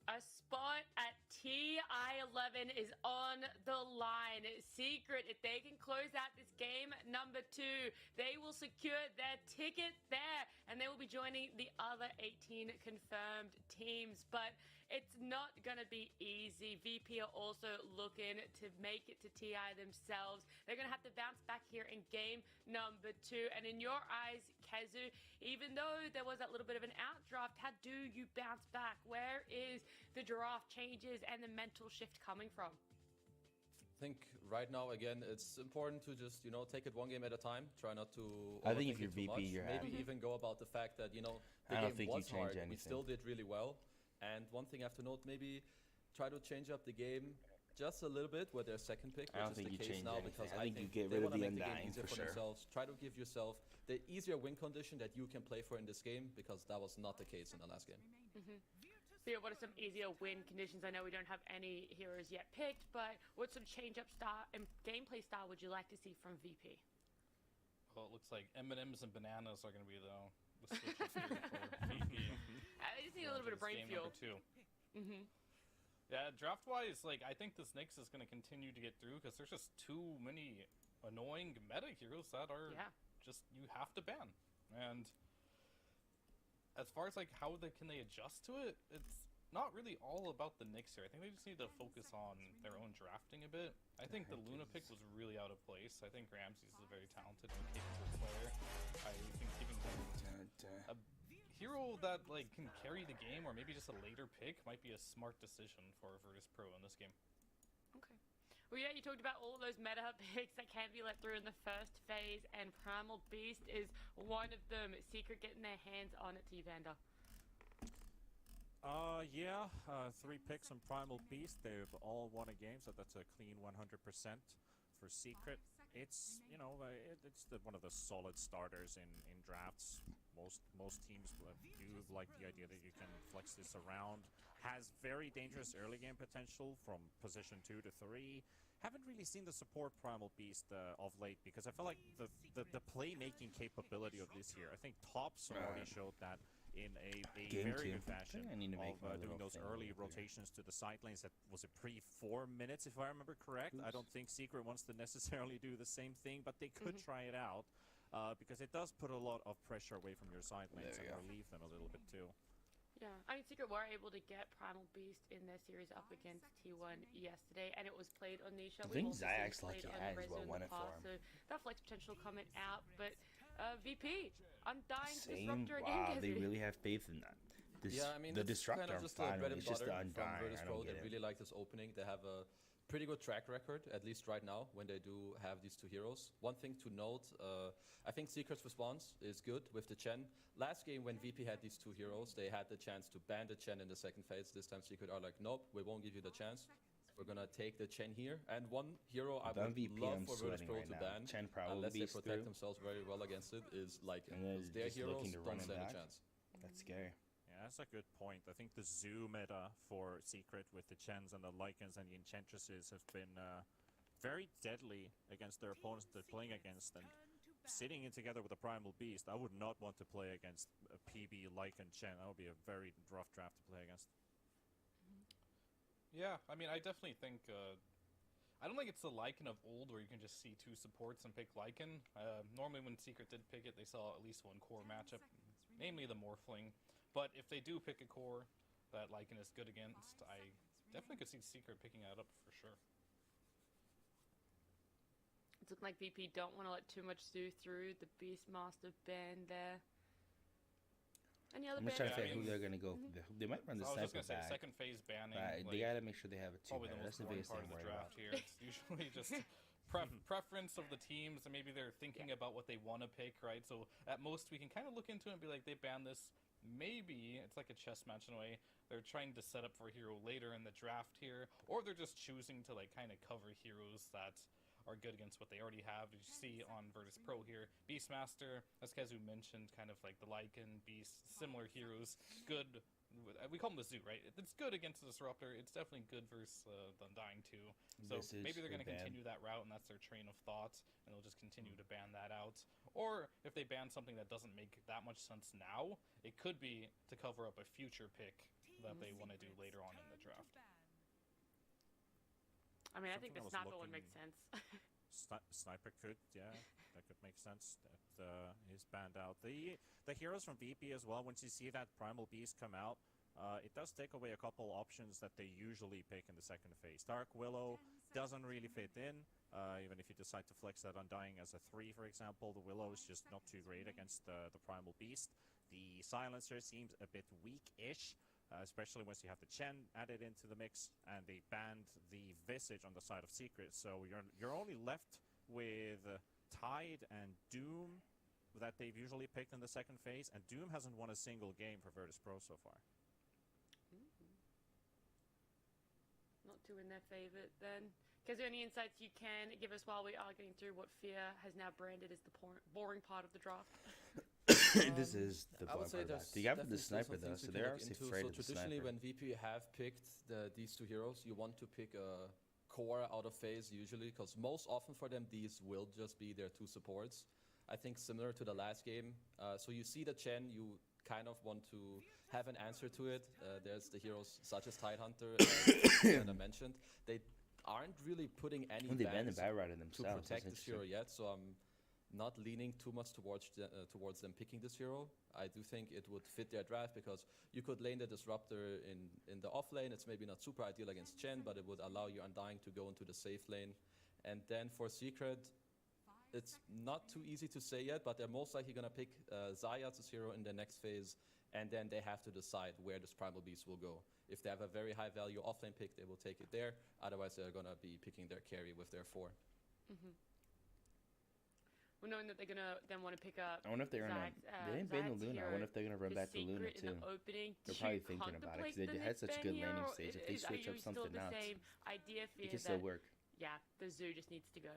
A spot at TI11 is on the line. Secret, if they can close out this game number 2, they will secure their ticket there, and they will be joining the other 18 confirmed teams. But it's not going to be easy. VP are also looking to make it to TI themselves. They're going to have to bounce back here in game number 2. And in your eyes, Kezu, even though there was that little bit of an outdraft, how do you bounce back? Where is the draft changes and the mental shift coming from? I think right now, again, it's important to just, take it one game at a time. Try not to I think if you're overthink it too VP, much. you're Maybe happy. even go about the fact that, the I don't game think you was change hard. anything. We still did really well. And one thing I have to note, maybe try to change up the game just a little bit with their second pick, I don't which think is the you case change now, anything. because I think you get they rid of want to the make the game Undying easier for for sure. themselves. Try to give yourself the easier win condition that you can play for in this game, because that was not the case in the last game. So yeah, what are some easier win conditions? I know we don't have any heroes yet picked, but what sort of change-up style and gameplay style would you like to see from VP? Well, it looks like M&Ms and bananas are going to be the switch up here for VP. I just need a little bit of brain fuel. Yeah, draft-wise, like, I think this Nyx is going to continue to get through because there's just too many annoying meta heroes that are just, you have to ban. And as far as, like, how can they adjust to it, it's not really all about the Nyx here. I think they just need to focus on their own drafting a bit. I think the Luna pick was really out of place. I think Ramses is a very talented and capable player. I think giving him a hero that like can carry the game, or maybe just a later pick, might be a smart decision for Virtus Pro in this game. Okay. Well, yeah, you talked about all of those meta picks that can be let through in the first phase, and Primal Beast is one of them. Secret getting their hands on it, T-Vander. Yeah, 3 picks on Primal Beast. They've all won a game, so that's a clean 100% for Secret. It's, you know, it's one of the solid starters in drafts. Most teams do like the idea that you can flex this around. Has very dangerous early game potential from position 2 to 3. Haven't really seen the support Primal Beast of late, because I feel like the playmaking capability of this year, I think Tops already showed that in a very good fashion I need to make of doing those early rotations to the side lanes. That was a pre-4 minutes, if I remember correct. I don't think Secret wants to necessarily do the same thing, but they could try it out, because it does put a lot of pressure away from your side lanes and relieve them a little bit too. Yeah, I mean, Secret were able to get Primal Beast in their series up against T1 yesterday, and it was played on Nisha. I think Zayak's lucky as well won it for him. So that flex potential coming out, but VP, Undying Same. Disruptor again. Wow, they really have faith in that. Yeah, I mean, the it's Disruptor, kind of just the bread and it's just the butter from Undying. Virtus I Pro. don't They get it. really like this opening. They have a pretty good track record, at least right now, when they do have these 2 heroes. One thing to note, I think Secret's response is good with the Chen. Last game when VP had these 2 heroes, they had the chance to ban the Chen in the second phase. This time Secret are like, nope, we won't give you the chance. We're gonna take the Chen here. And one hero I would love for Virtus Pro to ban, Chen unless they beast protect through. themselves very well against it, is like, And then because their just heroes looking to run don't him stand a back. chance. That's scary. Yeah, that's a good point. I think the Zoo meta for Secret with the Chens and the Lycans and the Enchantresses have been very deadly against their opponents they're playing against, and sitting in together with a Primal Beast, I would not want to play against a PB Lycan Chen. That would be a very rough draft to play against. Yeah, I mean, I definitely think I don't think it's the Lycan of old where you can just see 2 supports and pick Lycan. Normally when Secret did pick it, they saw at least one core matchup, namely the Morphling. But if they do pick a core that Lycan is good against, I definitely could see Secret picking that up for sure. It's looking like VP don't want to let too much Zoo through. The Beastmaster ban there. Any other I'm just trying to figure bans? who they're gonna go. They might run the I was just sniper gonna say back. second phase banning. They gotta make sure they have a 2 probably the That's most the important biggest part thing of I'm the worried draft about. here. It's usually just preference of the teams, and maybe they're thinking about what they want to pick, right? So at most we can kind of look into it and be like, they banned this. Maybe it's like a chess match in a way. They're trying to set up for a hero later in the draft here, or they're just choosing to like kind of cover heroes that are good against what they already have. You see on Virtus Pro here, Beastmaster, as Kazu mentioned, kind of like the Lycan, Beast, similar heroes. Good, we call them the Zoo, right? It's good against the Disruptor. It's definitely good versus the Undying too. So maybe they're going to continue that route, and that's their train of thought, and they'll just continue to ban that out. Or if they ban something that doesn't make that much sense now, it could be to cover up a future pick that they want to do later on in the draft. I mean, I think the Sniper one makes sense. Sniper could, yeah, that could make sense. That is banned out. The heroes from VP as well, once you see that Primal Beast come out, it does take away a couple options that they usually pick in the second phase. Dark Willow doesn't really fit in, even if you decide to flex that Undying as a 3, for example. The Willow is just not too great against the Primal Beast. The Silencer seems a bit weak-ish, especially once you have the Chen added into the mix, and they banned the Visage on the side of Secret. So you're only left with Tide and Doom that they've usually picked in the second phase, and Doom hasn't won a single game for Virtus Pro so far. two in their favor then? Because any insights you can give us while we are getting through what Fear has now branded as the boring part of the draft? This is the I would say part. there's Do you have the definitely still sniper some though? things So we they're can look obviously into. afraid So of the traditionally, sniper. when VP have picked these two heroes, you want to pick a core out of phase usually, because most often for them these will just be their two supports. I think similar to the last game. So you see the Chen, you kind of want to have an answer to it. There's the heroes such as Tidehunter, that I mentioned. They aren't really putting any Well, they banned the bans Batrider to themselves. protect That's this hero yet, so I'm not leaning too much towards them picking this hero. I do think it would fit their draft because you could lane the Disruptor in the off lane. It's maybe not super ideal against Chen, but it would allow your Undying to go into the safe lane. And then for Secret, it's not too easy to say yet, but they're most likely going to pick Xayah as hero in the next phase, and then they have to decide where this Primal Beast will go. If they have a very high value offlane pick, they will take it there. Otherwise, they're going to be picking their carry with their 4. Well, knowing that they're gonna then want to pick up. I wonder if they're gonna. They didn't ban the Zach's Luna. I hero, wonder if they're gonna run the back to Luna secret in too. the opening. They're Do probably you thinking about it because contemplate they the had such a good Nick landing Ban stage. hero, If they or switch are up you something still the else, same idea for it you can still that, work. Yeah, the zoo just needs to go.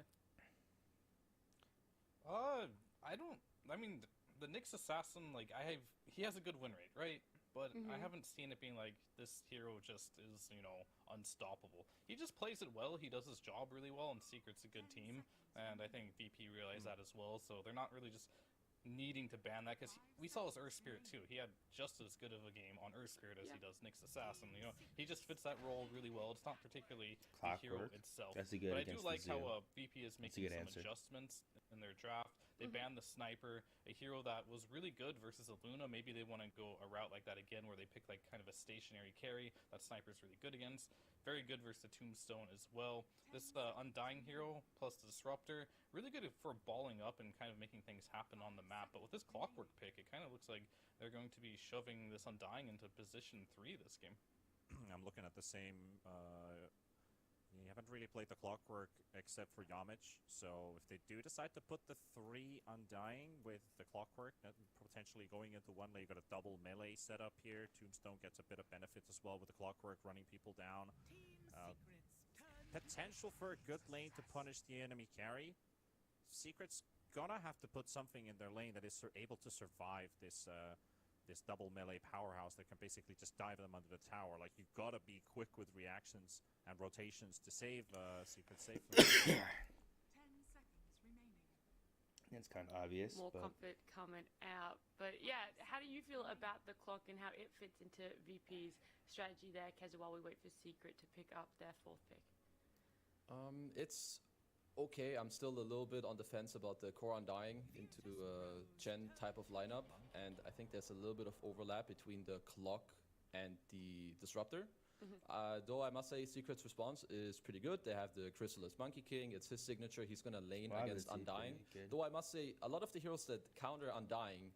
I don't. I mean, the Nyx assassin, like he has a good win rate, right? But I haven't seen it being like this hero just is, unstoppable. He just plays it well. He does his job really well, and Secret's a good team, and I think VP realized that as well. So they're not really just needing to ban that because we saw his Earth Spirit too. He had just as good of a game on Earth Spirit as he does Nyx Assassin. He just fits that role really well. It's not particularly the hero Clockwork. itself. That's a good But I do against like the how Zoo. VP is That's a making good some answer. adjustments in their draft. They banned the Sniper, a hero that was really good versus a Luna. Maybe they want to go a route like that again where they pick like kind of a stationary carry that Sniper's really good against. Very good versus the Tombstone as well. This Undying hero plus the Disruptor, really good for balling up and kind of making things happen on the map. But with this Clockwork pick, it kind of looks like they're going to be shoving this Undying into position 3 this game. I'm looking at the same. You haven't really played the Clockwork except for Yamich, so if they do decide to put the 3 Undying with the Clockwork, potentially going into one lane, you got a double melee set up here. Tombstone gets a bit of benefits as well with the Clockwork running people down. Potential for a good lane to punish the enemy carry. Secret's gonna have to put something in their lane that is able to survive this this double melee powerhouse that can basically just dive them under the tower. Like, you've got to be quick with reactions and rotations to save Secret safely. 10 seconds remaining. It's kind of obvious. More but comfort coming out. But yeah, how do you feel about the clock and how it fits into VP's strategy there, Keza, while we wait for Secret to pick up their 4th pick? It's okay. I'm still a little bit on the fence about the core Undying into Chen type of lineup, and I think there's a little bit of overlap between the clock and the Disruptor. Though I must say Secret's response is pretty good. They have the Chrysalis Monkey King. It's his signature. He's going to lane Wow, against that's Undying. pretty good. Though I must say, a lot of the heroes that counter Undying,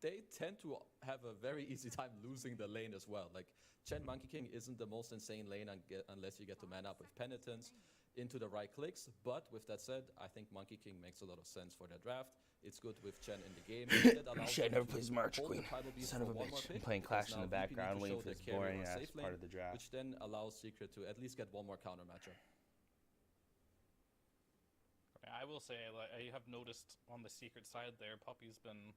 they tend to have a very easy time losing the lane as well. Like, Chen Monkey King isn't the most insane lane unless you get to man up with Penitence into the right clicks. But with that said, I think Monkey King makes a lot of sense for their draft. It's good with Chen in the game. Shit, never plays March Queen. Son of a bitch. I'm playing Clash in the background, waiting for this boring ass part of the draft. Which then allows Secret to at least get one more counter matchup. I will say, I have noticed on the Secret side there, Puppy's been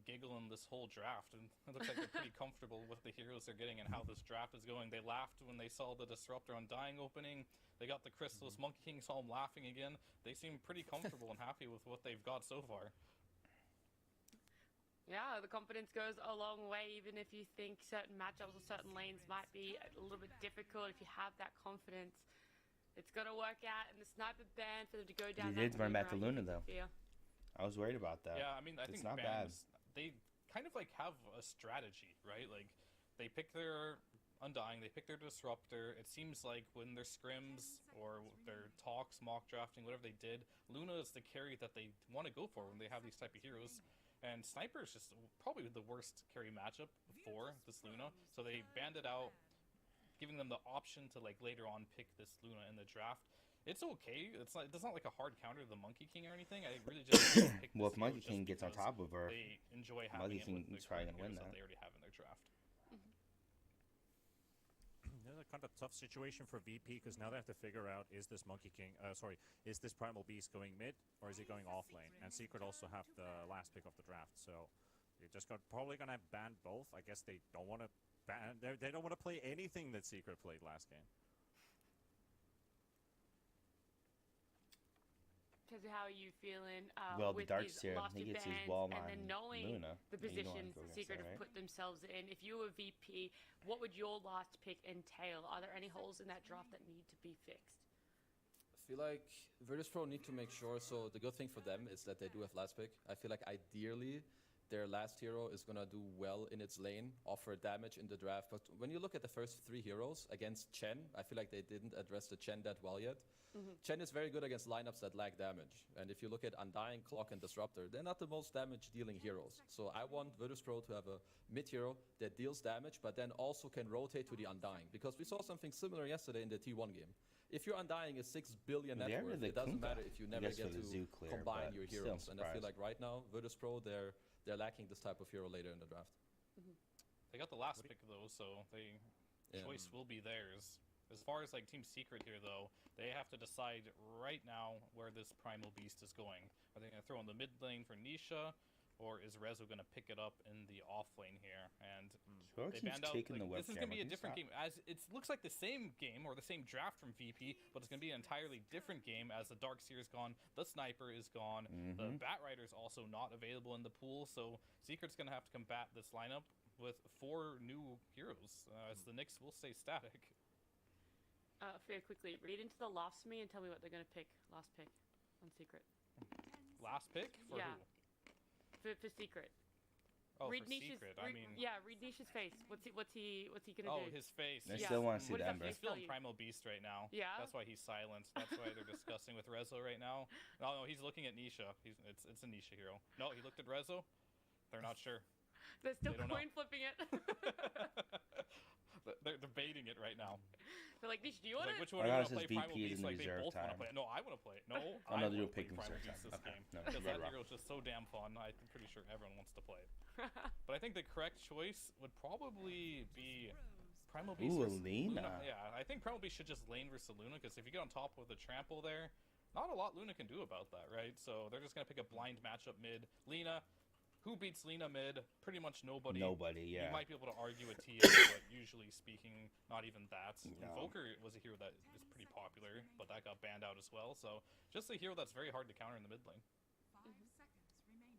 giggling this whole draft, and it looks like they're pretty comfortable with the heroes they're getting and how this draft is going. They laughed when they saw the Disruptor Undying opening. They got the Chrysalis Monkey King, saw him laughing again. They seem pretty comfortable and happy with what they've got so far. Yeah, the confidence goes a long way, even if you think certain matchups or certain lanes might be a little bit difficult. If you have that confidence, it's going to work out. And the sniper ban for them to go down. They did run back to Luna, though. Fear. I was worried about that. Yeah, I mean, I it's think not bad. They kind of like have a strategy, right? Like, they pick their Undying, they pick their Disruptor. It seems like when their scrims or their talks, mock drafting, whatever they did, Luna is the carry that they want to go for when they have these type of heroes. And Sniper is just probably the worst carry matchup for this Luna. So they banned it out, giving them the option to like later on pick this Luna in the draft. It's okay. It's not like a hard counter to the Monkey King or anything. I really just pick Well, this if Monkey hero King just gets on because top of her, they enjoy having Monkey it King with the is probably current gonna win heroes that. they already have in their draft. No, a kind of tough situation for VP because now they have to figure out, is this Monkey King, is this Primal Beast going mid or is it going off lane? And Secret also have the last pick of the draft, so you're just probably gonna ban both. I guess they don't want to ban. They don't want to play anything that Secret played last game. Because how are you feeling well, with the Dark these Seer, lost he gets his bans wall and on then knowing Luna. the and you don't position wanna go against Secret that, have right? put themselves in? If you were VP, what would your last pick entail? Are there any holes in that draft that need to be fixed? I feel like Virtus.pro need to make sure, so the good thing for them is that they do have last pick. I feel like ideally their last hero is gonna do well in its lane, offer damage in the draft. But when you look at the first 3 heroes against Chen, I feel like they didn't address the Chen that well yet. Chen is very good against lineups that lack damage. And if you look at Undying, Clock, and Disruptor, they're not the most damage-dealing heroes. So I want Virtus.pro to have a mid-hero that deals damage, but then also can rotate to the Undying. Because we saw something similar yesterday in the T1 game. If your Undying is 6 billion net worth, it doesn't matter if you never get to combine your heroes. And I feel like right now, Virtus.pro, they're lacking this type of hero later in the draft. They got the last pick though, so choice will be theirs. As far as like Team Secret here though, they have to decide right now where this Primal Beast is going. Are they going to throw in the mid lane for Nisha, or is Rezo going to pick it up in the off lane here? And they banned out. Like, this is going to be a different game. As it looks like the same game or the same draft from VP, but it's going to be an entirely different game as the Dark Seer is gone, the Sniper is gone, the Bat Rider is also not available in the pool. So Secret's going to have to combat this lineup with 4 new heroes, as the Knicks will stay static. Fair, quickly, read into the last for me and tell me what they're going to pick. Last pick on Secret. Last pick? For who? For Secret. Oh, read for Nisha's, Secret. read Nisha's face. What's he gonna do? Oh, his face. I still want to see the Ember. He's feeling Primal Beast right now. Yeah. That's why he's silent. That's why they're discussing with Rezo right now. No, he's looking at Nisha. It's a Nisha hero. No, he looked at Rezo. They're not sure. They're still coin flipping it. They're debating it right now. They're like, Nisha, do you want it? Which one are you gonna play? Primal Beast? Like they both want to play it. No, I want to play it. No, I want to play Primal Beast this game because that hero is just so damn fun. I'm pretty sure everyone wants to play it. But I think the correct choice would probably be Primal Beast versus Luna. Yeah, I think Primal Beast should just lane versus Luna, because if you get on top with a trample there, not a lot Luna can do about that, right? So they're just gonna pick a blind matchup mid. Lina. Who beats Lina mid? Pretty much nobody. Nobody, yeah. You might be able to argue with Tia, but usually speaking, not even that. No. Invoker was a hero that is pretty popular, but that got banned out as well. So just a hero that's very hard to counter in the mid lane. 5 seconds remaining.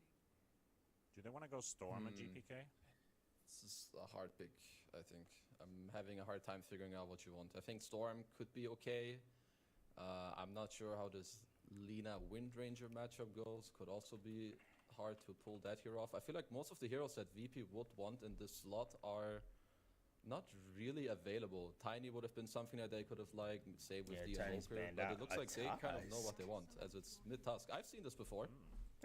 Do they want to go Storm and GPK? This is a hard pick, I think. I'm having a hard time figuring out what you want. I think Storm could be okay. I'm not sure how this Lina Wind Ranger matchup goes. Could also be hard to pull that hero off. I feel like most of the heroes that VP would want in this slot are not really available. Tiny would have been something that they could have saved with the Invoker, but it looks like they kind of know what they want, as it's mid-task. I've seen this before.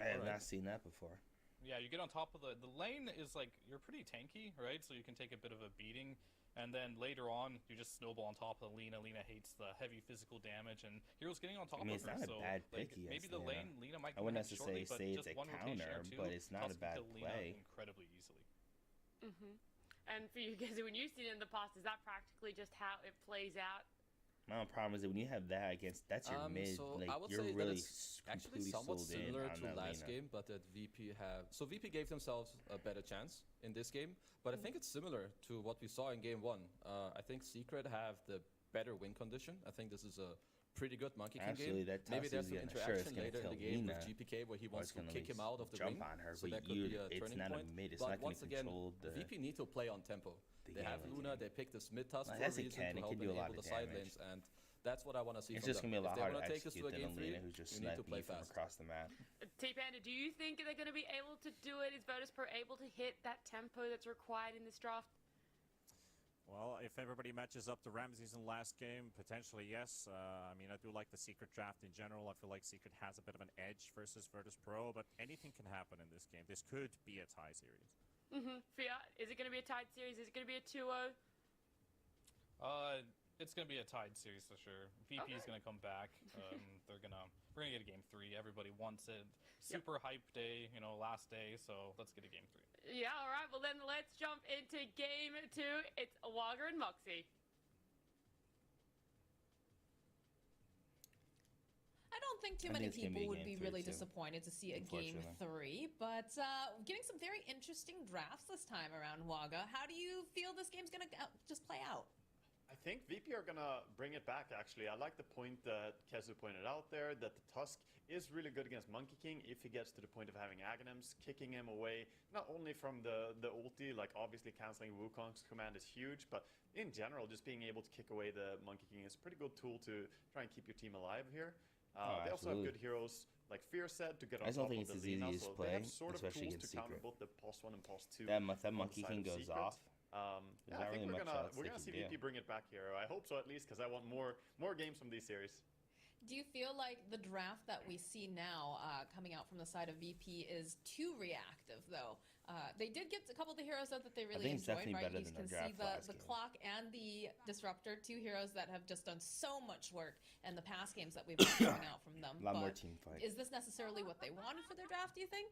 I have not seen that before. Yeah, you get on top of the lane is like, you're pretty tanky, right? So you can take a bit of a beating. And then later on, you just snowball on top of Lina. Lina hates the heavy physical damage, and heroes getting on top of her. It's not a bad pick, maybe the lane Lina might. I wouldn't necessarily say it's a counter, but it's not a bad play. Incredibly easily. And for you guys, when you've seen it in the past, is that practically just how it plays out? My own problem is that when you have that against, that's your mid. So like I would you're say really that it's actually somewhat similar to last game, but that VP have. So VP gave themselves a better chance in this game, but I think it's similar to what we saw in game 1. I think Secret have the better win condition. I think this is a pretty good Monkey King game. Maybe there's some interaction later in the game with GPK where he wants to kick him out of the ring, so that could be a turning point. But once again, VP need to play on tempo. They have Luna, they pick this mid-task for a reason to help enable the side lanes, and that's what I want to see it's from just them. going to be a lot harder to take us to a execute game than 3, Lina, who's just you need to play sniping from fast. across the map. T-Panda, do you think they're going to be able to do it? Is Virtus.pro able to hit that tempo that's required in this draft? Well, if everybody matches up to Ramses in last game, potentially yes. I mean, I do like the Secret draft in general. I feel like Secret has a bit of an edge versus Virtus.pro, but anything can happen in this game. This could be a tie series. Fiat, is it going to be a tied series? Is it going to be a 2-0? It's gonna be a tied series for sure. VP is gonna come back. We're gonna get a game 3. Everybody wants it. Super hype day, last day. So let's get a game 3. Yeah, all right. Well, then let's jump into game 2. It's Wagger and Moxie. I don't think too I many think it's gonna be people a would game be three, really too, disappointed to see a game unfortunately. 3, but getting some very interesting drafts this time around, Waga. How do you feel this game's gonna just play out? I think VP are gonna bring it back, actually. I like the point that Kezu pointed out there, that the Tusk is really good against Monkey King if he gets to the point of having Aghanims, kicking him away, not only from the ulti, like obviously canceling Wukong's command is huge, but in general, just being able to kick away the Monkey King is a pretty good tool to try and keep your team alive here. They also have good heroes like Fear said to get on I just don't top think of it's the as Lina, easy as so they play, have sort of especially tools to against counter Secret. both the pulse 1 and pulse 2. That on the Monkey side King of goes Secret. off. Yeah, I There's not think really we're much else gonna they see can VP do. bring it back here. I hope so at least, because I want more games from these series. Do you feel like the draft that we see now coming out from the side of VP is too reactive, though? They did get a couple of the heroes that they really think it's enjoyed, definitely right? better You than can their see draft last the game. Clock and the Disruptor, 2 heroes that have just done so much work in the past games that we've been coming out from them. A lot more But team fight. is this necessarily what they wanted for their draft, do you think?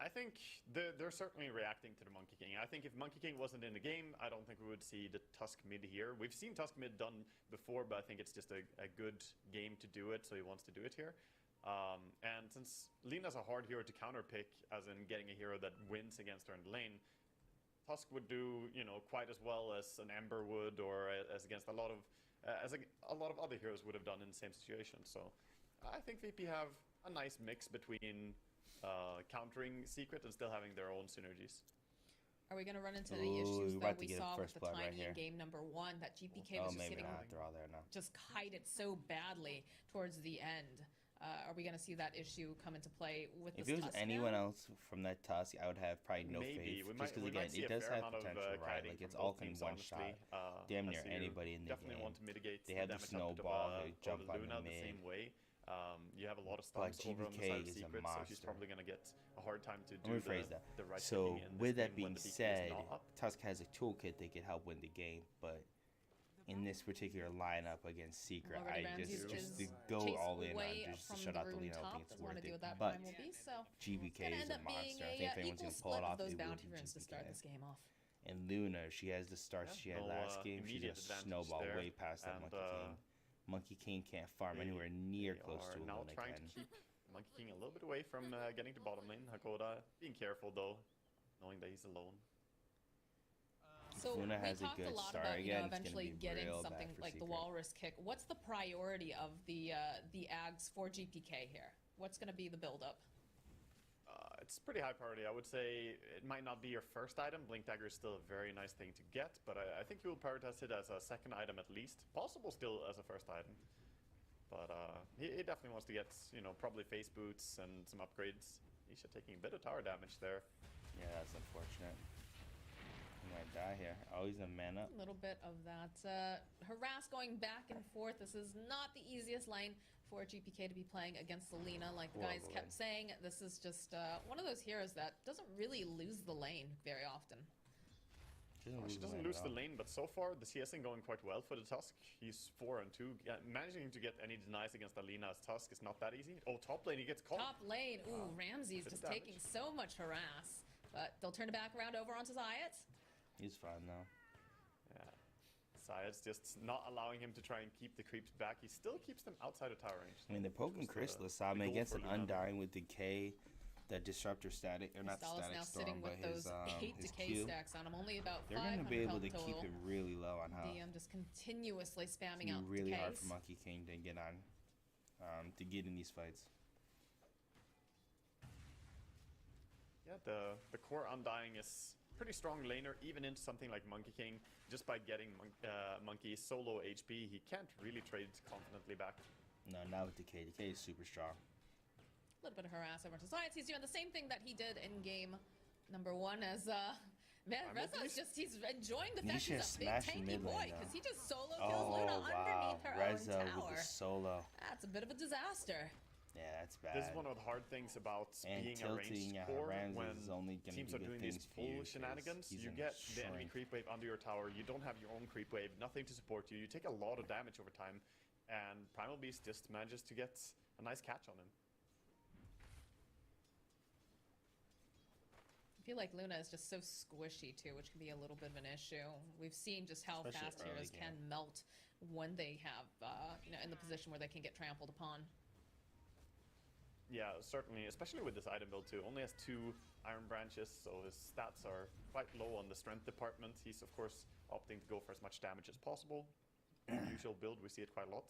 I think they're certainly reacting to the Monkey King. I think if Monkey King wasn't in the game, I don't think we would see the Tusk mid here. We've seen Tusk mid done before, but I think it's just a good game to do it, so he wants to do it here. And since Lina's a hard hero to counterpick, as in getting a hero that wins against her in the lane, Tusk would do, quite as well as an Ember would, or as against a lot of other heroes would have done in the same situation. So I think VP have a nice mix between countering Secret and still having their own synergies. Are we going to run into the issues we're that about to we get a saw with first the blood right Tiny in here. game number 1, that GPK was just maybe hitting, not. They're all there now. just kited so badly towards the end? Are we going to see that issue come into play with If this it was Tusk anyone now? else from that Tusk, I would have probably no Maybe. faith. We Just because, might again, see it a does fair have amount of, potential, right? kiting Like, from it's all both in teams, one honestly. shot. Damn near as you anybody in the definitely game. want to mitigate They have the damage snowball, output they of jump on Luna the the mid. same way. You have a lot of But stunts over on the GBK side of is a Secret, so she's monster. probably going to get a hard time to Let do me rephrase that. the right So, picking in with this that game when being the DK is said, not up. Tusk has a toolkit that could help win the game, but in this particular lineup against Secret, Already I Ramses just is to go chased all in on away just to from shut the out the room Lina. I don't top. think it's Doesn't want worth to deal it. with that But Primal Beast, so GBK it's gonna is end a up being monster. I think if a anyone's equal gonna pull split it of off, those it will bounty be runes to start this GBK. game off. And Luna, she has the start she had no, last game. She's immediate gonna advantage snowball there, way past that and, Monkey King. Monkey King can't farm anywhere near close to Are now Luna trying can. to keep Monkey King a little bit away from getting to bottom lane. Hakoda being careful though, knowing that he's alone. So Luna we has a talked good a lot start about again, it's gonna eventually be getting real something bad for like the Secret. Walrus kick. What's the priority of the Ags for GPK here? What's going to be the build-up? It's pretty high priority. I would say it might not be your first item. Blink Dagger is still a very nice thing to get, but I think you will prioritize it as a second item at least. Possible still as a first item. But he definitely wants to get, probably face boots and some upgrades. Isha taking a bit of tower damage there. Yeah, that's unfortunate. He might die here. Oh, he's a man up. A little bit of that harass going back and forth. This is not the easiest lane for GPK to be playing against Selena. Like the guys kept saying, this is just one of those heroes that doesn't really lose the lane very often. She doesn't lose the lane, but so far the CSing going quite well for the Tusk. He's 4-2. Managing to get any denies against Alina as Tusk is not that easy. Oh, top lane, he gets caught. Top lane. Ooh, Ramsey's just taking so much harass. But they'll turn it back around over onto Zayat. He's fine now. Yeah. Zayat's just not allowing him to try and keep the creeps back. He still keeps them outside of tower range. I mean, they're poking Chrysalis. I mean, against an Undying with Decay, that Disruptor static, or not Crystallis static now storm, sitting but with those 8 his decay Q. stacks on him. Only about They're 500 going to be able to health keep total. him really low on health. DM just continuously It's spamming gonna out be really hard decays. for Monkey King to get on, to get in these fights. Yeah, the core Undying is pretty strong laner, even into something like Monkey King. Just by getting Monkey's solo HP, he can't really trade confidently back. No, not with Decay. Decay is super strong. A little bit of harass over to Science. He's doing the same thing that he did in game number 1 as Reza is just, he's enjoying the fact Nisha he's a big smashing tanky mid boy lane, because though. he just solo kills Luna underneath her Reza own with tower. the solo. That's a bit of a disaster. Yeah, that's bad. This is one of the hard things about And being a tilting, ranged core Ramses when is only gonna teams do are good doing these things for you full 'cause shenanigans. he's You in get the enemy shrink. creep wave under your tower. You don't have your own creep wave. Nothing to support you. You take a lot of damage over time. And Primal Beast just manages to get a nice catch on him. feel like Luna is just so squishy too, which can be a little bit of an issue. We've seen just how Especially fast heroes early can melt when they have, in the position where they can get trampled upon. Yeah, certainly, especially with this item build too. Only has 2 iron branches, so his stats are quite low on the strength department. He's of course opting to go for as much damage as possible. Usual build, we see it quite a lot.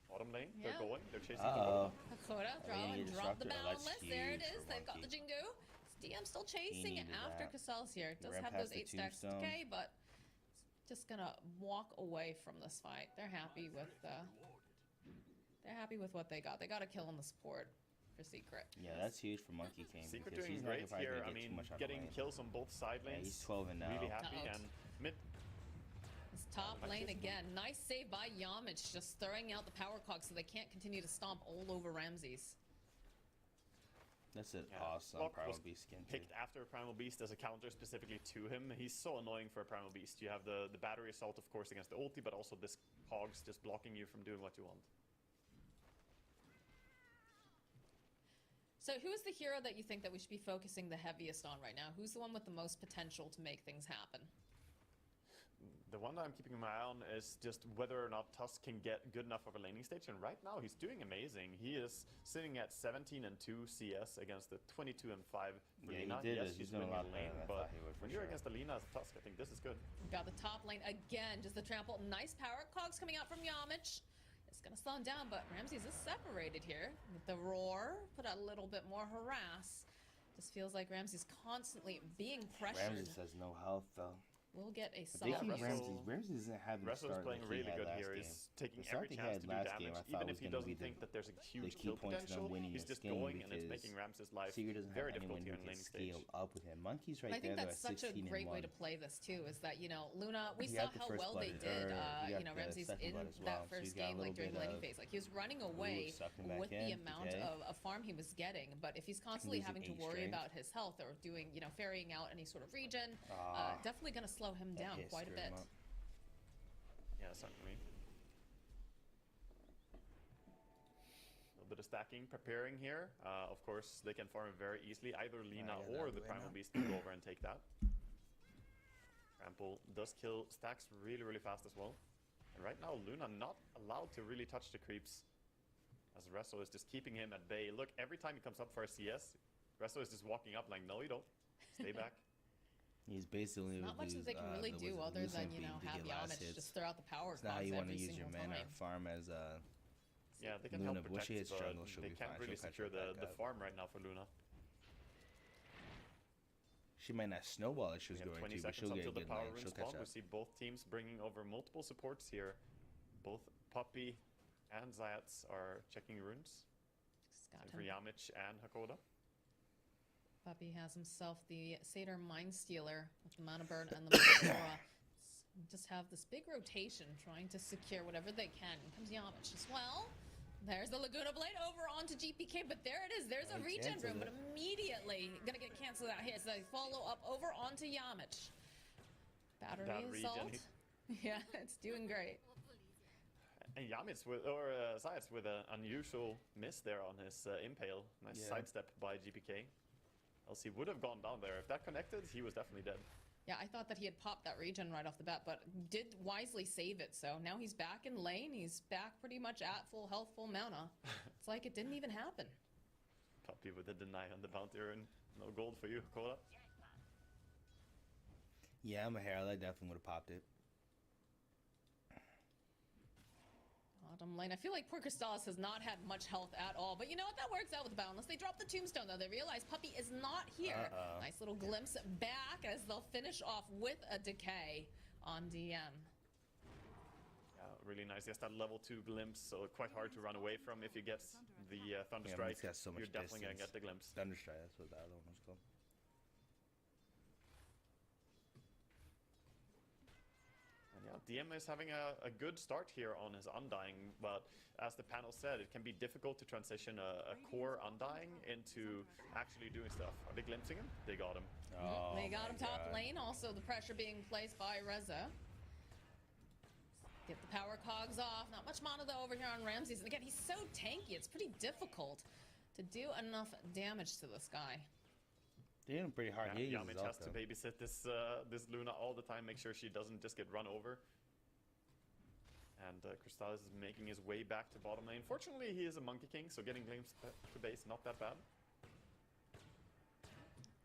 Bottom lane, they're going, they're chasing Hakoda. Hakoda, draw and drop the boundless. There it is. They've got the Jingu. DM still chasing after Cassell's here. It does have those 8 stacks of decay, but just gonna walk away from this fight. They're happy with what they got. They got a kill on the support for Secret. Yeah, that's huge for Monkey King. Secret because doing he's not great probably here. gonna I get too mean, much out getting of lane. kills on both side lanes. He's 12 and Really now. happy. And mid. This top lane again. Nice save by Yamich, just throwing out the power cog so they can't continue to stomp all over Ramses. That's an awesome Locke Primal was Beast skin. picked after Primal Beast as a counter specifically to him. He's so annoying for a Primal Beast. You have the battery assault, of course, against the ulti, but also this cogs just blocking you from doing what you want. So who is the hero that you think that we should be focusing the heaviest on right now? Who's the one with the most potential to make things happen? The one that I'm keeping my eye on is just whether or not Tusk can get good enough of a laning stage, and right now he's doing amazing. He is sitting at 17 and 2 CS against the 22 and 5 for Lina. Yes, he's winning a lane, but when you're against Alina as a Tusk, I think this is good. We've got the top lane again, just the trample. Nice power cogs coming out from Yamich. It's gonna slow him down, but Ramses is separated here. With the roar, put a little bit more harass. Just feels like Ramses constantly being pressured. Ramses has no health though. We'll get a They solid keep Ramses doesn't have the Wrestler's start playing that he really had good last here. game. He's taking The start every he chance had to do last damage, game, I thought even was if he gonna be doesn't think that there's a huge key kill points to them potential. winning He's this just game going, and it's because making Ramses' life Secret doesn't very have anyone difficult here who in can lane stage. scale up with him. Monkey's right I think there. that's They're such a 16 great and way 1. to play this too. Is that Luna? We He saw got the how first well they blood, did. he got the Ramses second in blood as that well, so first he's got a game, like little during the bit laning of phase. Like he was running away sucking back with the in, amount okay. of farm he was getting, but if he's constantly Losing having to 8 worry strength. about his health or doing, ferrying out any sort of region, definitely going to slow him down hit quite a screwed bit. him up. Yeah, certainly. A little bit of stacking, preparing here. Of course, they can farm it very easily. Either Lina or the Primal Beast can go over and take that. Trample does kill stacks really, really fast as well. And right now, Luna not allowed to really touch the creeps, as Resso is just keeping him at bay. Look, every time he comes up for a CS, Resso is just walking up like, no, you don't. Stay back. He's basically Not much that they can really do other than have Yamich just throw out the power It's not how cogs you want to every use your single mana time. or farm as Yeah, they can Luna. help When protect, she hits but jungle, she'll they be can't fine. really She'll secure patch the back up. farm right now for Luna. She might not snowball as she was We have going 20 to, but seconds she'll get until a the good power lane. rune She'll catch spawn. up. We see both teams bringing over multiple supports here. Both Puppy and Zayats are checking runes. Same for Yamich and Hakoda. Puppy has himself the Satyr Mind Stealer with the Mana Burn and the Mana Aura. Just have this big rotation trying to secure whatever they can. In comes Yamich as well. There's the Laguna Blade over onto GPK, but there it is. There's a They regen room, canceled but it. immediately gonna get canceled out here. So they follow up over onto Yamich. Battery That regen assault. hit. Yeah, it's doing great. And Yamich Zayats with an unusual miss there on his impale. Nice Yeah. sidestep by GPK. Else he would have gone down there. If that connected, he was definitely dead. Yeah, I thought that he had popped that regen right off the bat, but did wisely save it. So now he's back in lane. He's back pretty much at full health, full mana. It's like it didn't even happen. Puppy with a deny on the bounty rune. No gold for you, Hakoda. Yeah, I'm a Herald. I definitely would have popped it. Bottom lane. I feel like poor Crystallis has not had much health at all, but you know what? That works out with Boundless. They drop the tombstone though. They realize Puppy is not here. Nice little glimpse back as they'll finish off with a decay on DM. Yeah, really nice. Just that level 2 glimpse, so quite hard to run away from if you get the Thunder Yeah, Strike. it's got so much You're definitely going to distance. get the glimpse. Thunderstrike, that's what the other one was called. And yeah, DM is having a good start here on his Undying, but as the panel said, it can be difficult to transition a core Undying into actually doing stuff. Are they glimpsing him? They got him. They got him top lane. Also, the pressure being placed by Reza. Get the power cogs off. Not much mana though over here on Ramses. And again, he's so tanky. It's pretty difficult to do enough damage to this guy. They're doing pretty hard. Yeah, He uses Yamich has to though. babysit this this Luna all the time, make sure she doesn't just get run over. And Crystallis is making his way back to bottom lane. Fortunately, he is a Monkey King, so getting glimpse to base, not that bad.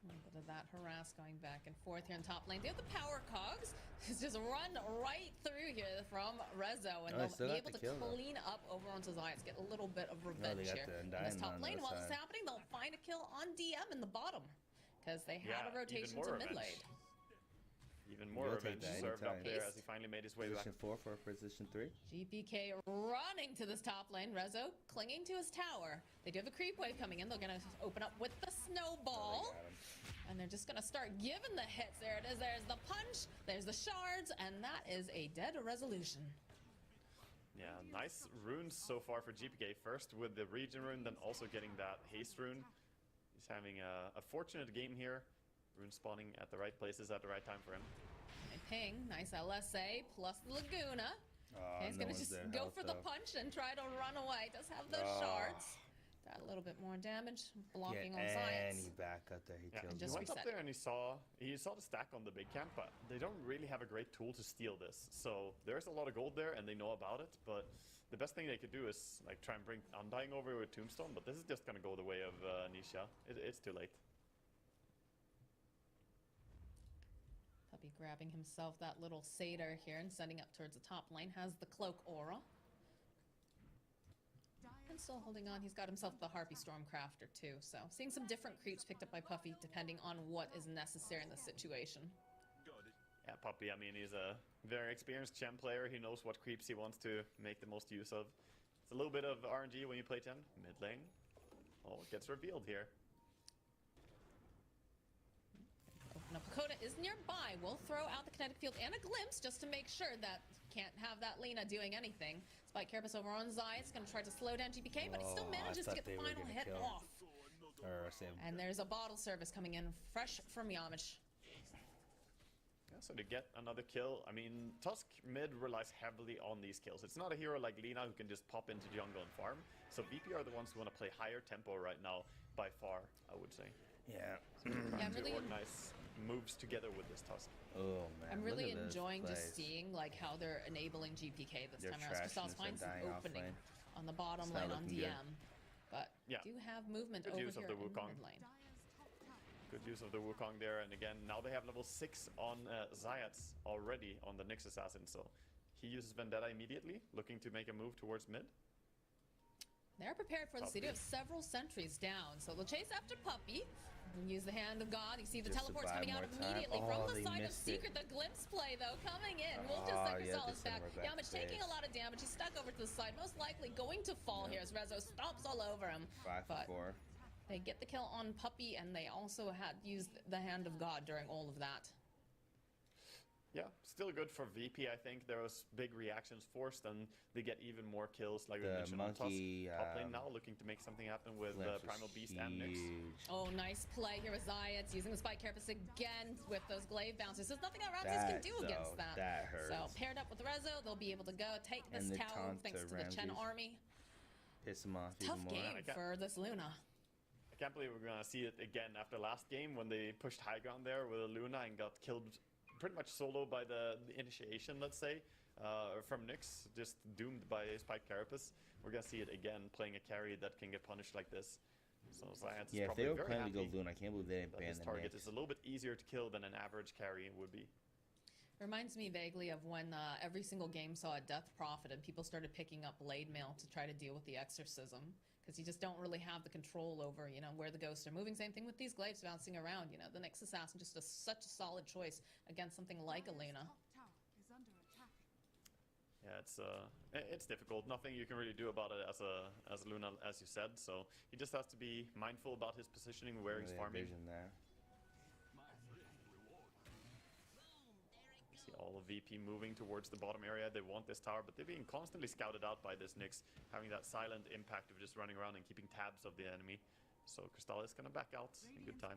A little bit of that harass going back and forth here in top lane. They have the power cogs. It's just run right through here from Rezo, and they'll be able to clean up over onto Zayas, get a little bit of revenge here. In this top lane, while this is happening, they'll find a kill on DM in the bottom because they had a rotation to mid lane. Even more revenge served up there as he finally made his way Position back. 4 for position 3. GPK running to this top lane. Rezo clinging to his tower. They do have a creep wave coming in. They're going to open up with the snowball. And they're just going to start giving the hits. There it is. There's the punch. There's the shards. And that is a dead resolution. Yeah, nice runes so far for GPK. First with the region rune, then also getting that haste rune. He's having a fortunate game here. Rune spawning at the right places at the right time for him. And ping, nice LSA plus the Laguna. Okay, he's gonna just go for the punch and try to run away. Does have those shards. Got a little bit more damage, blocking on Science. And he back up there. He killed he went up there and he saw the stack on the big camp, but they don't really have a great tool to steal this. So there's a lot of gold there, and they know about it. But the best thing they could do is like try and bring Undying over with Tombstone. But this is just gonna go the way of Nisha. It's too late. Puppy grabbing himself that little satyr here and sending up towards the top lane. Has the cloak aura. And still holding on. He's got himself the Harpy Stormcrafter too. So seeing some different creeps picked up by Puffy depending on what is necessary in the situation. Yeah, Puppy, I mean, he's a very experienced champ player. He knows what creeps he wants to make the most use of. It's a little bit of RNG when you play champ. Mid lane. Oh, it gets revealed here. Now, Pagoda is nearby. We'll throw out the kinetic field and a glimpse just to make sure that can't have that Lena doing anything. Spike Carapace over on Zai. It's going to try to slow down GPK, but he still manages to get the final hit off. And there's a bottle service coming in fresh from Yamish. Yeah, so to get another kill, I mean, Tusk mid relies heavily on these kills. It's not a hero like Lena who can just pop into jungle and farm. So VP are the ones who want to play higher tempo right now, by far, I would say. Yeah. So trying to organize moves together with this Tusk. Oh man, I'm really enjoying just seeing like how they're enabling GPK this time around. Crystal's finds an opening on the bottom lane on DM, but do have movement over here in the mid lane. Good use of the Wukong there, and again, now they have level 6 on Zayats already on the Nyx Assassin, so he uses Vendetta immediately, looking to make a move towards mid. They're prepared for this. They do have several sentries down, so they'll chase after Puppy. Use the Hand of God. You see the teleports coming out immediately from the side of Secret. The glimpse play, though, coming in. We'll just let Crystallis back. Yamich taking a lot of damage. He's stuck over to the side. Most likely going to fall here as Rezo stomps all over him. 5 for 4. They get the kill on Puppy, and they also had used the Hand of God during all of that. Yeah, still good for VP, I think. There was big reactions forced, and they get even more kills, like we mentioned on Tusk. Top lane now looking to make something happen with Primal Beast and Nyx. Oh, nice play here with Zayats using the Spike Carapace again with those glaive bounces. There's nothing that Ramses can do against that. That hurts. So paired up with Rezo, they'll be able to go take this tower thanks to the Chen army. Piss him off Tough even more. game for this Luna. I can't believe we're gonna see it again after last game when they pushed high ground there with a Luna and got killed pretty much solo by the initiation, let's say, from Nyx, just doomed by Spike Carapace. We're gonna see it again, playing a carry that can get punished like this. So Science is if probably they were very planning to happy go Luna, I can't believe they didn't ban this the target Nyx. is a little bit easier to kill than an average carry would be. Reminds me vaguely of when every single game saw a Death Prophet and people started picking up Blade Mail to try to deal with the Exorcism. Because you just don't really have the control over, you know, where the ghosts are moving. Same thing with these glaives bouncing around, you know. The Nyx Assassin just such a solid choice against something like Elena. Yeah, it's difficult. Nothing you can really do about it as Luna, as you said. So he just has to be mindful about his positioning, where he's farming. Vision there. See all of VP moving towards the bottom area. They want this tower, but they're being constantly scouted out by this Nyx, having that silent impact of just running around and keeping tabs of the enemy. So Crystallis is gonna back out in good time.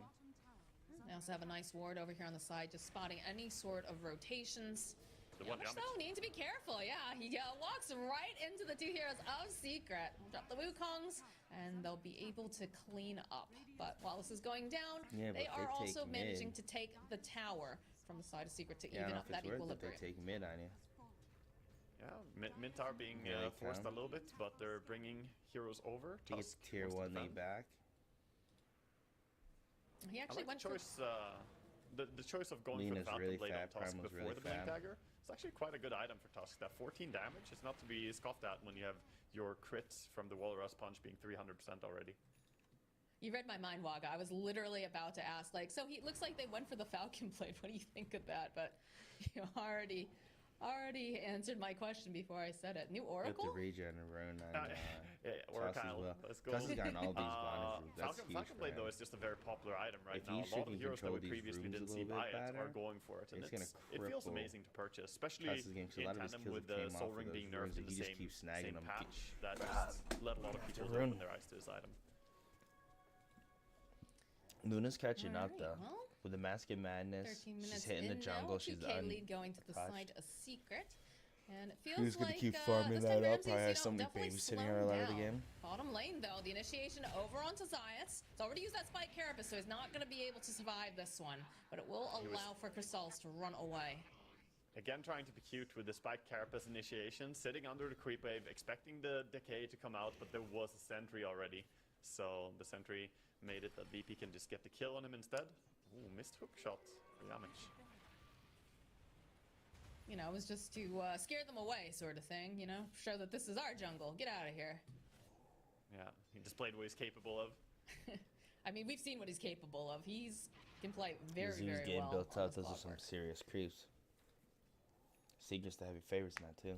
They also have a nice ward over here on the side, just spotting any sort of rotations. Which though need to be careful. Yeah, he walks right into the two heroes of Secret. Drop the Wukongs, and they'll be able to clean up. But while this is going down, Yeah, they but are they also take managing mid. to take the tower from the side of Secret to Yeah, I even don't know up if that it's worth it. equilibrium. They take mid on you. Yeah, Mint are being Yeah, they forced can. a little bit, but they're bringing heroes over. To get Tusk tier wants to 1 they defend. back. He I actually like went the choice, the choice of going Lena's for the Falcon really Blade on fat, Tusk Primal's before really the Blink fat. Dagger. It's actually quite a good item for Tusk. That 14 damage is not to be scoffed at when you have your crits from the Walrus Punch being 300% already. You read my mind, Waga. I was literally about to ask, like, so he looks like they went for the Falcon Blade. What do you think of that? But you already answered my question before I said it. New Got Oracle? the regen and rune on Yeah, Tusk as Oracle. well. Let's go. Tusk has gotten all these bonuses. That's Falcon, huge Falcon for Blade, him. though, is just a very popular item right If now. he A lot can of heroes that control we these previously rooms a didn't see little bit buy it better, are going for it. And it's gonna it feels cripple amazing to purchase, especially Tusk's game, 'cause a in lot of his tandem kills with that the came Soul off Ring of being those nerfed runes, in the he just same, keeps snagging them. patch. That just let a lot of people rune. open their eyes to this item. Luna's catching up Alright, though. well, With the Mask of Madness, 13 minutes she's hitting the in jungle. now. She's 2K lead going to the untouched. side of Secret. And it feels Who's gonna like keep farming this time that up? Ramsey's, I you have know, so many definitely babysitting her slowed a lot of the down. game. Bottom lane, though, the initiation over onto Zayas. It's already used that Spike Carapace, so he's not going to be able to survive this one. But it will He was- allow for Crystals to run away. Again, trying to be cute with the Spike Carapace initiation, sitting under the creep wave, expecting the decay to come out, but there was a sentry already. So the sentry made it that VP can just get the kill on him instead. Ooh, missed hook shot for Yamich. You know, it was just to scare them away, sort of thing, you know? Show that this is our jungle. Get out of here. Yeah, he displayed what he's capable of. I mean, we've seen what he's capable of. He's can play very, He's very getting well built on up. this Those are block some work. serious creeps. Secret's the heavy favorites now too.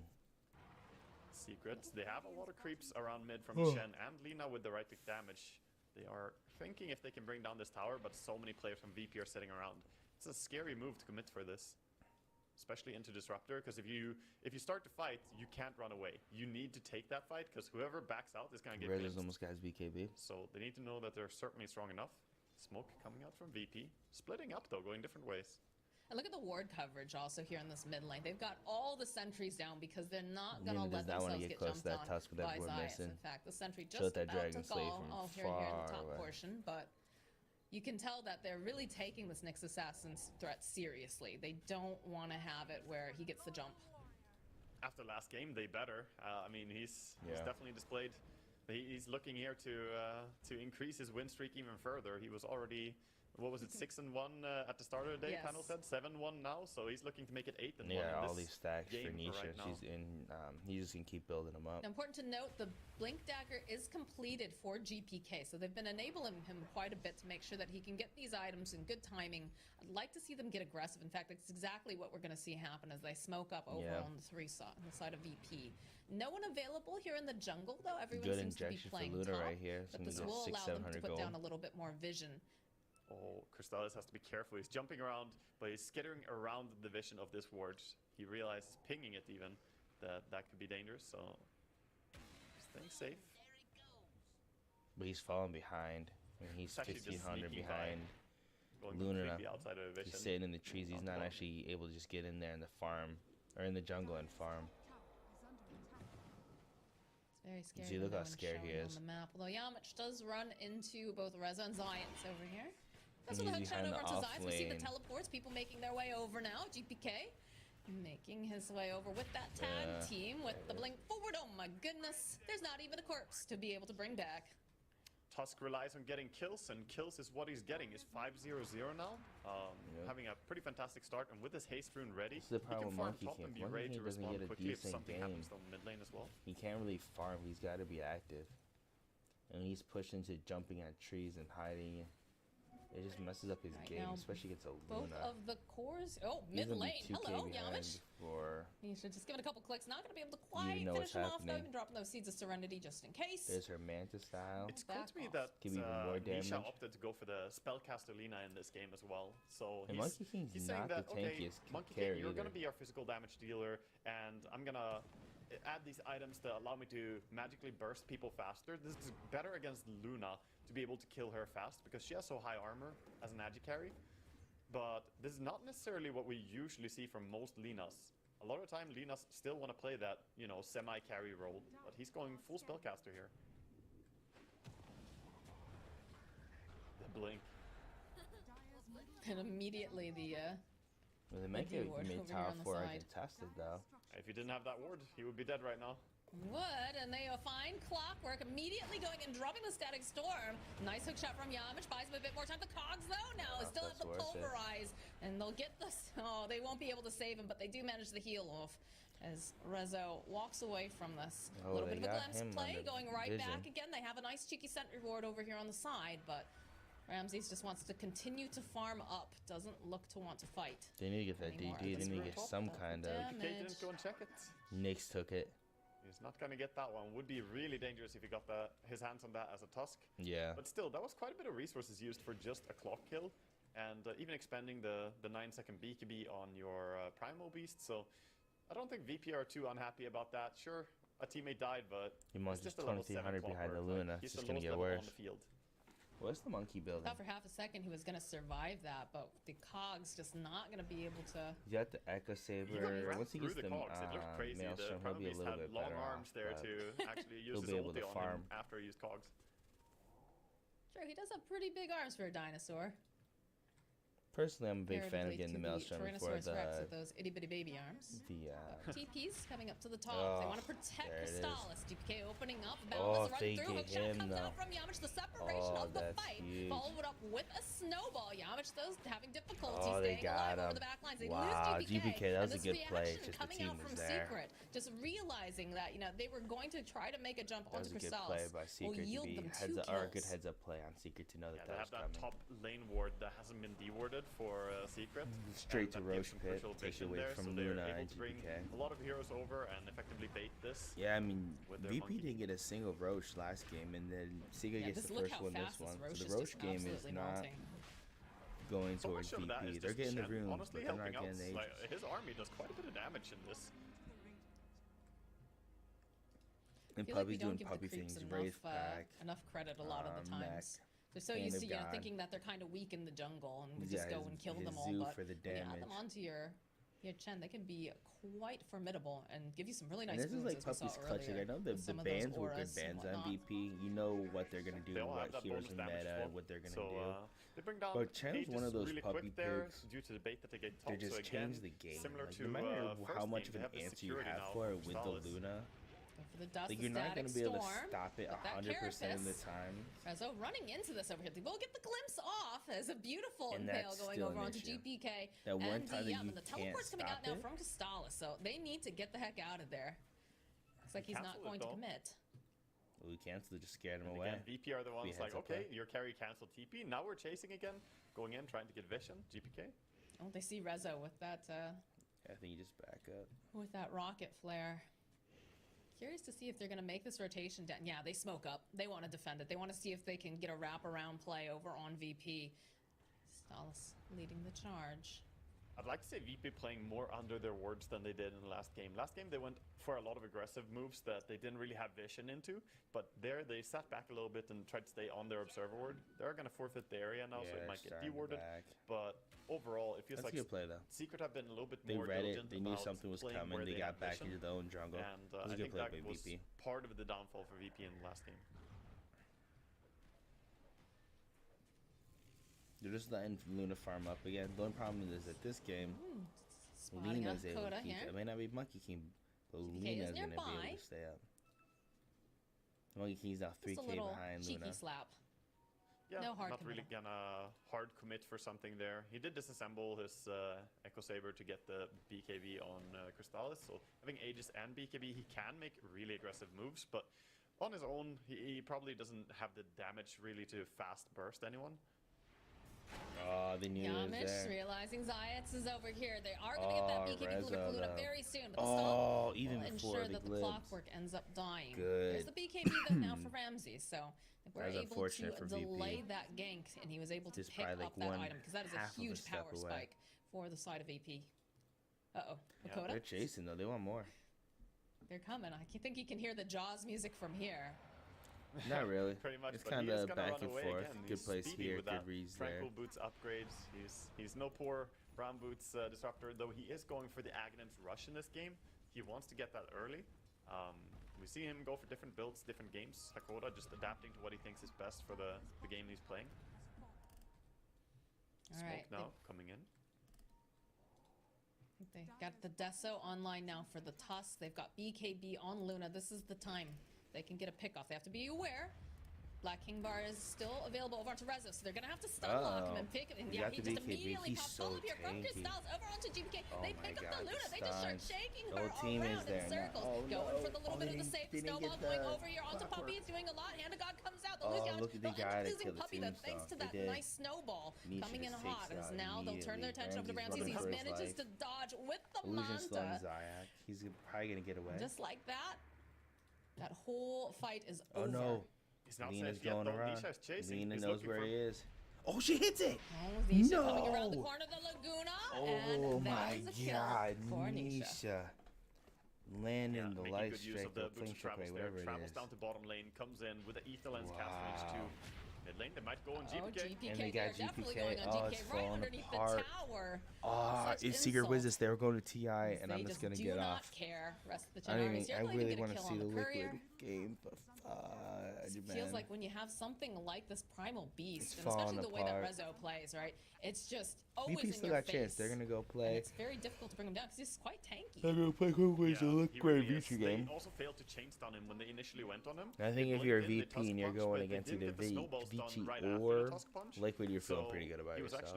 Secrets. They have a lot of creeps around mid from Oh. Shen and Lina with the right click damage. They are thinking if they can bring down this tower, but so many players from VP are sitting around. It's a scary move to commit for this. Especially into Disruptor, because if you start to fight, you can't run away. You need to take that fight, because whoever backs out is going to get Red blitzed. almost got his BKB. So they need to know that they're certainly strong enough. Smoke coming out from VP. Splitting up though, going different ways. And look at the ward coverage also here in this mid lane. They've got all the sentries down because they're not going to Lina let does not wanna themselves get get close jumped to that on Tusk with by everyone Zayas. missing. In fact, the sentry Showed just that about Dragon to Slave fall from off here in the far top away. portion, but you can tell that they're really taking this Nyx Assassin's threat seriously. They don't want to have it where he gets the jump. After last game, they better. I mean, he's Yeah. definitely displayed. He's looking here to increase his win streak even further. He was already, what was it, 6-1 at the start of the day? Yes. Panel said 7-1 now, so he's looking to make it 8-1. Yeah, in all this these stacks for game Nisha. right now. She's in. He's just gonna keep building them up. Now, important to note, the Blink Dagger is completed for GPK, so they've been enabling him quite a bit to make sure that he can get these items in good timing. I'd like to see them get aggressive. In fact, that's exactly what we're going to see happen as they smoke up over Yeah. on the side of VP. No one available here in the jungle, though. Everyone Good seems to be injection for playing Luna top, right here. It's but gonna this get will 600, allow them to 700 put gold. down a little bit more vision. Oh, Crystales has to be careful. He's jumping around, but he's skittering around the division of this ward. He realizes, pinging it even, that could be dangerous, so staying safe. But he's falling behind. I mean, he's It's actually just 1500 sneaking by, behind. going Luna, completely outside of vision. he's sitting in the trees. He's On not bottom. actually able to just get in there in the farm or in the jungle and farm. It's very scary. See, when look no how one's scared he showing is. on the map. Although Yamich does run into both Reza and Zions over here. That's And what the he's hook shot behind over the into off Zions. We see the lane. teleports, people making their way over now. GPK making his way over with that tag Yeah. team with the blink forward. Oh my goodness. There's not even a corpse to be able to bring back. Tusk relies on getting kills, and kills is what he's getting. He's 5-0-0 now, having a pretty fantastic start, and with his haste rune ready, This is the he problem can with farm Monkey top King. and be Monkey ready King to doesn't respond get a quickly if decent something game. happens on mid lane as well. He can't really farm. He's got to be active. And he's pushed into jumping at trees and hiding. It just messes up his Right game, now, especially against a Both Luna. of the cores. Oh, He's mid gonna be lane. 2K Hello, behind Yamish. before He should just give it a couple clicks. Not going to be able to quite know finish what's him off, though. happening. Even dropping those seeds of serenity just in case. there's her Manta style. It's cool Back to me off. that Give even more damage. Nisha opted to go for the spellcaster Lina in this game as well. So And he's, Monkey King's he's not saying that, the okay, tankiest Monkey carry King, you're either. gonna be our physical damage dealer, and I'm gonna add these items that allow me to magically burst people faster. This is better against Luna to be able to kill her fast because she has so high armor as an agi carry. But this is not necessarily what we usually see from most Linas. A lot of time Linas still want to play that, you know, semi-carry role, but he's going full spellcaster here. blink. And immediately the Well, they make it ward made over here Tower on the 4 side. contested though. If he didn't have that ward, he would be dead right now. Would, and they find Clockwork immediately going and dropping the Static Storm. Nice hook shot from Yamich, buys him a bit more time. The Cogs, though, now still have the Pulverize, and they'll get this. Oh, they won't be able to save him, but they do manage the heal off as Rezo walks away from this. A little bit of a glimpse play, going right back again. They have a nice cheeky scent reward over here on the side, but Ramses just wants to continue to farm up. Doesn't look to want to fight. They need to get that DD. They need to get some kind of. VPK didn't go and check it. Nyx took it. He's not gonna get that one. Would be really dangerous if he got his hands on that as a Tusk. Yeah. But still, that was quite a bit of resources used for just a clock kill. And even expending the 9-second BKB on your Primal Beast. So I don't think VP are too unhappy about that. Sure, a teammate died, but He must just 2300 behind the Luna. It's just gonna get worse. On the field. What's the monkey building? Thought for half a second he was going to survive that, but the Cogs just not going to be able to. You got the Echo Saber. Once he gets the Maelstrom, he'll be a little bit long better arms off, there to actually use his be able ulti to on farm. him after he used Cogs. Sure, he does have pretty big arms for a dinosaur. Personally, I'm a big fan of getting the Maelstrom Maelstrom before Rex with those itty bitty baby arms. TP's coming up to the top. They want to protect Crystallis. DPK opening up. Boundless run through. Hook shot comes out from Yamich. The separation of the fight. Followed up with a snowball. Yamich, though, having difficulty staying alive over the back lines. They lose GPK. That was a good play. Just the team was there. Secret, just realizing that they were going to try to make a jump onto Crystallis. That was a good play by Secret to be a good heads up play on Secret to know that that was coming. They have that top lane ward that hasn't been dewarded for Secret. Straight to Roche Pit, take away from Luna and GPK. A lot of heroes over and effectively bait this. Yeah, I mean, VP didn't get a single Roche last game, and then Secret gets the first one this one. So the Roche game is not going towards VP. They're getting the runes, but they're not getting the Aegis. His army does quite a bit of damage in this. And Puppy's doing puppy things, Wraith pack. Enough credit a lot of the times. They're so used to thinking that they're kind of weak in the jungle and we just go and kill them all. But when you add them onto your Chen, they can be quite formidable and give you some really nice. And this is like Puppy's clutching. I know the bands were good bands on VP. You know what they're gonna do, what heroes in meta, what they're gonna do. They bring down but Chen's one of those really puppy picks. Due to the bait that they get top, they just change the game. Like, no matter how much of an answer you have for it with the Luna. For the dust, like you're not going to be able to stop it 100% of the time. Rezo running into this over here. We'll get the glimpse off as a beautiful impale going over onto GPK. That one time that you and the teleport's coming out now from Crystallis, so they need to get the heck out of there. Looks like he's not going to commit. Well, we canceled it, just scared him away. Again, VP are the ones like, okay, your carry canceled TP. Now we're chasing again, going in, trying to get vision. GPK. Oh, they see Rezo with that. I think you just back up. With that rocket flare. Curious to see if they're going to make this rotation down. Yeah, they smoke up. They want to defend it. They want to see if they can get a wraparound play over on VP. Crystallis leading the charge. I'd like to say VP playing more under their wards than they did in the last game. Last game they went for a lot of aggressive moves that they didn't really have vision into, but there they sat back a little bit and tried to stay on their observer ward. They're going to forfeit the area now, so it might get dewarded. But overall, it feels like a good play, though. Secret have been a little bit they more read diligent. They knew something was coming. They got back into their own jungle. And I think play that was VP. part of the downfall for VP in the last game. They're just letting Luna farm up again. The only problem is that this game, Luna's able to keep it. It may not be Monkey King, but Luna's going to be able to stay up. Monkey King's now 3k behind Luna. Slap. Yeah, no hard not really gonna hard commit for something there. He did disassemble his Echo Saber to get the BKB on Crystallis, so having Aegis and BKB, he can make really aggressive moves, but on his own, he probably doesn't have the damage really to fast burst anyone. Oh, they knew it was there. Realizing Zayats is over here. They are going to get that BKB for Luna very soon, but the stall even will before ensure that the clockwork ends up dying. Good. There's the BKB though now for Ramsey, so if we're able to delay that gank, and he was able to pick up that item, because that is a huge power spike for the side of VP. Uh-oh, Lakota? They're chasing though, they want more. They're coming. I think you can hear the Jaws music from here. Not really. Pretty much. It's kind of back and forth. Again. Good place here, good reads there. Tranquil Boots upgrades. He's no poor Brown Boots disruptor, though he is going for the Aghanim's rush in this game. He wants to get that early. We see him go for different builds, different games. Hakoda just adapting to what he thinks is best for the game he's playing. They got the Deso online now for the Tusk. They've got BKB on Luna. This is the time they can get a pick off. They have to be aware. Black King Bar is still available over onto Rezo, so they're gonna have to stun lock him and pick it. And yeah, he just immediately pops all of your from Crystals over onto GPK. They pick up the Luna. They just start shaking her around in circles, going for the little bit of the safe. Snowball going over here onto Puppy. He's doing a lot. Hand of God comes out. The lose damage. They'll end up losing Puppy, though, thanks to that nice snowball coming in hot. As now they'll turn their attention over to Ramses. He manages to dodge with the Manta. He's probably gonna get away. Just like that, that whole fight is over. Oh no. Lena's going around. Lena knows where he is. Oh, she hits it! Oh, Nisha coming around the corner of the Laguna. Oh and my god, for Nisha. Landing the light strike, the flame strike, whatever it travels is. down to bottom lane, comes in with the Ether Lens cast range to mid lane. They might go on GPK. And they got GPK. Oh, it's falling apart. Oh, it's Secret Wizards. They were going to TI, and I'm just gonna get off. I really want to see the Liquid game, but it feels like when you have something like this Primal Beast, and especially the way that Rezo plays, right? It's just always VP in still your got a chance. face. They're gonna go play. And it's very difficult to bring him down because he's quite tanky. They're gonna play quick ways to look great VP game. They also failed to chain stun him when they initially went on him. I think if you're a VP and you're going against either VG or Liquid, you're feeling pretty good about yourself.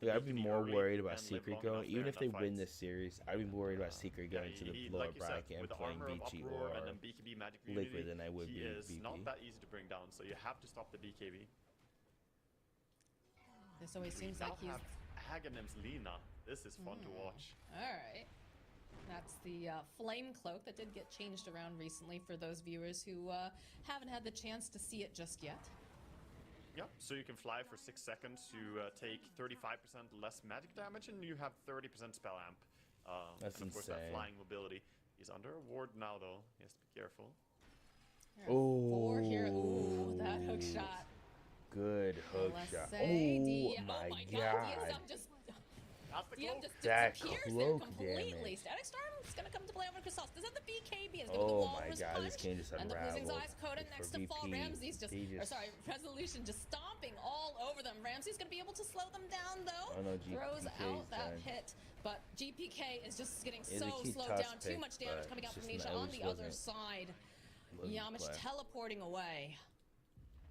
Yeah, I'd be more worried about Secret going. Even if they win this series, I'd be more worried about Secret going to the lower bracket and playing VG or Liquid than I would be VP. He is not that easy to bring down, so you have to stop the BKB. This always seems like he's... Hagenim's Lina. This is fun to watch. Alright. That's the Flame Cloak that did get changed around recently for those viewers who haven't had the chance to see it just yet. Yeah, so you can fly for 6 seconds, you take 35% less magic damage, and you have 30% spell amp. That's and of course insane. that flying mobility. He's under a ward now though, he has to be careful. Four here. Ooh, that hook shot. Good hook shot. Oh my god. DM just That disappears there cloak completely. damage. Static Storm is going to come to play over Crystals. This is the BKB. Is Oh giving the my Walrus god, punch. this game just End up losing unraveled. Zai's Coda next to fall. Ramses just, or sorry, Resolution just stomping all over them. Ramses going to be able to slow them down though. Oh no, Throws GPK out that done. hit, but GPK is just getting It's a so key slowed toss down. pick, Too much damage but coming out it's from just Nisha not- on it the just other wasn't- side. wasn't Yamish play. teleporting away.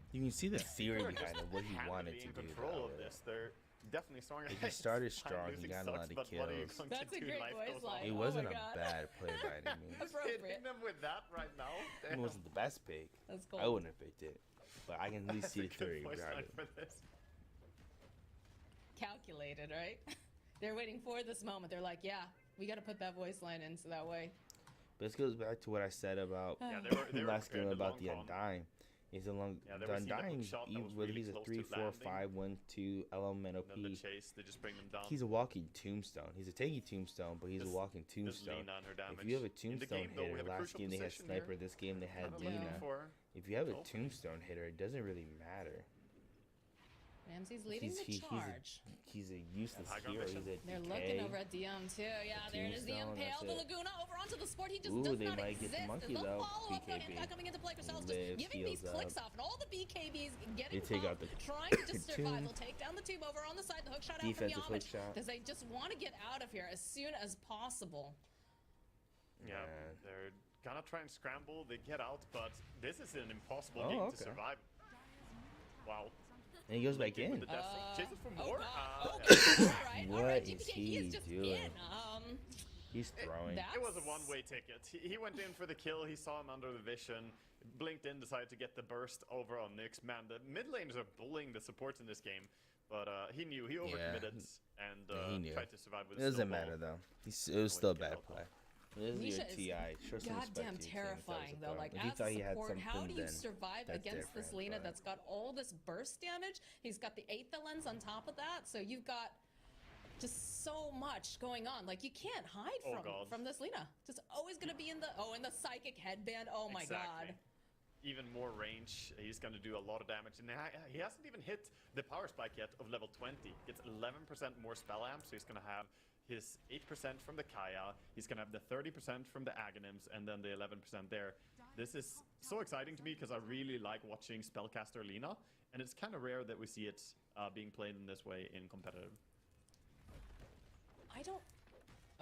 You can see the theory They're behind just it, what he wanted handily to in do. control though. of this. They're definitely strong. He started strong, he Losing got a lot sucks, of but what are you kills. going That's to a do? great Life voice goes on. line. It Oh wasn't my a God. bad play by any means. Appropriate. Hitting them with that right now. It wasn't the best pick. That's I cool. wouldn't have picked it, but I can at least see the theory behind it. For this. Calculated, right? They're waiting for this moment. They're like, yeah, we got to put that voice line in so that way. But this goes back to what I said about they were last game prepared about the the long con. Undying. He's a long Yeah, they the were seeing the Undying, hook shot that was whether really he's a close 3, to 4, landing. 5, 1, 2 elemental And then the P. chase, they just bring them down. He's a walking tombstone. He's a tanky tombstone, but he's a walking tombstone. Lina on her If you have a damage. In the tombstone game, though, we hitter, have a last crucial game they had position Sniper, here. this game they had Kinda looking Lina. for If you have a opening. tombstone hitter, it doesn't really matter. Ramsey's leading the charge. He's a useless High hero. He's ground a They're decay. looking over at DM too. Yeah, there it is. The Tombstone, Impale, that's the it. Laguna over onto the sport. He just Ooh, does they not might get exist. the monkey, They'll though. follow up. BKB. Hancock coming into play. Crystals just Lives, giving these heals clicks up. off, and all the BKBs getting They take out pumped, the trying to just the survive. tomb. They'll take down the tube over on the side. The hook shot Defensive out from hook Yamish shot. because they just want to get out of here as soon as possible. Yeah, they're gonna try and scramble. They get out, but this is an impossible Oh, game okay. to survive. Wow. And he goes back in. With the death roll. Chases for more. What is he doing? He's throwing. It was a one-way ticket. He went in for the kill. He saw him under the vision. Blinked in, decided to get the burst over on Nyx. Man, the mid laners are bullying the supports in this game. But he knew. He overcommitted and he knew. tried to survive with It doesn't snowball. matter though. It was still a bad play. This is your Nisha TI. is Show some respect goddamn to your team if that was terrifying a though. throw. Like If he as thought a he had support, how something, do you then survive that's against this different, Lina but- that's got all this burst damage? He's got the Aether Lens on top of that, so you've got just so much going on. Like you can't hide Oh, God. from this Lina. Just always gonna be in the in the psychic headband. Oh my Exactly. god. Even more range. He's going to do a lot of damage. And he hasn't even hit the power spike yet of level 20. Gets 11% more spell amp, so he's going to have his 8% from the Kaya. He's going to have the 30% from the Aghanims, and then the 11% there. This is so exciting to me because I really like watching Spellcaster Lina, and it's kind of rare that we see it being played in this way in competitive. I don't.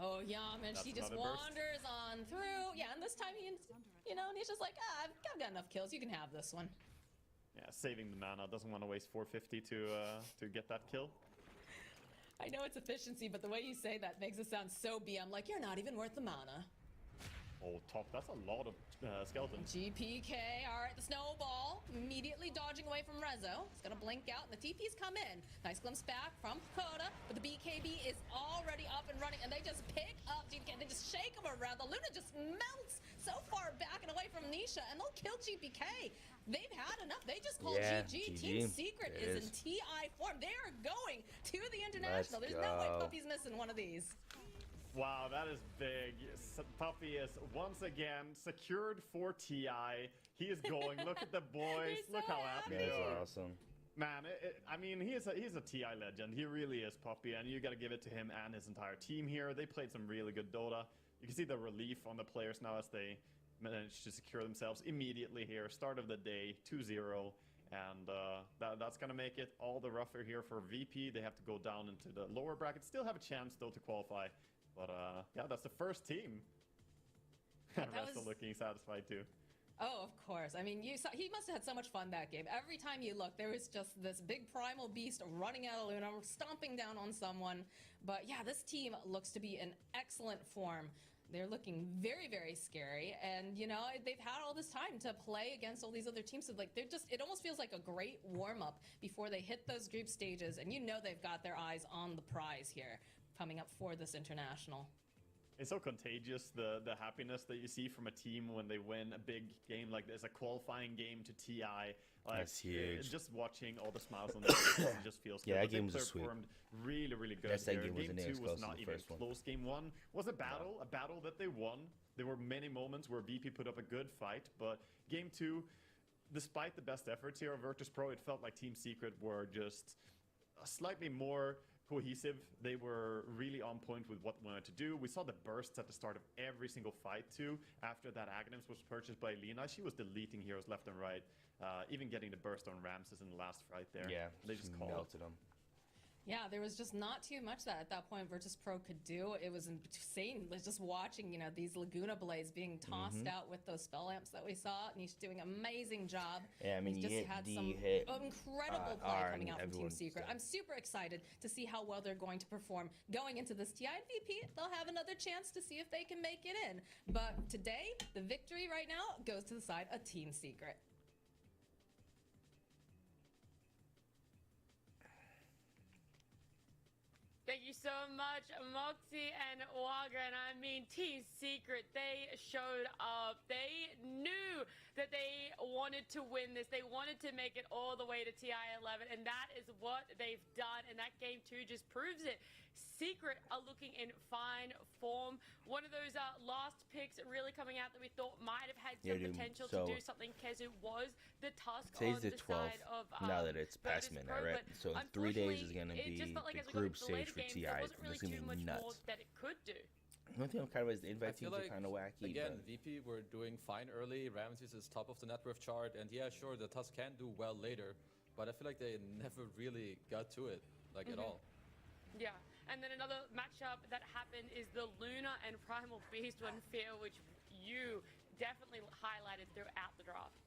Oh, yeah, man, That's she just another burst. wanders on through. Yeah, and this time Nisha's like, I've got enough kills. You can have this one. Yeah, saving the mana. Doesn't want to waste 450 to get that kill. I know it's efficiency, but the way you say that makes it sound so BM, like you're not even worth the mana. Oh, top. That's a lot of skeletons. GPK, all right, the snowball, immediately dodging away from Rezo. It's gonna blink out, and the TP's come in. Nice glimpse back from Koda, but the BKB is already up and running, and they just pick up GPK. They just shake him around. The Luna just melts so far back and away from Nisha, and they'll kill GPK. They've had enough. They just called GG. Team Secret is in TI form. They are going to the International. There's no way Puppy's missing one of these. Wow, that is big. Puppy is once again secured for TI. He is going. Look at the boys. Look how happy they are. That's awesome. Man, I mean, he's a TI legend. He really is, Puppy, and you got to give it to him and his entire team here. They played some really good Dota. You can see the relief on the players now as they managed to secure themselves immediately here. Start of the day, 2-0. And that's going to make it all the rougher here for VP. They have to go down into the lower bracket. Still have a chance, though, to qualify. But yeah, that's the first team. Resta looking satisfied too. Oh, of course. I mean, you saw he must have had so much fun that game. Every time you look, there was just this big primal beast running out of Luna, stomping down on someone. But yeah, this team looks to be in excellent form. They're looking very, very scary. And, you know, they've had all this time to play against all these other teams. So, like, it almost feels like a great warm-up before they hit those group stages. And you know they've got their eyes on the prize here coming up for this international. It's so contagious, the happiness that you see from a team when they win a big game like this, a qualifying game to TI. Like, that's huge. Just watching all the smiles on their faces, it just feels good. Yeah, that But game was they a sweep. performed really, really good. Yes, that game was Game 2 was not even close. Game 1 was a battle that they won. There were many moments where VP put up a good fight, but Game 2, despite the best efforts here of Virtus Pro, it felt like Team Secret were just slightly more cohesive. They were really on point with what they wanted to do. We saw the bursts at the start of every single fight too. After that Aghanim was purchased by Lina, she was deleting heroes left and right. Even getting the burst on Ramses in the last fight there. Yeah, they just melted them. Yeah, there was just not too much that at that point Virtus Pro could do. It was insane just watching, you know, these Laguna blades being tossed out with those spell lamps that we saw. And he's doing an amazing job. Yeah, I mean, he's just had some incredible play coming out from Team Secret. I'm super excited to see how well they're going to perform going into this TI and VP. They'll have another chance to see if they can make it in. But today, the victory right now goes to the side of Team Secret. Thank you so much, Moxie and Waga. And I mean, Team Secret, they showed up. They knew that they wanted to win this. They wanted to make it all the way to TI-11, and that is what they've done. And that game 2 just proves it. Secret are looking in fine form. One of those last picks really coming out that we thought might have had some potential to do something, Kezu, was the Tusk on the side of now that it's past midnight, right? So in 3 days is going to be the group stage for TI. There wasn't really too much more that it could do. One thing I'm kind of is the invite teams like, are kind of wacky. Again, VP were doing fine early. Ramses is top of the net worth chart, and yeah, sure, the Tusk can do well later, but I feel like they never really got to it, like at all. Yeah. And then another matchup that happened is the Luna and Primal Beast one fear, which you definitely highlighted throughout the draft.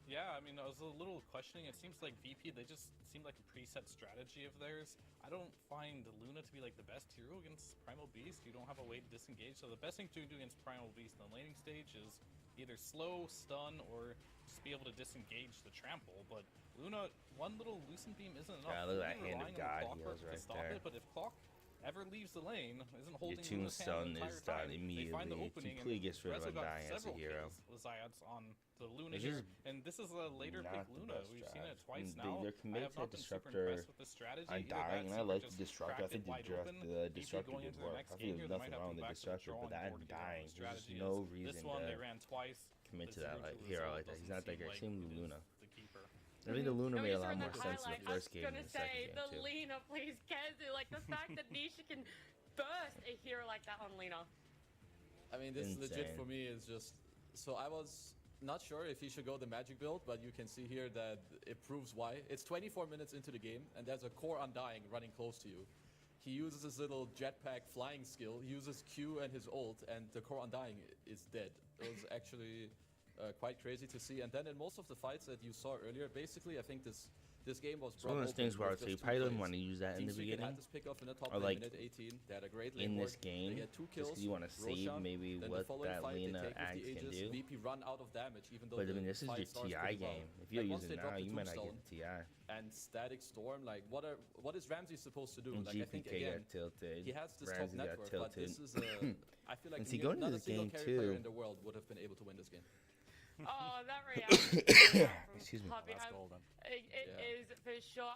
Yeah, I mean, I was a little questioning. It seems like VP, they just seem like a preset strategy of theirs. I don't find Luna to be like the best hero against Primal Beast. You don't have a way to disengage. So the best thing to do against Primal Beast in the laning stage is either slow, stun, or just be able to disengage the trample. But Luna, one little Lucent Beam isn't enough. Yeah, look at that Hand of God heals right there. But if Clock ever leaves the lane, isn't holding your Tomb's stun is done immediately. It completely gets rid of Undying as a hero. Zayats on the Luna here, and this is a later pick Luna. We've seen it twice now. They're committed to Disruptor Undying, and I like the Disruptor. I think the Disruptor would work. I think there's nothing wrong with the Disruptor, but that Undying, there's just no reason to commit to that hero like that. He's not that great. Same with Luna. I think the Luna made a lot more sense in the first game than the second game, too. The Lina, please, Kezu. Like, the fact that Nisha can burst a hero like that on Lina. I mean, this legit for me is just... So I was not sure if he should go the magic build, but you can see here that it proves why. It's 24 minutes into the game, and there's a core Undying running close to you. he uses his little jetpack flying skill. He uses Q and his ult, and the core Undying is dead. It was actually quite crazy to see. And then in most of the fights that you saw earlier, basically, I think this game was It's one of those things where I would say you probably didn't want to use that in the beginning, or like in this game, just 'cause you want to save maybe what that Lena axe can do. VP run out of damage, even though but I mean, this is your TI game. If you're using it now, you might not get the TI. And Static Storm, like what is Ramsey supposed to do? And like GPK I think again, got tilted. he has this Ramsey top got network, tilted. but this is I feel like And see, going into not a this single game carry player too. in the world would have been able to win this game. Oh, that reality. Excuse me. Poppy, it is for sure.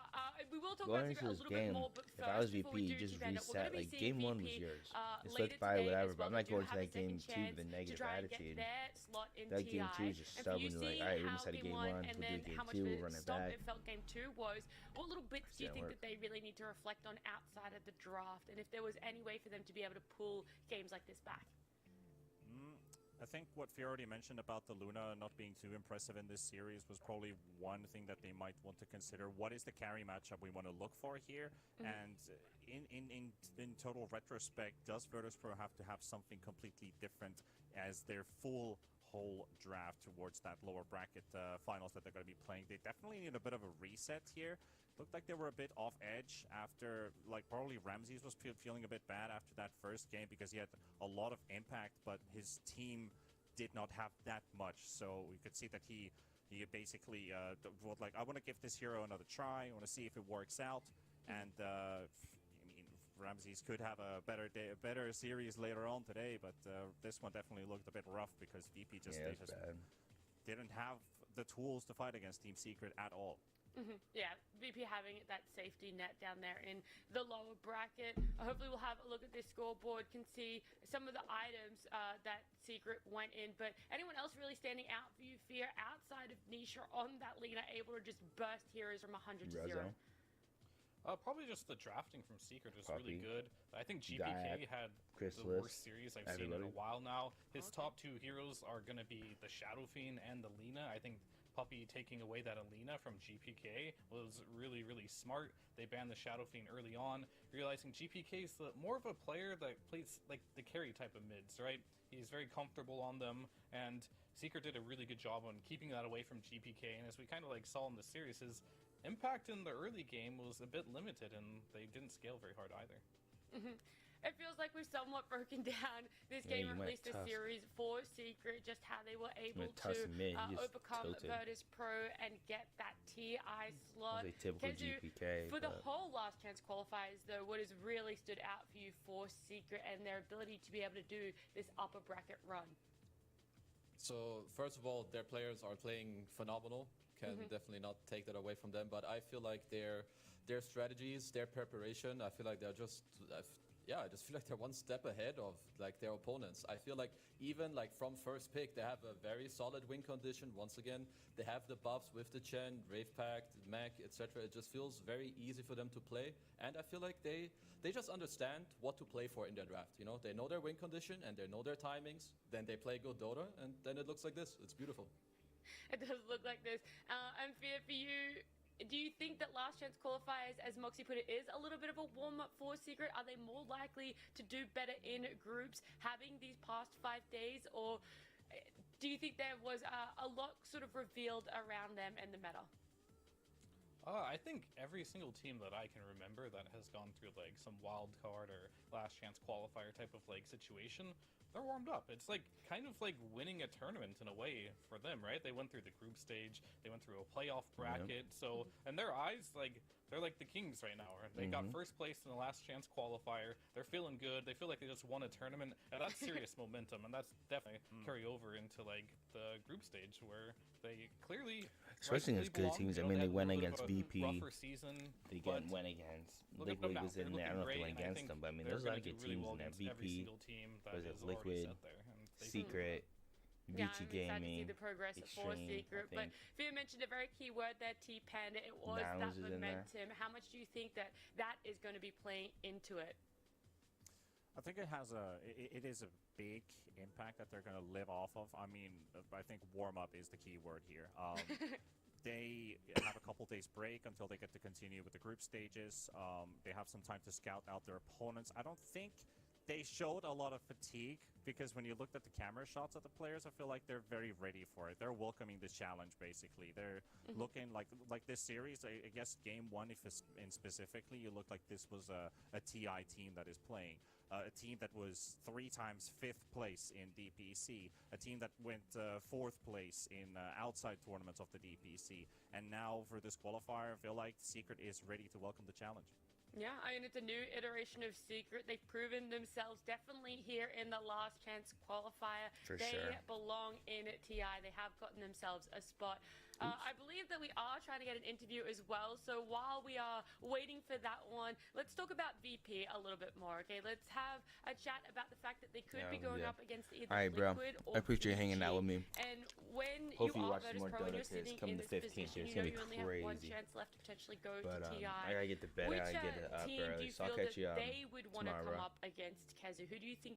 We will talk Going about into Secret a this little bit game, more, but if I was first, before we VP, do just keep ending, we're reset. gonna be Like seeing game 1 VP, was yours. Just later let's buy today whatever. as But I'm well. not They do going to have a that game second 2 with a chance to negative try and get attitude. their slot in That game 2 TI. is just And for stubborn. you Like, seeing alright, we're how gonna set a game game 1 1, and we'll then do game how much 2, of we'll a run it stomp back. it felt game 2 was, what little bits do you Didn't think that they really need to reflect on outside of the draft, and if there was any way for them to be able to pull games like this back? I think what Fear already mentioned about the Luna not being too impressive in this series was probably one thing that they might want to consider. What is the carry matchup we want to look for here? And in total retrospect, does Virtus.pro have to have something completely different as their full whole draft towards that lower bracket finals that they're going to be playing? They definitely need a bit of a reset here. Looked like they were a bit off edge after, like, probably Ramses was feeling a bit bad after that first game because he had a lot of impact, but his team did not have that much. So we could see that he basically was like, I want to give this hero another try. I want to see if it works out. And I mean, Ramses could have a better series later on today, but this one definitely looked a bit rough because VP just didn't have the tools to fight against Team Secret at all. Yeah, VP having that safety net down there in the lower bracket. Hopefully we'll have a look at this scoreboard, can see some of the items that Secret went in. But anyone else really standing out for you, Fear, outside of Nisha on that Lena, able to just burst heroes from 100 to 0? Probably just the drafting from Secret is really good. I think GPK had Chrysalis, the worst series I've seen in a while now. His top 2 heroes are going to be the Shadow Fiend and the Lena. I think Puppy taking away that Alina from GPK was really, really smart. They banned the Shadow Fiend early on, realizing GPK is more of a player that plays like the carry type of mids, right? He's very comfortable on them, and Secret did a really good job on keeping that away from GPK. And as we kind of like saw in the series, his impact in the early game was a bit limited, and they didn't scale very hard either. It feels like we've somewhat broken down this game, or at least a series for Secret, just how they were able to overcome Virtus.pro and get that TI slot. Typical GPK. For the whole last chance qualifiers, though, what has really stood out for you for Secret and their ability to be able to do this upper bracket run? So, first of all, their players are playing phenomenal. Can definitely not take that away from them, but I feel like their strategies, their preparation, I feel like they're just... I just feel like they're one step ahead of like their opponents. I feel like even like from first pick, they have a very solid win condition. Once again, they have the buffs with the Chen, Rave Pact, Mac, etc. It just feels very easy for them to play, and I feel like they just understand what to play for in their draft. You know, they know their win condition and they know their timings. Then they play good Dota, and then it looks like this. It's beautiful. It does look like this. And Fear, for you, do you think that last chance qualifiers, as Moxie put it, is a little bit of a warm-up for Secret? Are they more likely to do better in groups having these past 5 days? Or do you think there was a lot sort of revealed around them in the meta? I think every single team that I can remember that has gone through like some wild card or last chance qualifier type of like situation, they're warmed up. It's like kind of like winning a tournament in a way for them, right? They went through the group stage, they went through a playoff bracket, so in their eyes, like they're like the kings right now. They got first place in the last chance qualifier. They're feeling good. They feel like they just won a tournament, and that's serious momentum, and that's definitely carry over into like the group stage where they clearly, especially against good teams. I mean, they went against VP. Season, they went against Liquid was in there. I don't know if they went against them, but I mean, there's a lot of good teams in there. VP, was it Liquid, Secret, VG Gaming, to see the progress for Secret. But Fear mentioned a very key word there, T-Panda. It was that momentum. How much do you think that is going to be playing into it? I think it has it is a big impact that they're going to live off of. I mean, I think warm up is the key word here. they have a couple days break until they get to continue with the group stages. They have some time to scout out their opponents. I don't think they showed a lot of fatigue because when you looked at the camera shots of the players, I feel like they're very ready for it. They're welcoming this challenge, basically. They're looking like this series. I guess game one, if it's in specifically, you look like this was a TI team that is playing. A team that was 3 times 5th place in DPC, a team that went 4th place in outside tournaments of the DPC, and now for this qualifier, I feel like Secret is ready to welcome the challenge. Yeah, I mean, it's a new iteration of Secret. They've proven themselves definitely here in the Last Chance qualifier. For they sure. belong in TI. They have gotten themselves a spot. I believe that we are trying to get an interview as well. So while we are waiting for that one, let's talk about VP a little bit more, okay? Let's have a chat about the fact that they could be going up against either All right, bro. Liquid or I appreciate you hanging out with me. And when Hopefully you you are watch some Virtus more Pro and Dota you're 'cause sitting come in the this 15th position, here, it's you know gonna you be only have one crazy. chance left to potentially go But to TI. I gotta get to bed. I Which gotta get up team do early, you so I'll feel catch that you they would want to tomorrow, come bro. up against Kezu? Who do you think